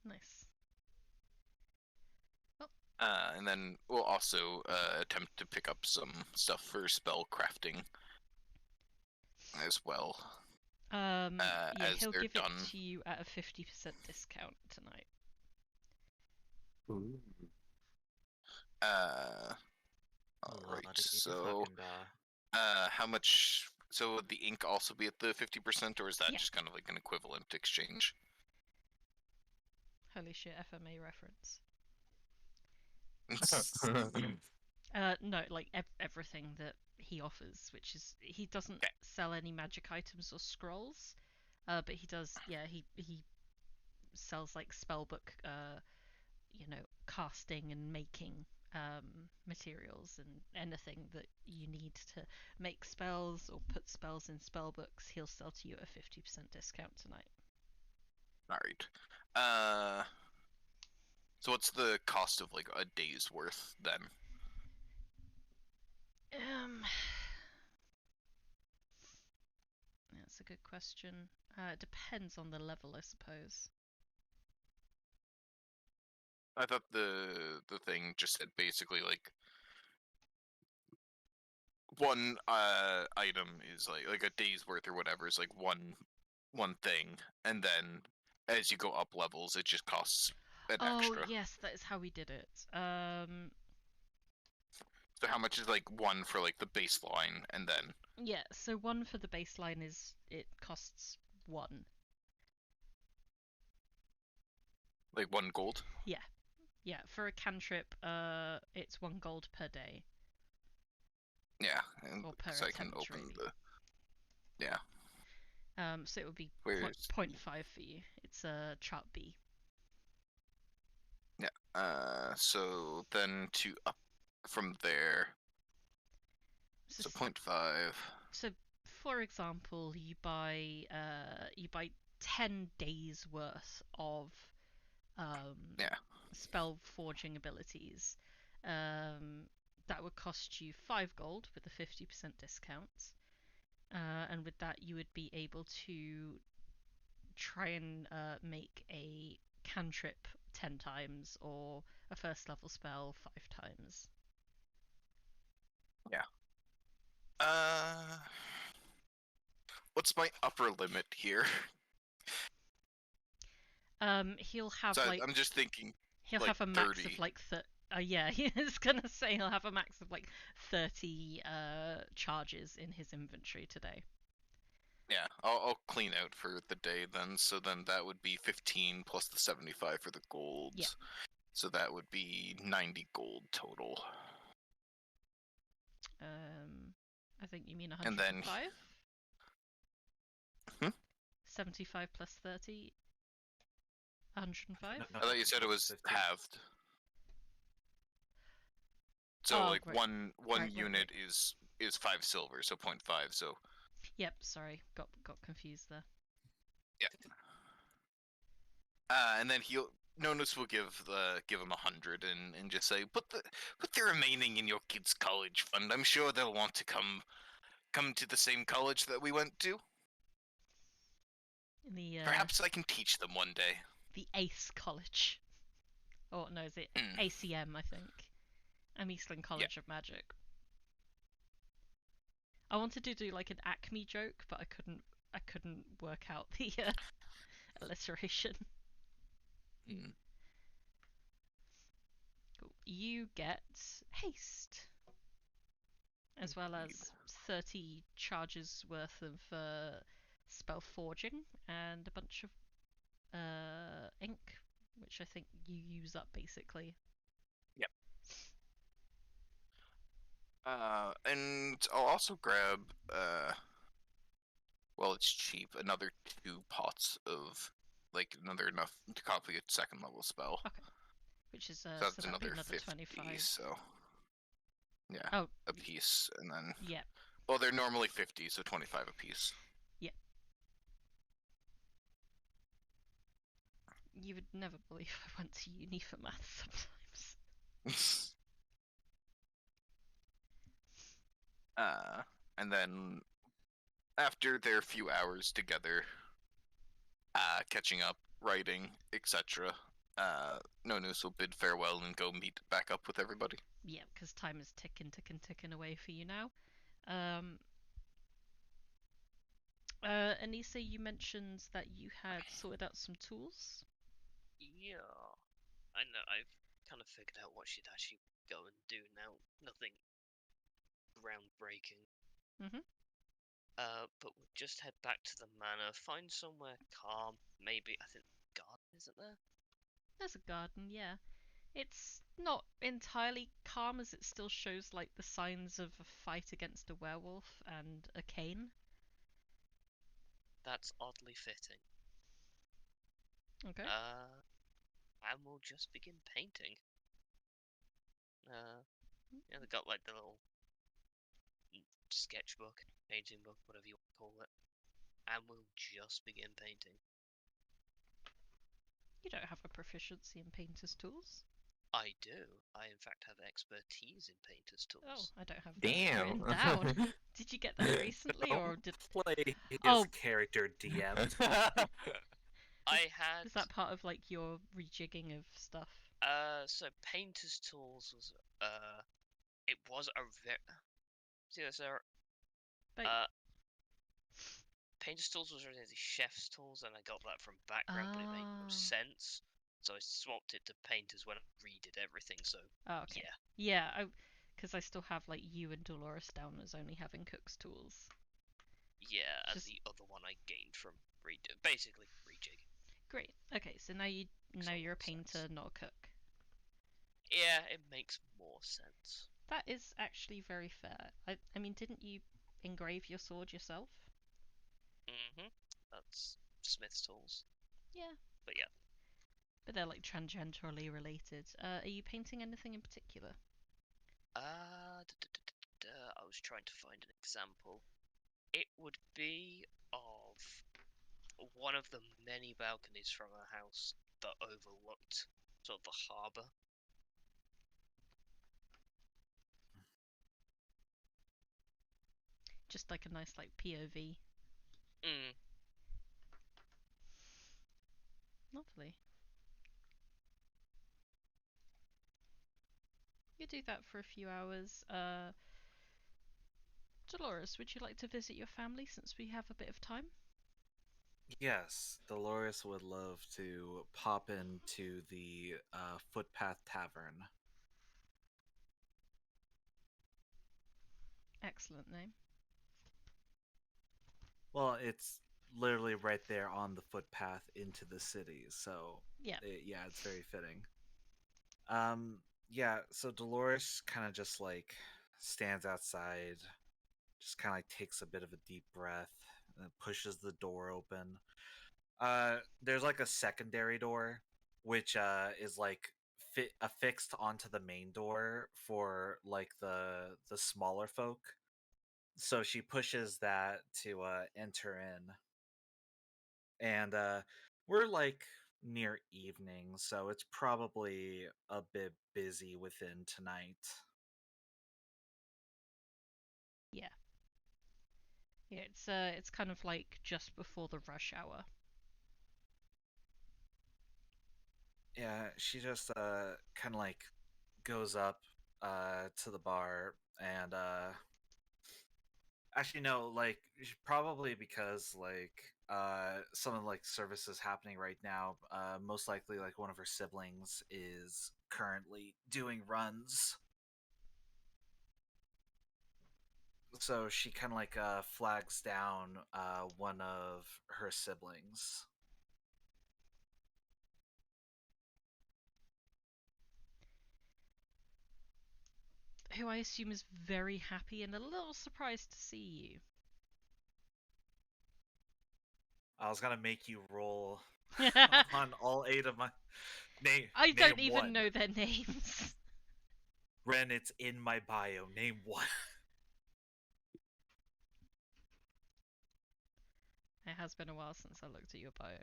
Nice. And then we'll also attempt to pick up some stuff for spell crafting as well. Yeah, as he'll they're give done. it to you at a 50% discount tonight. Ooh. Alright, so how much? So would the ink also be at the 50%, or is that Yeah. just kind of like an equivalent exchange? Holy shit, FMA reference. No, like everything that he offers, which is he doesn't Okay. sell any magic items or scrolls, but he does. Yeah, he sells like spellbook, casting and making materials and anything that you need to make spells or put spells in spellbooks. He'll sell to you at a 50% discount tonight. Alright. So what's the cost of like a day's worth then? That's a good question. It depends on the level, I suppose. I thought the thing just said basically like one item is like a day's worth or whatever is like one thing, and then as you go up levels, it just costs an extra. Oh yes, that is how we did it. So how much is like one for like the baseline, and then Yeah, so one for the baseline it costs 1. like 1 gold? Yeah, for a cantrip, it's 1 gold per day. Yeah, and Or per so I can attempt, open really. yeah. So it would be Where's 0.5 for you. It's a chart B. Yeah. So then to up from there, so 0.5. So, for example, you buy 10 days worth of Yeah. spell forging abilities. that would cost you 5 gold with a 50% discount. And with that, you would be able to try and make a cantrip 10 times or a first level spell 5 times. Yeah. What's my upper limit here? He'll have So like I'm just thinking. he'll like have a max 30. of like yeah, he was gonna say he'll have a max of like 30 charges in his inventory today. Yeah, I'll clean out for the day then. So then that would be 15 plus the 75 for the golds. Yeah. So that would be 90 gold total. I think you mean And 105? then 75 plus 30? 105? I thought you said it was 50. halved. So Oh, like right. one Right. unit is 5 silver, so 0.5. So Yep, sorry, got confused there. yeah. And then Nonus will give him 100 and just say put the remaining in your kids' college fund. I'm sure they'll want to come to the same college that we went to. In the Perhaps I can teach them one day. the Ace College. Oh no, is it ACM? I think. Ameisling College of Magic. I wanted to do like an Acme joke, but I couldn't work out the alliteration. Cool. You get haste, as well as 30 charges worth of spell forging and a bunch of ink, which I think you use up basically. Yep. And I'll also grab well, it's cheap, another 2 pots of like enough to copy a second level spell. Okay. Which is So so that's that'd be another another 50, 25. so yeah, Oh, a piece, and then yeah. well, they're normally 50, so 25 a piece. Yeah. You would never believe I went to uni for maths sometimes. And then after their few hours together, catching up, writing, etc., Nonus will bid farewell and go meet back up with everybody. Yeah, because time is ticking away for you now. Anissa, you mentioned that you had sorted out some tools. Yeah, I know. I've kind of figured out what she'd actually go and do now. Nothing groundbreaking. But we'll just head back to the manor, find somewhere calm. Maybe I think garden, isn't there? There's a garden, yeah. It's not entirely calm as it still shows like the signs of a fight against a werewolf and a Cain. That's oddly fitting. Okay. And we'll just begin painting. Yeah, they got like the little sketchbook, painting book, whatever you want to call it. And we'll just begin painting. You don't have a proficiency in painter's tools? I do. I in fact have expertise in painter's tools. Oh, I don't have that Damn. written down. Did you get that recently, or did? Play his Oh. character DM. I had. Is that part of like your rejigging of stuff? So painter's tools was it was a very. See, there. But... Painter's tools was originally chef's tools, and I got that from background, but it made no sense. So I swapped it to painters when I redid everything. So okay. Yeah. Yeah, because I still have like you and Dolores down as only having cook's tools. Yeah, and the other one I gained from basically rejig. Great. Okay, so now you're a painter, sense. not a cook. Yeah, it makes more sense. That is actually very fair. I mean, didn't you engrave your sword yourself? That's Smith's tools. Yeah. But yeah. But they're like tangentially related. Are you painting anything in particular? I was trying to find an example. It would be of one of the many balconies from a house that overlooked sort of the harbour. Just like a nice like POV. Mm. Lovely. You do that for a few hours. Dolores, would you like to visit your family since we have a bit of time? Yes, Dolores would love to pop into the Footpath Tavern. Excellent name. Well, it's literally right there on the footpath into the city, so Yeah. yeah, it's very fitting. Yeah, so Dolores kind of just like stands outside, just kind of like takes a bit of a deep breath, and pushes the door open. There's like a secondary door, which is like affixed onto the main door for like the smaller folk. So she pushes that to enter in, and we're like near evening, so it's probably a bit busy within tonight. Yeah. Yeah, it's kind of like just before the rush hour. Yeah, she just kind of like goes up to the bar and actually no, like probably because like some of like services happening right now, most likely like one of her siblings is currently doing runs. So she kind of like flags down one of her siblings. Who I assume is very happy and a little surprised to see you. I was gonna make you roll on all 8 of my name. I Name don't even one. know their names. Ren, it's in my bio. Name one. It has been a while since I looked at your bio.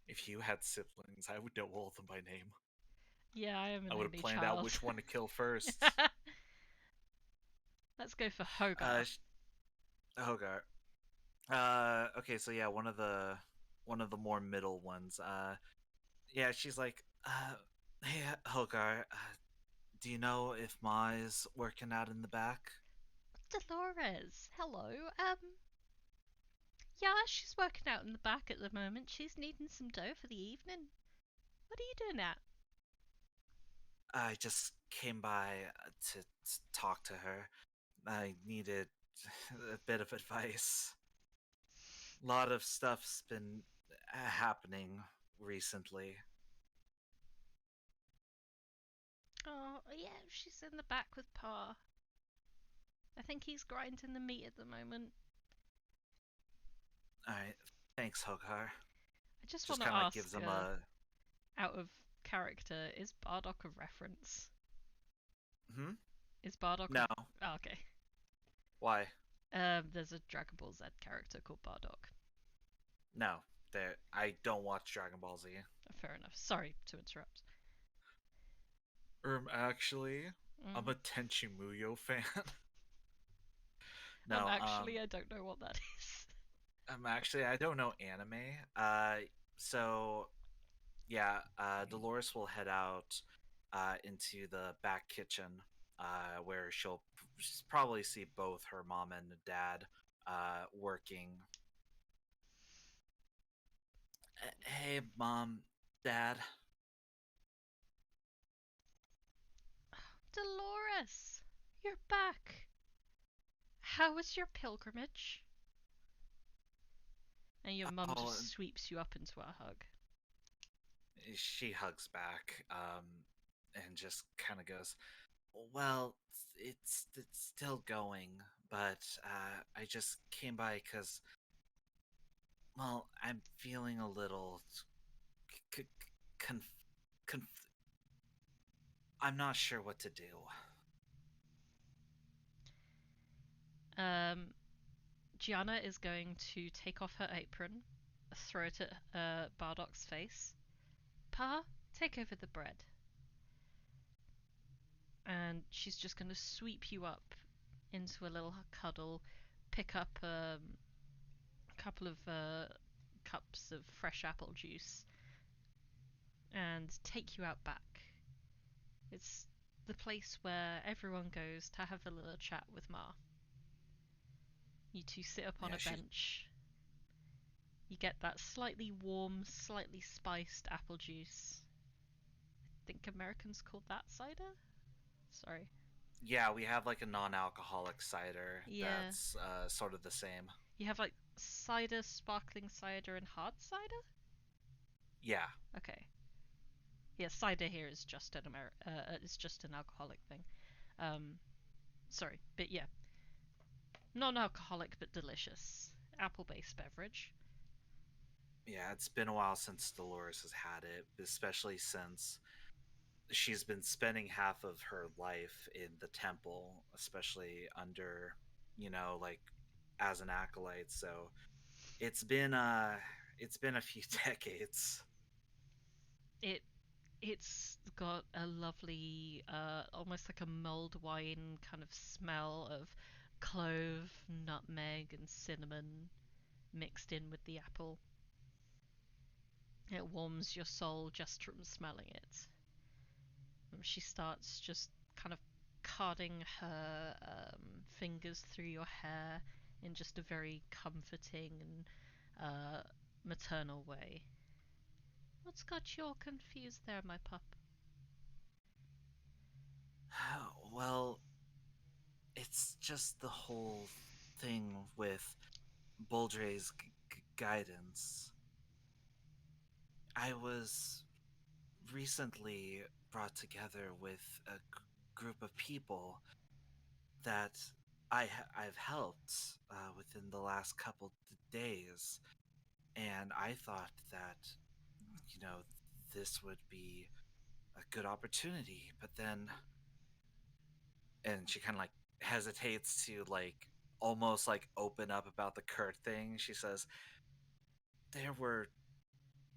If you had siblings, I would know all of them by name. Yeah, I am an I would have only planned child. out which one to kill first. Let's go for Hogar. Hogar. Okay, so yeah, one of the more middle ones. Yeah, she's like, hey, Hogar, do you know if Ma is working out in the back? Dolores, hello. Yeah, she's working out in the back at the moment. She's needing some dough for the evening. What are you doing at? I just came by to talk to her. I needed a bit of advice. A lot of stuff's been happening recently. Oh, yeah, she's in the back with Pa. I think he's grinding the meat at the moment. Alright, thanks, Hogar. I just want Just to kind of like ask, gives him a. out of character, is Bardock a reference? Hmm? Is Bardock No. Oh, okay. Why? There's a Dragon Ball Z character called Bardock. No. There. I don't watch Dragon Ball Z. Fair enough. Sorry to interrupt. Actually, I'm a Tenchi Muyo fan. No, actually, I don't know what that is. actually, I don't know anime. So yeah, Dolores will head out into the back kitchen, where she'll probably see both her mom and dad working. Hey, Mom, Dad. Dolores, you're back. How was your pilgrimage? And your mum Oh, just sweeps you up into a hug. she hugs back, and just kind of goes, "Well, it's still going, but I just came by because, well, I'm feeling a little c- conf- conf- I'm not sure what to do." Gianna is going to take off her apron, throw it at Bardock's face. Pa, take over the bread. and she's just going to sweep you up into a little cuddle, pick up a couple of cups of fresh apple juice, and take you out back. It's the place where everyone goes to have a little chat with Ma. You two sit up on Yeah, a bench. You get that slightly warm, slightly spiced apple juice. I think Americans call that cider? Sorry. Yeah, we have like a non-alcoholic cider Yeah. that's sort of the same. You have like cider, sparkling cider, and hard cider? Yeah. Okay. Yeah, cider here is just it's just an alcoholic thing. Sorry, but yeah, non-alcoholic but delicious apple-based beverage. Yeah, it's been a while since Dolores has had it, especially since she's been spending half of her life in the temple, especially under, like as an acolyte. So it's been a few decades. It it's got a lovely, almost like a mulled wine kind of smell of clove, nutmeg, and cinnamon mixed in with the apple. It warms your soul just from smelling it. She starts just kind of carding her fingers through your hair in just a very comforting and maternal way. What's got you all confused there, my pup? Well, it's just the whole thing with Boldre's guidance. I was recently brought together with a group of people that I've helped within the last couple days, and I thought that you know this would be a good opportunity, but then, and she kind of like hesitates to like almost like open up about the Kurt thing. She says there were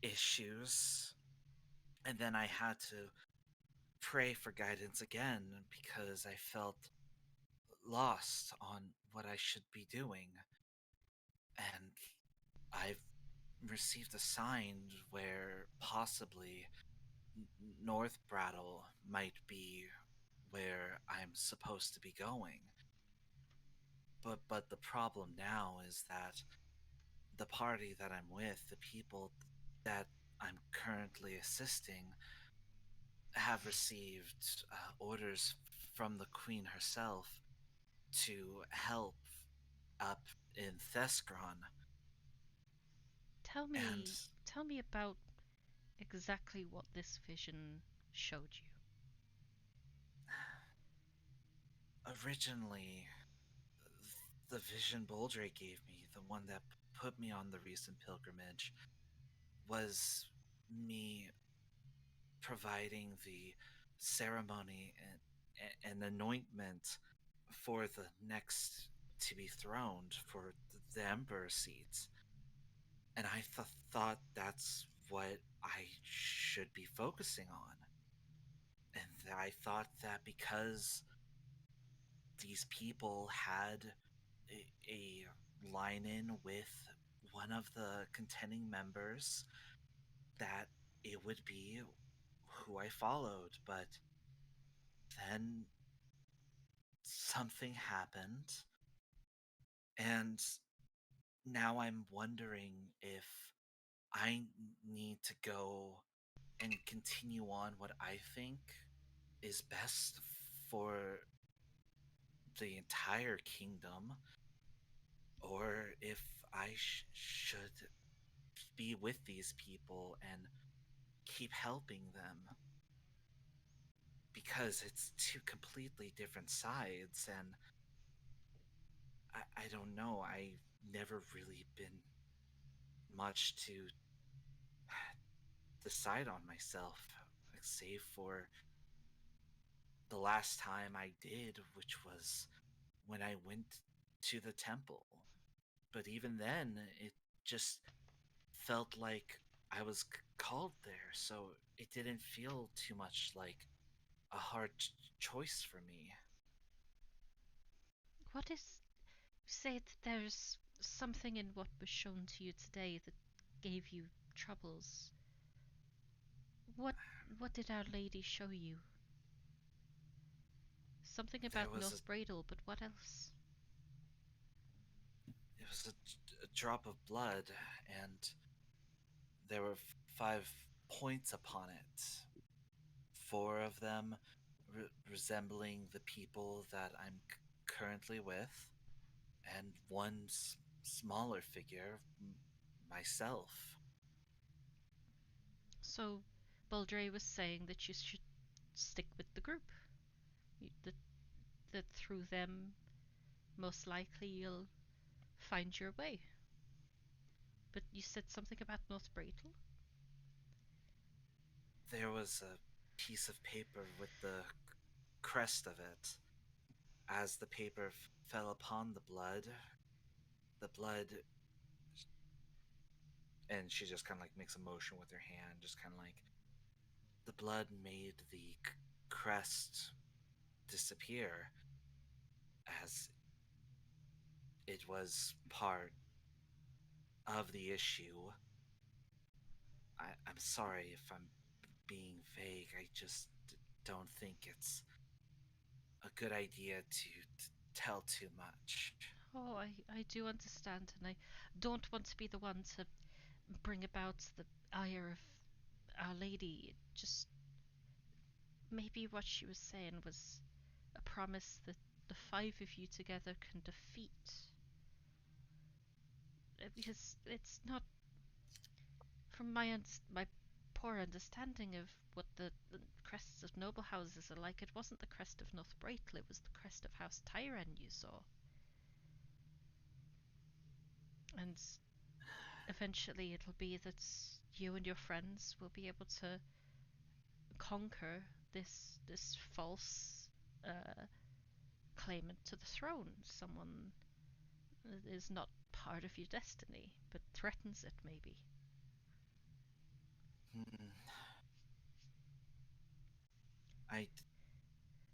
issues, and then I had to pray for guidance again because I felt lost on what I should be doing. And I've received a sign where possibly North Brattle might be where I'm supposed to be going. But the problem now is that the party that I'm with, the people that I'm currently assisting, have received orders from the Queen herself to help up in Thescron. Tell And me, tell me about exactly what this vision showed you. originally, the vision Boldre gave me, the one that put me on the recent pilgrimage, was me providing the ceremony and anointment for the next to be throned for the emperor seat. And I thought that's what I should be focusing on. And I thought that because these people had a line in with one of the contending members, that it would be who I followed. But then something happened, and now I'm wondering if I need to go and continue on what I think is best for the entire kingdom, or if I should be with these people and keep helping them, because it's two completely different sides. And I don't know, I've never really been much to decide on myself, save for the last time I did, which was when I went to the temple. But even then, it just felt like I was called there, so it didn't feel too much like a hard choice for me. What is. You say that there's something in what was shown to you today that gave you troubles. What did Our Lady show you? Something There about was North Bradle, but what else? it was a drop of blood, and there were 5 points upon it. 4 of them resembling the people that I'm currently with, and one smaller figure, myself. So, Baldre was saying that you should stick with the group. That through them, most likely you'll find your way. But you said something about North Bradle? There was a piece of paper with the crest of it. As the paper fell upon the blood, and she just kind of like makes a motion with her hand, just kind of like the blood made the crest disappear, as it was part of the issue. I'm sorry if I'm being vague. I just don't think it's a good idea to tell too much. Oh, I do understand, and I don't want to be the one to bring about the ire of Our Lady. Just maybe what she was saying was a promise that the 5 of you together can defeat. Because it's not, from my poor understanding of what the crests of noble houses are like, it wasn't the crest of North Brattle, it was the crest of House Tyren you saw. And eventually it'll be that you and your friends will be able to conquer this false claimant to the throne, someone that is not part of your destiny, but threatens it maybe. Hmm. I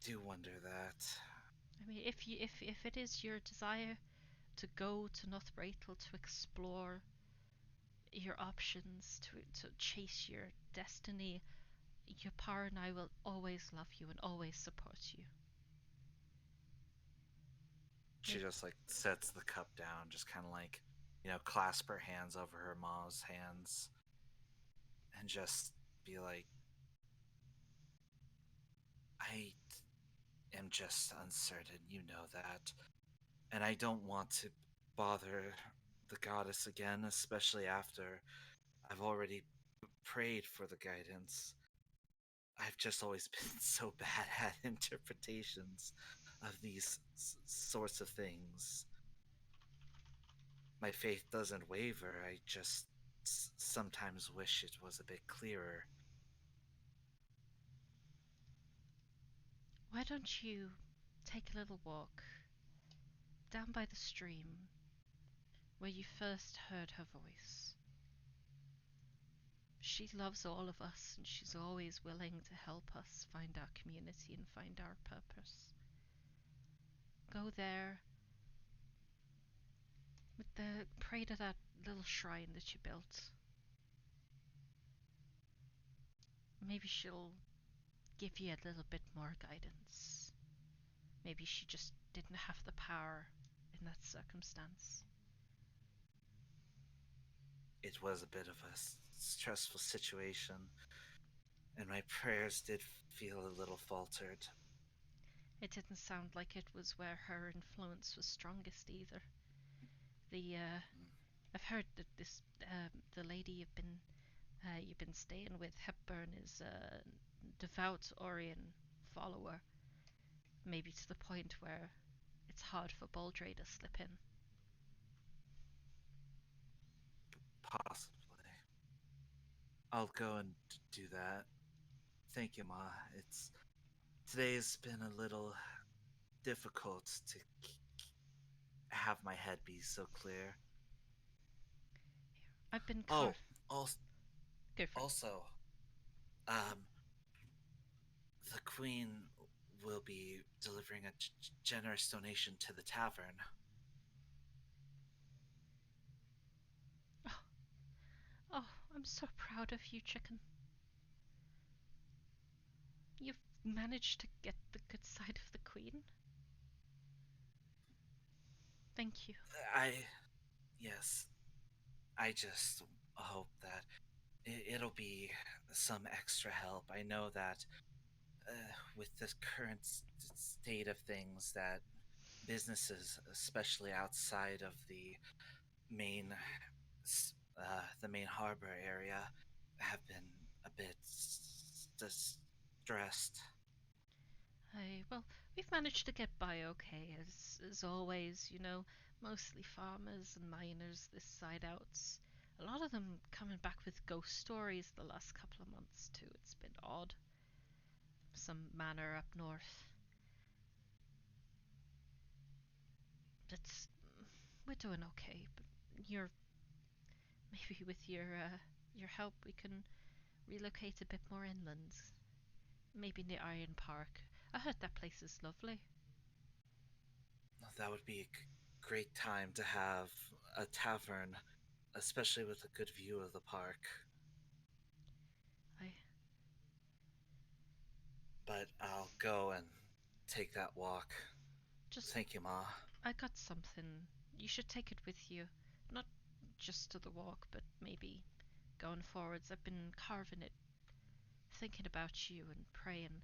do wonder that. I mean, if it is your desire to go to North Brattle to explore your options, to chase your destiny, your power and I will always love you and always support you. She just like sets the cup down, just kind of like, clasp her hands over her mom's hands, and just be like, I am just uncertain, you know that. And I don't want to bother the goddess again, especially after I've already prayed for the guidance. I've just always been so bad at interpretations of these sorts of things. My faith doesn't waver, I just sometimes wish it was a bit clearer. Why don't you take a little walk down by the stream where you first heard her voice? She loves all of us and she's always willing to help us find our community and find our purpose. Go there with pray to that little shrine that you built. Maybe she'll give you a little bit more guidance. Maybe she just didn't have the power in that circumstance. It was a bit of a stressful situation, and my prayers did feel a little faltered. It didn't sound like it was where her influence was strongest either. I've heard that the lady you've been staying with, Hepburn, is a devout Orion follower. Maybe to the point where it's hard for Baldre to slip in. Possibly. I'll go and do that. Thank you, Ma. Today's been a little difficult to have my head be so clear. I've been Also, Go for it. also, um, The Queen will be delivering a generous donation to the tavern. Oh, I'm so proud of you, Chicken. You've managed to get the good side of the Queen. Thank you. Yes, I just hope that it'll be some extra help. I know that with this current state of things, that businesses, especially outside of main the main harbor area, have been a bit distressed. Well, we've managed to get by okay, as always, you know, mostly farmers and miners this side outs. A lot of them coming back with ghost stories the last couple of months too. It's been odd. Some manor up north. It's we're doing okay, but you're maybe with your help we can relocate a bit more inland. Maybe near Iron Park. I heard that place is lovely. That would be a great time to have a tavern, especially with a good view of the park. I But I'll go and take that walk. just Thank you, Ma. I got something. You should take it with you. Not just to the walk, but maybe going forwards. I've been carving it, thinking about you and praying.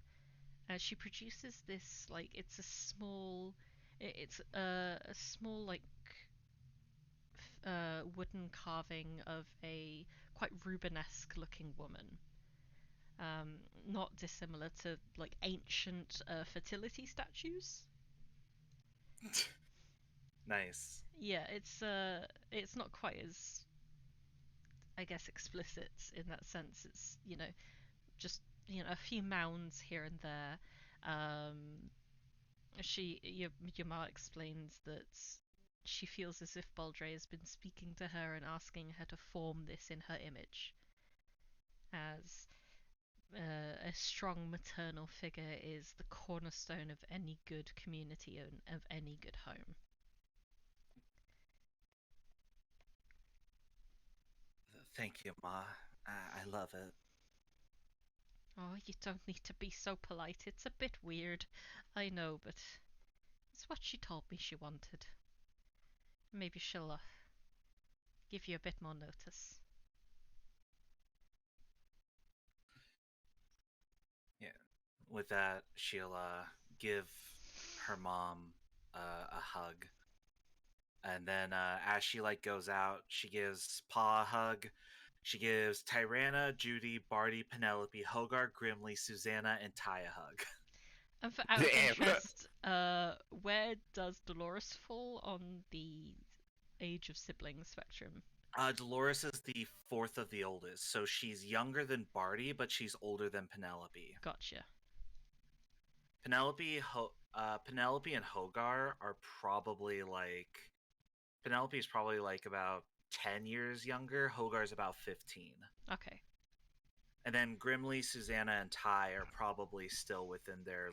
She produces this like it's a small, it's a small like wooden carving of a quite Rubenesque looking woman. Not dissimilar to like ancient fertility statues. Nice. Yeah, it's not quite as I guess explicit in that sense. It's just a few mounds here and there. Um, your ma explains that she feels as if Baldre has been speaking to her and asking her to form this in her image, as a strong maternal figure is the cornerstone of any good community and of any good home. Thank you, Ma. I love it. Oh, you don't need to be so polite. It's a bit weird. I know, but it's what she told me she wanted. Maybe she'll give you a bit more notice. Yeah. With that, she'll give her mom a hug, and then as she goes out, she gives Pa a hug. She gives Tyrana, Judy, Barty, Penelope, Hogar, Grimly, Susanna, and Ty a hug. And for out of Damn. interest, where does Dolores fall on the age of siblings spectrum? Dolores is the fourth of the oldest, so she's younger than Barty, but she's older than Penelope. Gotcha. Penelope and Hogar are probably Penelope is probably about 10 years younger. Hogar's about 15. Okay. And then Grimly, Susanna, and Ty are probably still within their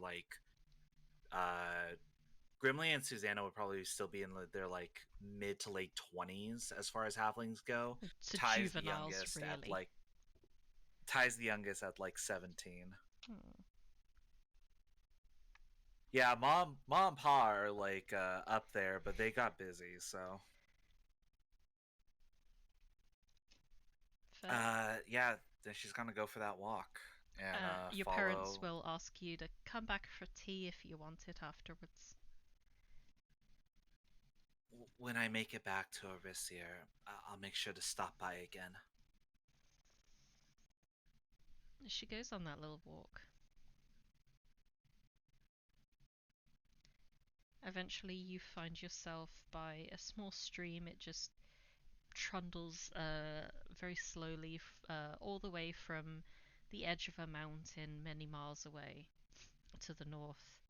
Grimly and Susanna would probably still be in their mid to late 20s as far as halflings go. So Ty's the juveniles, youngest at really. 17. Hmm. Yeah, mom and pa are up there, but they got busy, so Fair. yeah, then she's gonna go for that walk and Your follow. parents will ask you to come back for tea if you want it afterwards. When I make it back to Arisier, I'll make sure to stop by again. She goes on that little walk. Eventually, you find yourself by a small stream. It just trundles very slowly all the way from the edge of a mountain many miles away to the north.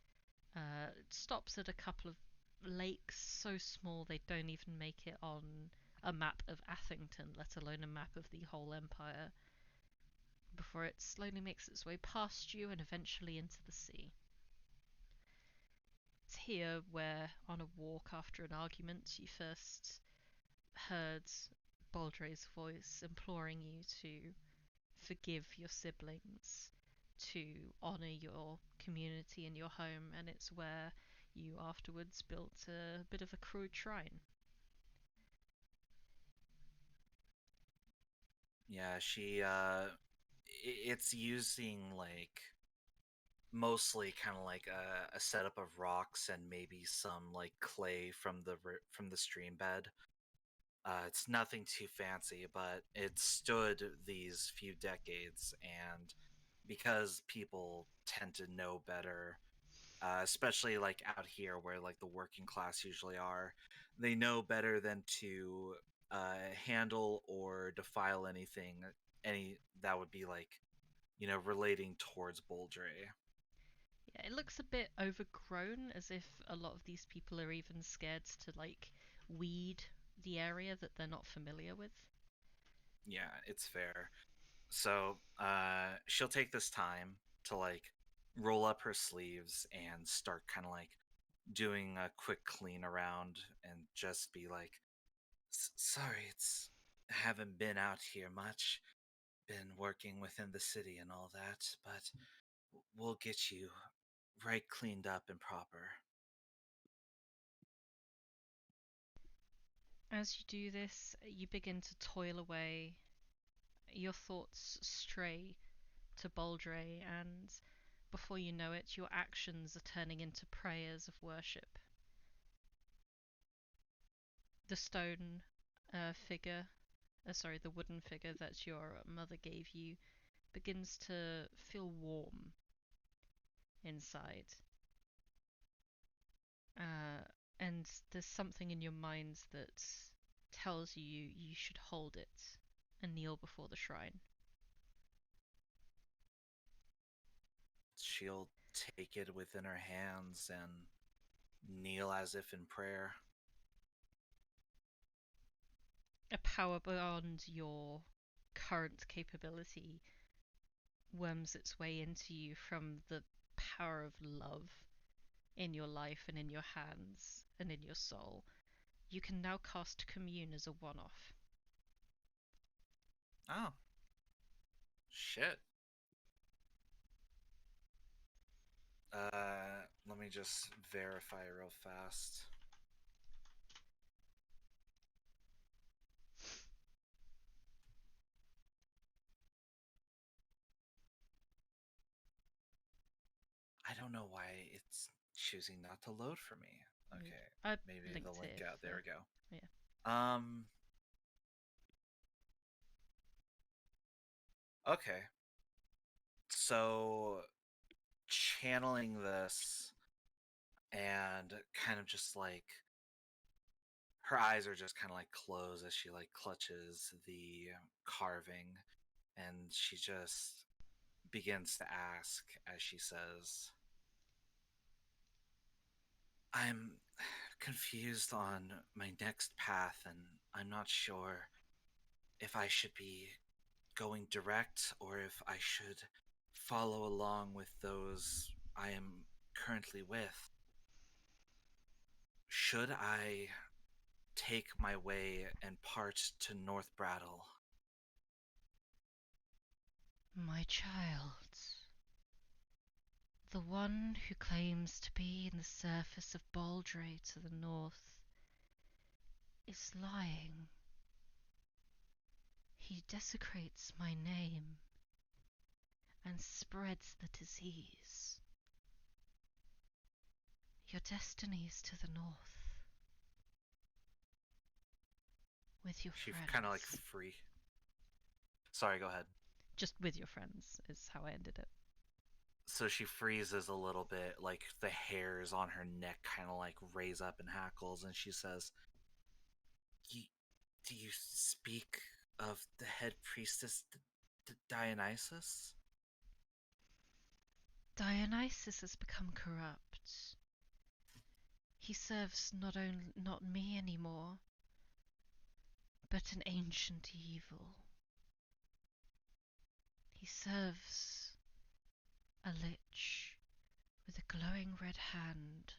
It stops at a couple of lakes so small they don't even make it on a map of Athington, let alone a map of the whole empire. before it slowly makes its way past you and eventually into the sea. It's here where, on a walk after an argument, you first heard Baldre's voice imploring you to forgive your siblings, to honour your community and your home, and it's where you afterwards built a bit of a crude shrine. Yeah, it's using like mostly kind of like a setup of rocks and maybe some like clay from the stream bed. It's nothing too fancy, but it stood these few decades, and because people tend to know better, especially like out here where like the working class usually are, they know better than to handle or defile any that would be like, relating towards Boldre. Yeah, it looks a bit overgrown, as if a lot of these people are even scared to like weed the area that they're not familiar with. Yeah, it's fair. So she'll take this time to like roll up her sleeves and start kind of like doing a quick clean around and just be like, Sorry, haven't been out here much. Been working within the city and all that, but we'll get you right cleaned up and proper." As you do this, you begin to toil away. Your thoughts stray to Baldre, and before you know it, your actions are turning into prayers of worship. The stone figure, the wooden figure that your mother gave you, begins to feel warm inside. And there's something in your mind that tells you you should hold it and kneel before the shrine. She'll take it within her hands and kneel as if in prayer. A power beyond your current capability worms its way into you from the power of love in your life and in your hands and in your soul. You can now cast Commune as a one-off. Oh. Shit. Let me just verify real fast. I don't know why it's choosing not to load for me. Okay, I maybe linked the link it out. There we go. Yeah. Okay. So channeling this and kind of just like her eyes are just kind of like closed as she like clutches the carving, and she just begins to ask as she says, "I'm confused on my next path, and I'm not sure if I should be going direct or if I should follow along with those I am currently with. Should I take my way and part to North Brattle?" My child, the one who claims to be in the surface of Baldre to the north is lying. He desecrates my name and spreads the disease. Your destiny is to the north. With your She friends. kind of like free. Sorry, go ahead. Just with your friends is how I ended it. So she freezes a little bit, like the hairs on her neck kind of like raise up in hackles, and she says, Do you speak of the head priestess Dionysus?" Dionysus has become corrupt. He serves not me anymore, but an ancient evil. He serves a lich with a glowing red hand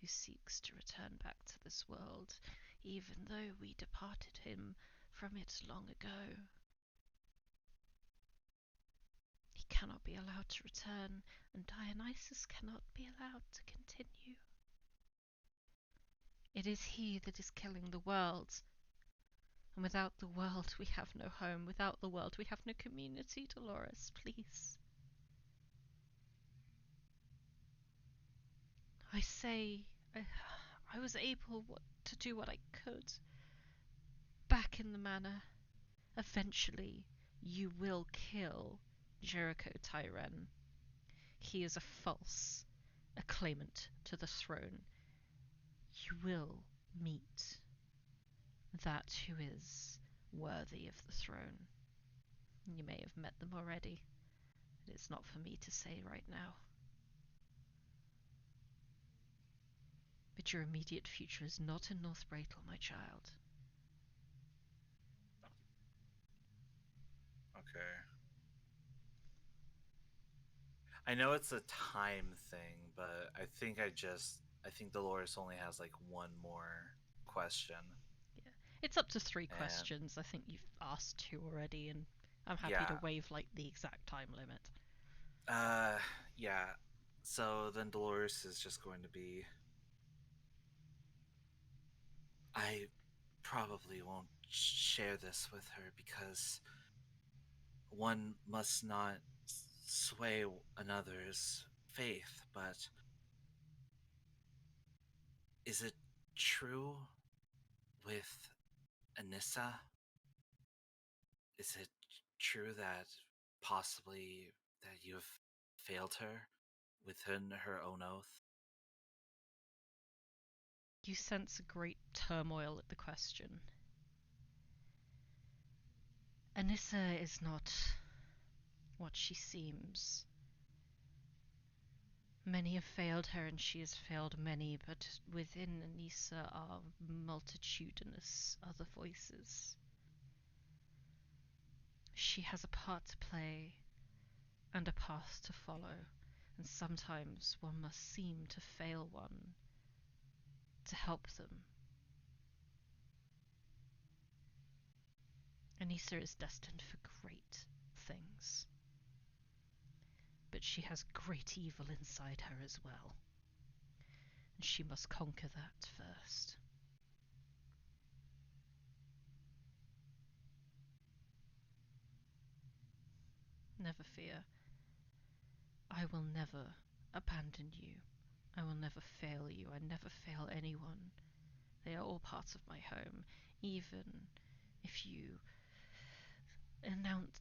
who seeks to return back to this world, even though we departed him from it long ago. He cannot be allowed to return, and Dionysus cannot be allowed to continue. It is he that is killing the world, and without the world we have no home. Without the world we have no community, Dolores, please. I say, I was able to do what I could. Back in the manor. Eventually, you will kill Jericho Tyren. He is a false, a claimant to the throne. You will meet that who is worthy of the throne. You may have met them already. It's not for me to say right now. But your immediate future is not in North Bratel, my child. Okay. I know it's a time thing, but I think Dolores only has like one more question. Yeah. It's up to 3 And- questions. I think you've asked 2 already, and I'm happy to waive like the exact time limit. Yeah. So then Dolores is just going to be. I probably won't share this with her because one must not sway another's faith, but is it true with Anissa? Is it true that possibly that you have failed her within her own oath? You sense a great turmoil at the question. Anissa is not what she seems. Many have failed her, and she has failed many, but within Anissa are multitudinous other voices. She has a part to play and a path to follow, and sometimes one must seem to fail one to help them. Anissa is destined for great things, but she has great evil inside her as well, and she must conquer that first. Never fear. I will never abandon you. I will never fail you. I never fail anyone. They are all parts of my home, even if you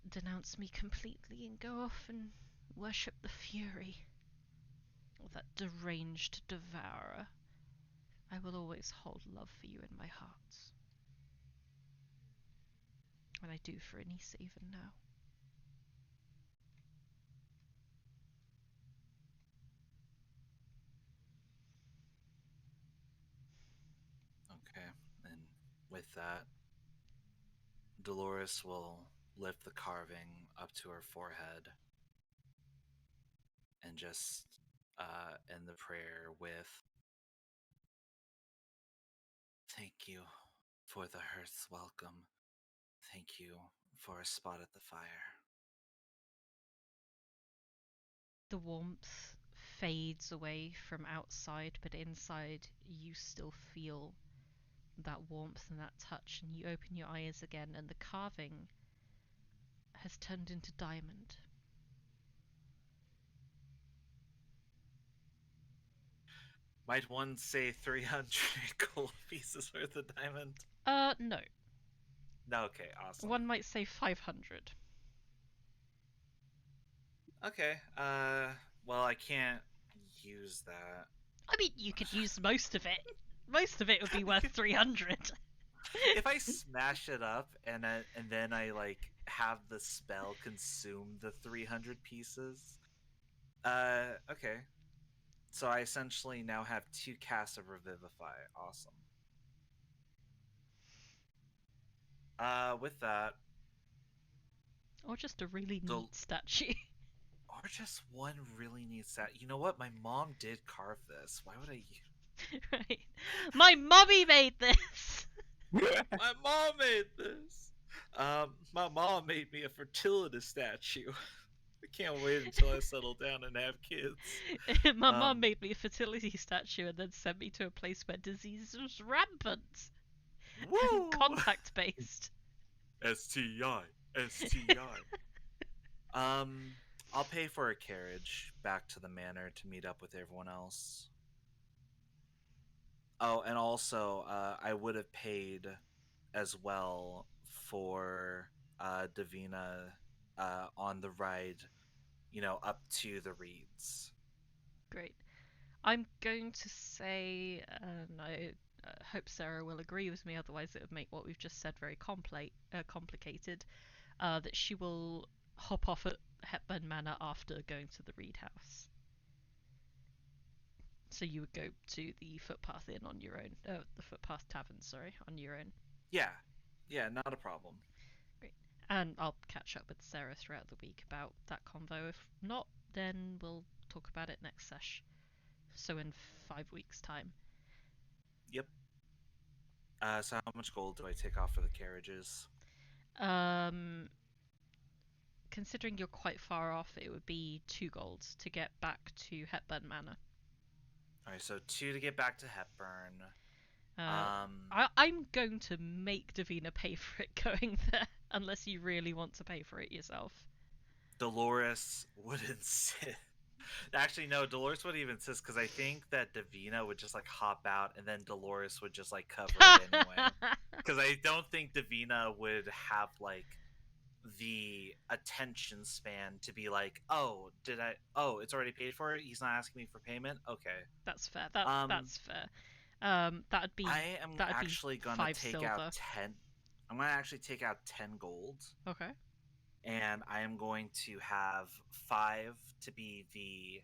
denounce me completely and go off and worship the fury of that deranged devourer. I will always hold love for you in my heart. And I do for Anissa even now. Okay, and with that, Dolores will lift the carving up to her forehead and just end the prayer with, "Thank you for the hearth's welcome. Thank you for a spot at the fire." The warmth fades away from outside, but inside you still feel that warmth and that touch, and you open your eyes again, and the carving has turned into diamond. Might one say 300 gold pieces worth of diamond? No. No, okay, awesome. One might say 500. Okay, well, I can't use that. I mean, you could use most of it. Most of it would be worth 300. If I smash it up and then I like have the spell consume the 300 pieces, okay. So I essentially now have 2 casts of Revivify. Awesome. With that, Or just a really Dol- neat statue. Or just one really neat set. You know what? My mom did carve this. Why would I? Right. My mummy made this! My mom made this. My mom made me a fertility statue. I can't wait until I settle down and have kids. My mum made me a fertility statue and then sent me to a place where disease was rampant. Woo! Contact based. STI. STI. I'll pay for a carriage back to the manor to meet up with everyone else. Oh, and also, I would have paid as well for Davina on the ride, up to the reeds. Great. I'm going to say, and I hope Sarah will agree with me, otherwise it would make what we've just said very complicated, that she will hop off at Hepburn Manor after going to the Reed House. So you would go to the Footpath Inn on your own. The Footpath Tavern, sorry, on your own. Yeah, not a problem. Great. And I'll catch up with Sarah throughout the week about that convo. If not, then we'll talk about it next sesh. So in 5 weeks' time. Yep. So how much gold do I take off for the carriages? Considering you're quite far off, it would be 2 gold to get back to Hepburn Manor. Alright, so 2 to get back to Hepburn. I'm going to make Davina pay for it going there, unless you really want to pay for it yourself. Dolores would insist. Actually, no, Dolores wouldn't even insist, because I think that Davina would just, hop out, and then Dolores would just, cover it anyway. Because I don't think Davina would have, the attention span to be it's already paid for it? He's not asking me for payment? Okay. That's fair. That's fair. That'd be I am actually going to take silver. out 10. I'm going to actually take out 10 gold. Okay. And I am going to have 5 to be the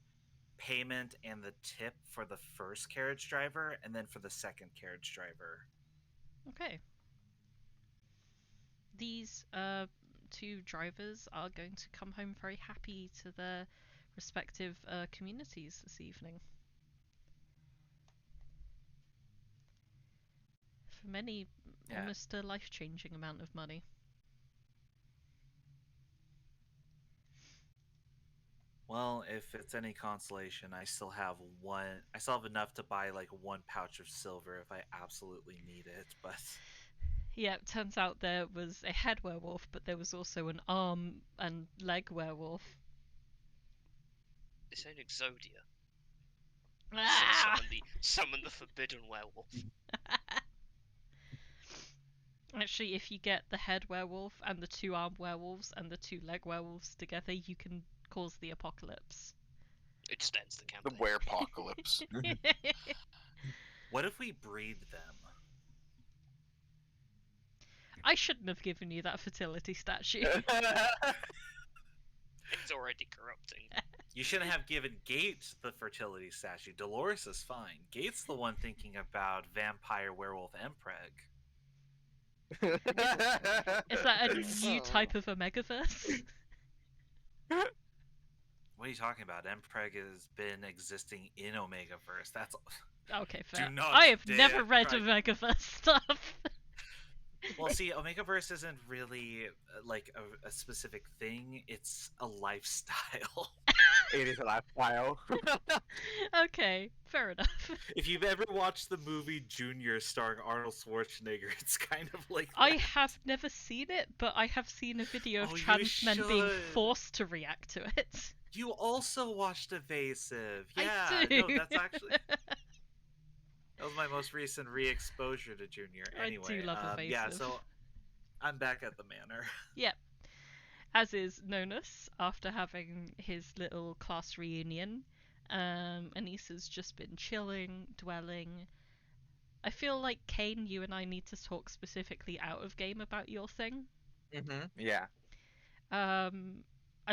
payment and the tip for the first carriage driver, and then for the second carriage driver. Okay. These 2 drivers are going to come home very happy to their respective communities this evening. For many, almost a life-changing amount of money. Well, if it's any consolation, I still have enough to buy 1 pouch of silver if I absolutely need it, but Yeah, it turns out there was a head werewolf, but there was also an arm and leg werewolf. This ain't Exodia. Ah! Summon the forbidden werewolf. Actually, if you get the head werewolf and the 2 arm werewolves and the 2 leg werewolves together, you can cause the apocalypse. It extends the campaign. The werepocalypse. what if we breed them? I shouldn't have given you that fertility statue. It's already corrupting. You shouldn't have given Gates the fertility statue. Dolores is fine. Gates the one thinking about vampire, werewolf, empreg. Is that a new type of Omegaverse? What are you talking about? Empreg has been existing in Omegaverse. That's okay. Fair. Do not I have dare never read try- Omegaverse stuff. Well, see, Omegaverse isn't really a specific thing. It's a lifestyle. It is a lifestyle. Okay, fair enough. If you've ever watched the movie Junior starring Arnold Schwarzenegger, it's kind of like that. I have never seen it, but I have seen a video of Oh, you trans men being should. forced to react to it. You also watched Evasive. Yeah, I do. no, that's actually that was my most recent re-exposure to Junior. Anyway, I do love Evasive. yeah, so I'm back at the manor. Yep. As is Nonus, after having his little class reunion. Anissa's just been chilling, dwelling. I feel like, Cain, you and I need to talk specifically out of game about your thing. Yeah. I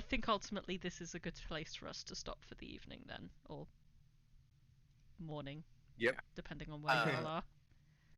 think ultimately this is a good place for us to stop for the evening then, or morning. Yep. Depending on where you all are.